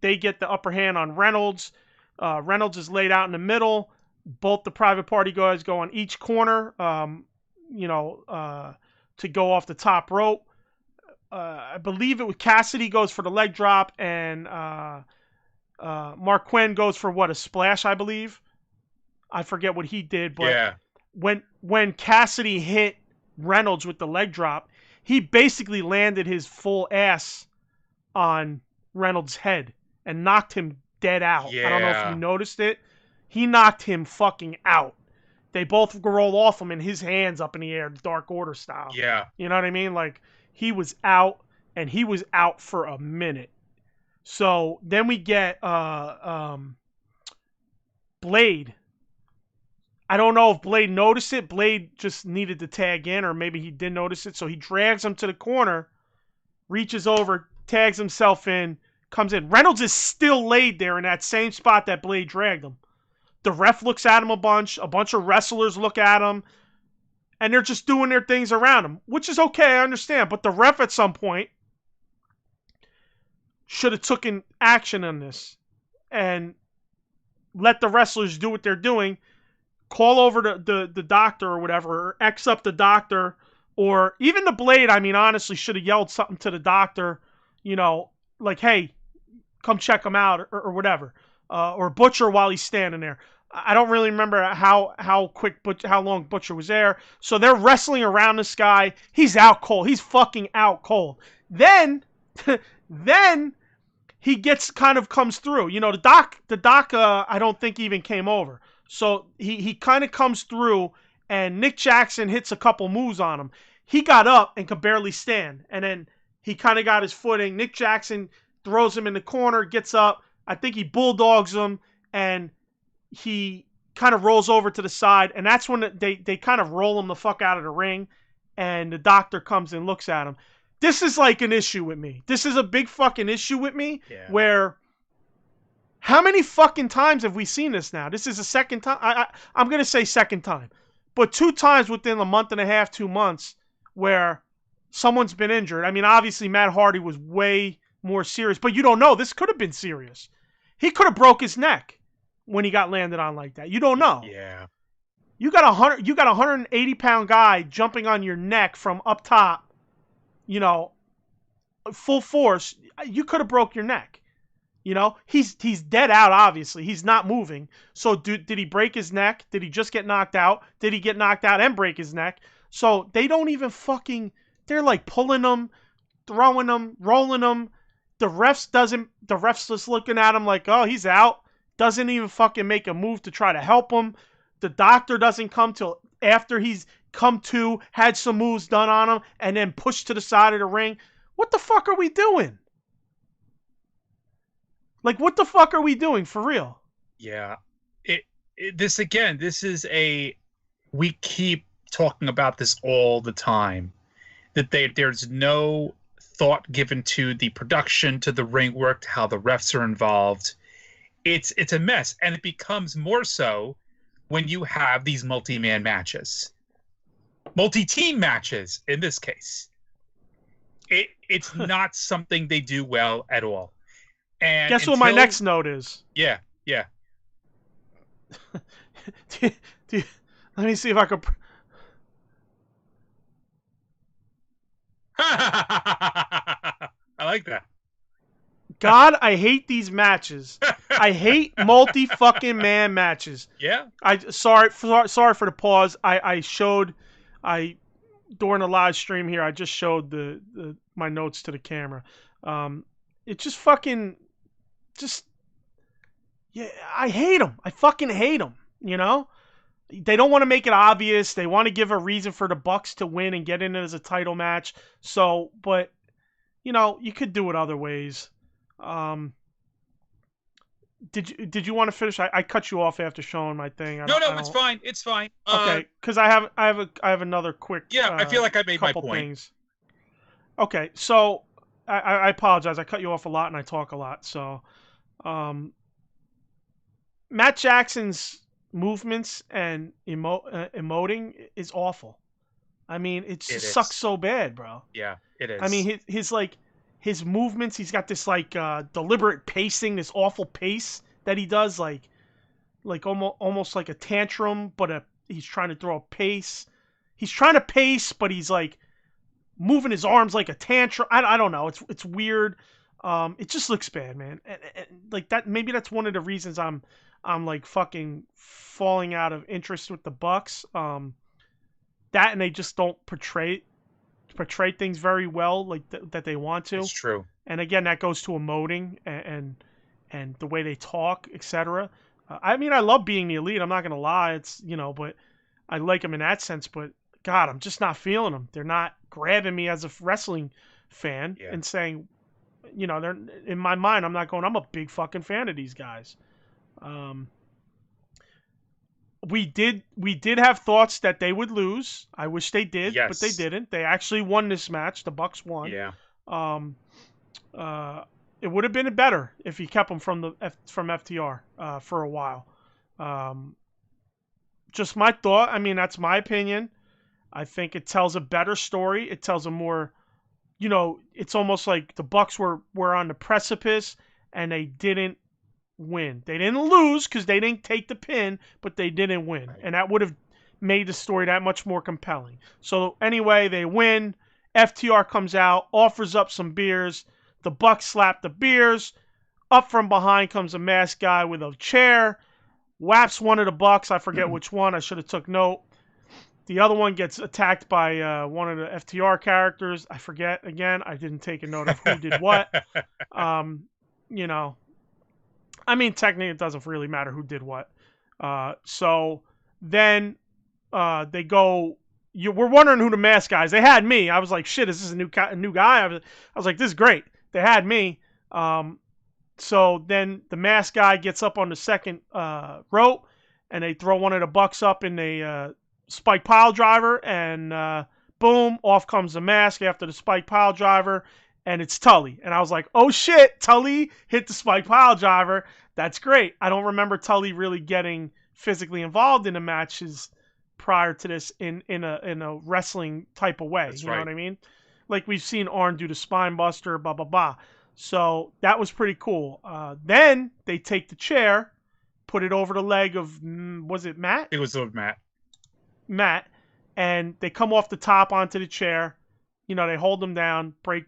[SPEAKER 1] they get the upper hand on Reynolds. Reynolds is laid out in the middle. Both the Private Party guys go on each corner, to go off the top rope. I believe it was Cassidy goes for the leg drop, and Mark Quinn goes for a splash, I believe. I forget what he did, but
[SPEAKER 2] yeah.
[SPEAKER 1] When Cassidy hit Reynolds with the leg drop, he basically landed his full ass on Reynolds' head and knocked him dead out.
[SPEAKER 2] Yeah.
[SPEAKER 1] I don't know if you noticed it. He knocked him fucking out. They both roll off him and his hands up in the air, Dark Order style.
[SPEAKER 2] Yeah.
[SPEAKER 1] You know what I mean? Like, he was out, and he was out for a minute. So then we get Blade. I don't know if Blade noticed it. Blade just needed to tag in, or maybe he didn't notice it. So he drags him to the corner, reaches over, tags himself in, comes in. Reynolds is still laid there in that same spot that Blade dragged him. The ref looks at him a bunch of wrestlers look at him, and they're just doing their things around him, which is okay, I understand. But the ref at some point should have taken action on this and let the wrestlers do what they're doing. Call over the doctor or whatever, or X up the doctor, or even the Blade, I mean, honestly, should have yelled something to the doctor, like, hey, come check him out, or whatever. Or Butcher while he's standing there. I don't really remember how long Butcher was there. So they're wrestling around this guy. He's out cold. He's fucking out cold. Then he comes through. The doc, I don't think even came over. So he kind of comes through, and Nick Jackson hits a couple moves on him. He got up and could barely stand, and then he kind of got his footing. Nick Jackson throws him in the corner, gets up. I think he bulldogs him, and he kind of rolls over to the side, and that's when they kind of roll him the fuck out of the ring, and the doctor comes and looks at him. This is like an issue with me. This is a big fucking issue with me, where how many fucking times have we seen this now? This is the second time. I'm going to say second time. But 2 times within a month and a half, 2 months, where someone's been injured. I mean, obviously, Matt Hardy was way more serious. But you don't know. This could have been serious. He could have broke his neck when he got landed on like that. You don't know.
[SPEAKER 2] Yeah.
[SPEAKER 1] You got a 180-pound guy jumping on your neck from up top, full force. You could have broke your neck. He's dead out, obviously. He's not moving. So did he break his neck? Did he just get knocked out? Did he get knocked out and break his neck? So they don't even they're like pulling him, throwing him, rolling him. The ref's just looking at him like, oh, he's out. Doesn't even fucking make a move to try to help him. The doctor doesn't come till after he's come to, had some moves done on him, and then pushed to the side of the ring. What the fuck are we doing? Like, what the fuck are we doing for real?
[SPEAKER 2] Yeah. This is we keep talking about this all the time, that there's no thought given to the production, to the ring work, to how the refs are involved. It's a mess, and it becomes more so when you have these multi-man matches. Multi-team matches, in this case. It's not something they do well at all. And
[SPEAKER 1] guess what my next note is?
[SPEAKER 2] Yeah.
[SPEAKER 1] Let me see if I could...
[SPEAKER 2] I like that.
[SPEAKER 1] God, I hate these matches. I hate multi-fucking-man matches.
[SPEAKER 2] Yeah.
[SPEAKER 1] Sorry for the pause. During the live stream here, I just showed my notes to the camera. It just fucking... yeah, I hate them. I fucking hate them, They don't want to make it obvious. They want to give a reason for the Bucks to win and get in it as a title match. So, but, you could do it other ways. Did you want to finish? I cut you off after showing my thing.
[SPEAKER 2] No, it's fine. It's fine.
[SPEAKER 1] Okay, because I have another quick.
[SPEAKER 2] Yeah, I feel like I made my point.
[SPEAKER 1] Things. Okay, so I apologize. I cut you off a lot and I talk a lot. So, Matt Jackson's movements and emoting is awful. I mean, it sucks so bad, bro.
[SPEAKER 2] Yeah, it is.
[SPEAKER 1] I mean, his movements, he's got this like deliberate pacing, this awful pace that he does, like almost like a tantrum, but he's trying to throw a pace. He's trying to pace, but he's like moving his arms like a tantrum. I don't know. It's weird. It just looks bad, man. And like that, maybe that's one of the reasons I'm like fucking falling out of interest with the Bucks. That, and they just don't portray things very well, like that they want to.
[SPEAKER 2] It's true.
[SPEAKER 1] And again, that goes to emoting and the way they talk, etc. I mean, I love being the Elite. I'm not gonna lie. It's but I like them in that sense. But God, I'm just not feeling them. They're not grabbing me as a wrestling fan and saying, they're in my mind. I'm not going. I'm a big fucking fan of these guys. we did have thoughts that they would lose. I wish they did,
[SPEAKER 2] Yes.
[SPEAKER 1] but they didn't. They actually won this match. The Bucks won.
[SPEAKER 2] Yeah.
[SPEAKER 1] It would have been better if he kept them from FTR for a while. Just my thought. I mean, that's my opinion. I think it tells a better story. It tells a more, it's almost like the Bucks were on the precipice and they didn't win. They didn't lose because they didn't take the pin, but they didn't win. Right. And that would have made the story that much more compelling. So anyway, they win. FTR comes out, offers up some beers. The Bucks slap the beers. Up from behind comes a masked guy with a chair. Whaps one of the Bucks. I forget which one. I should have took note. The other one gets attacked by one of the FTR characters. I forget again. I didn't take a note of who did what. I mean, technically, it doesn't really matter who did what. So then they go. We're wondering who the masked guy is. They had me. I was like, shit, is this a new guy? I was like, this is great. They had me. So then the masked guy gets up on the second rope, and they throw one of the Bucks up in a spike pile driver, and boom, off comes the mask after the spike pile driver, and it's Tully. And I was like, oh shit, Tully hit the spike pile driver. That's great. I don't remember Tully really getting physically involved in the matches prior to this in a wrestling type of way. That's you know what I mean? Like we've seen Arn do the spine buster, blah, blah, blah. So that was pretty cool. Then they take the chair, put it over the leg of, was it Matt?
[SPEAKER 2] It was Matt.
[SPEAKER 1] Matt. And they come off the top onto the chair. They hold them down, break,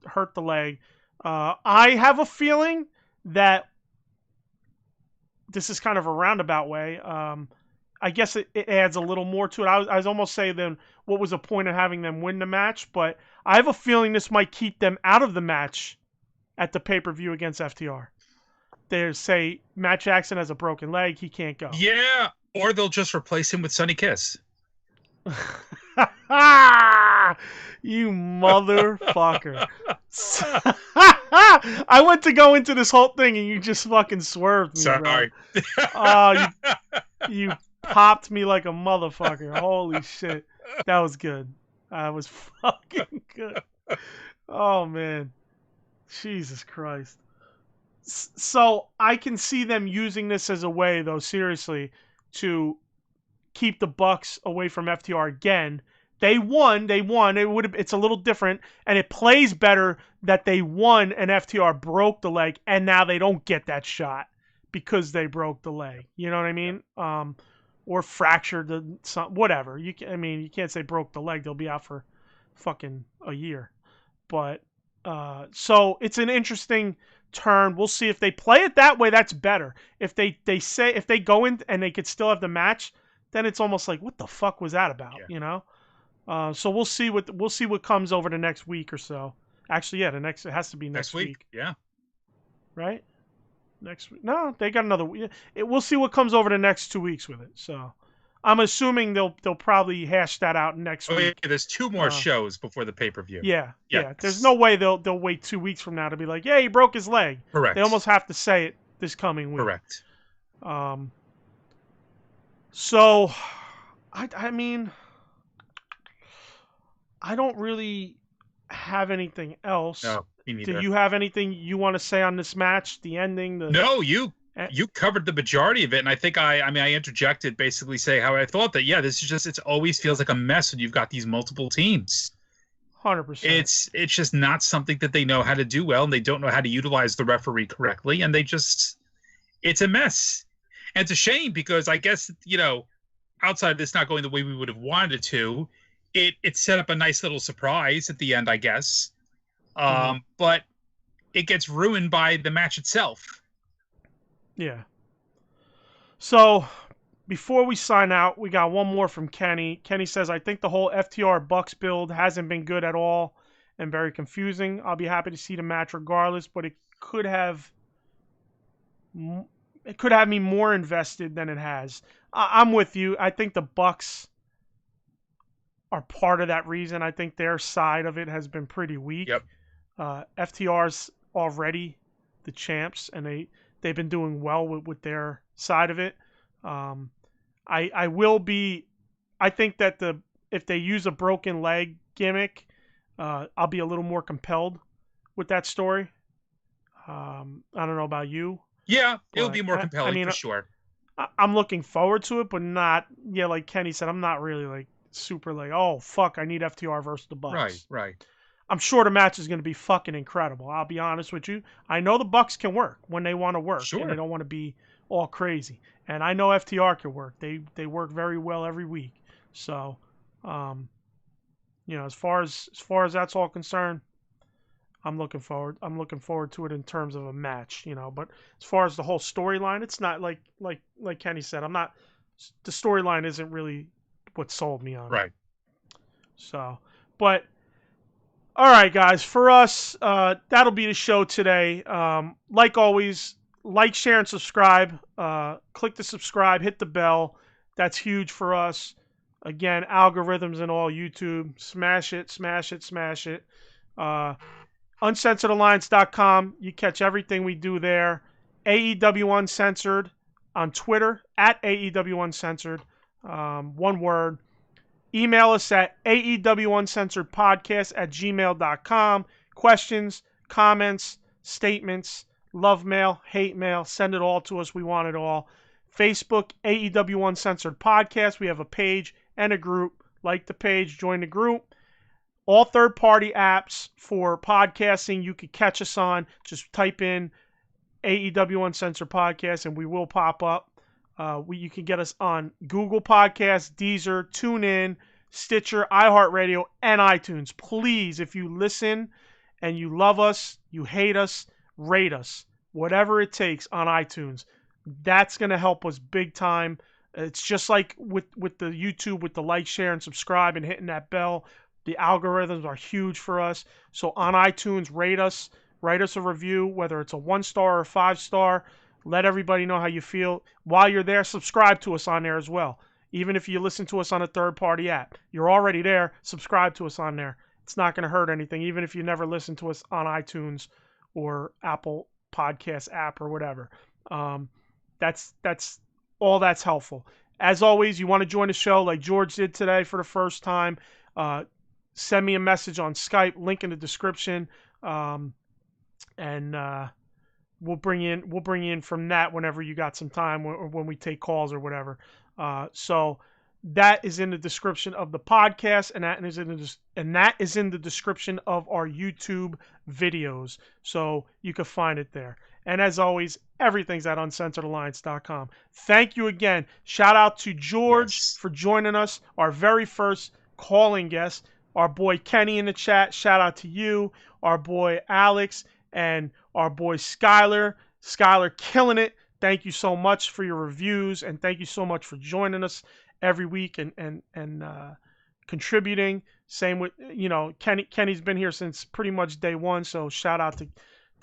[SPEAKER 1] hurt the leg. I have a feeling that this is kind of a roundabout way. I guess it adds a little more to it. I was almost saying then what was the point of having them win the match? But I have a feeling this might keep them out of the match at the pay-per-view against FTR. They say Matt Jackson has a broken leg. He can't go.
[SPEAKER 2] Yeah, or they'll just replace him with Sonny Kiss.
[SPEAKER 1] You motherfucker. I went to go into this whole thing and you just fucking swerved me.
[SPEAKER 2] Sorry.
[SPEAKER 1] Oh, you popped me like a motherfucker. Holy shit. That was good. That was fucking good. Oh, man. Jesus Christ. So I can see them using this as a way, though, seriously, to keep the Bucks away from FTR again. They won. It's a little different, and it plays better that they won and FTR broke the leg, and now they don't get that shot because they broke the leg. You know what I mean? Or fractured whatever. You can't say broke the leg. They'll be out for fucking a year. But so it's an interesting turn. We'll see if they play it that way. That's better. If they go in and they could still have the match, then it's almost like, what the fuck was that about? Yeah. So we'll see what comes over the next week or so. Actually, yeah, it has to be next week.
[SPEAKER 2] Yeah.
[SPEAKER 1] Right? Next week. No, they got another week. We'll see what comes over the next 2 weeks with it. So I'm assuming they'll probably hash that out next week.
[SPEAKER 2] Yeah, there's 2 more shows before the pay-per-view.
[SPEAKER 1] Yeah. There's no way they'll wait 2 weeks from now to be like, yeah, he broke his leg.
[SPEAKER 2] Correct.
[SPEAKER 1] They almost have to say it this coming week.
[SPEAKER 2] Correct.
[SPEAKER 1] So, I mean, I don't really have anything else.
[SPEAKER 2] No, me neither.
[SPEAKER 1] Do you have anything you want to say on this match, the ending?
[SPEAKER 2] No, you covered the majority of it, and I think I interjected, basically say how I thought that, yeah, this is just, it always feels like a mess when you've got these multiple teams.
[SPEAKER 1] 100%.
[SPEAKER 2] It's just not something that they know how to do well, and they don't know how to utilize the referee correctly, and it's a mess. And it's a shame because I guess, outside of this not going the way we would have wanted it to, it set up a nice little surprise at the end, I guess. But it gets ruined by the match itself.
[SPEAKER 1] Yeah. So before we sign out, we got one more from Kenny. Kenny says, I think the whole FTR Bucks build hasn't been good at all and very confusing. I'll be happy to see the match regardless, but it could have me more invested than it has. I'm with you. I think the Bucks are part of that reason. I think their side of it has been pretty weak.
[SPEAKER 2] Yep.
[SPEAKER 1] FTR's already the champs, and they've been doing well with their side of it. I will be. I think that if they use a broken leg gimmick, I'll be a little more compelled with that story. I don't know about you.
[SPEAKER 2] Yeah, it'll be more compelling for sure.
[SPEAKER 1] I'm looking forward to it, but not. Yeah, like Kenny said, I'm not really like super like, oh fuck, I need FTR versus the Bucks.
[SPEAKER 2] Right.
[SPEAKER 1] I'm sure the match is going to be fucking incredible. I'll be honest with you. I know the Bucks can work when they want to work, and they don't want to be all crazy. And I know FTR can work. They work very well every week. So, as far as that's all concerned, I'm looking forward to it in terms of a match. But as far as the whole storyline, it's not like Kenny said. The storyline isn't really what sold me on it.
[SPEAKER 2] Right.
[SPEAKER 1] So, but. All right, guys. For us, that'll be the show today. Like always, like, share, and subscribe. Click the subscribe, hit the bell. That's huge for us. Again, algorithms and all YouTube. Smash it, smash it, smash it. Uncensoredalliance.com. You catch everything we do there. AEW Uncensored on Twitter, at AEW Uncensored. One word. Email us at aewuncensoredpodcast@gmail.com. Questions, comments, statements, love mail, hate mail, send it all to us. We want it all. Facebook, AEW Uncensored Podcast. We have a page and a group. Like the page, join the group. All third-party apps for podcasting you could catch us on. Just type in AEW Uncensored Podcast and we will pop up. You can get us on Google Podcasts, Deezer, TuneIn, Stitcher, iHeart Radio, and iTunes. Please, if you listen and you love us, you hate us, rate us. Whatever it takes on iTunes. That's going to help us big time. It's just like with the YouTube, with the like, share, and subscribe and hitting that bell. The algorithms are huge for us. So on iTunes, rate us. Write us a review, whether it's a 1-star or a 5-star. Let everybody know how you feel. While you're there, subscribe to us on there as well. Even if you listen to us on a third-party app. You're already there. Subscribe to us on there. It's not going to hurt anything, even if you never listen to us on iTunes or Apple Podcast app or whatever. That's all that's helpful. As always, you want to join the show like George did today for the first time. Send me a message on Skype, link in the description. And we'll bring you in from that whenever you got some time or when we take calls or whatever. So that is in the description of the podcast, and that is in the description of our YouTube videos. So you can find it there. And as always, everything's at uncensoredalliance.com. Thank you again. Shout out to George for joining us, our very first calling guest. Our boy Kenny in the chat. Shout out to you. Our boy Alex. And our boy Skylar. Skylar killing it. Thank you so much for your reviews. And thank you so much for joining us every week and contributing. Same with, Kenny's been here since pretty much day one. So shout out to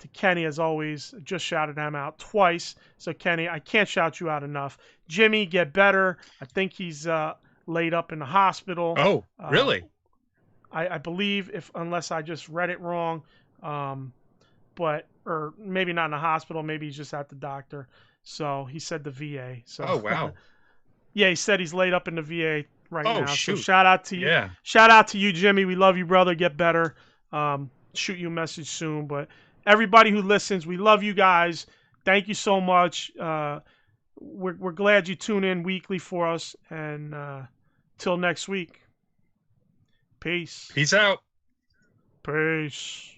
[SPEAKER 1] Kenny as always. Just shouted him out twice. So Kenny, I can't shout you out enough. Jimmy, get better. I think he's laid up in the hospital.
[SPEAKER 2] Oh, really?
[SPEAKER 1] I believe, unless I just read it wrong. Or maybe not in the hospital, maybe he's just at the doctor. So he said the VA. So,
[SPEAKER 2] oh, wow.
[SPEAKER 1] Yeah, he said he's laid up in the VA right now.
[SPEAKER 2] Shoot.
[SPEAKER 1] So shout out to you.
[SPEAKER 2] Yeah.
[SPEAKER 1] Shout out to you, Jimmy. We love you, brother. Get better. Shoot you a message soon. But everybody who listens, we love you guys. Thank you so much. We're glad you tune in weekly for us. And till next week. Peace.
[SPEAKER 2] Peace out.
[SPEAKER 1] Peace.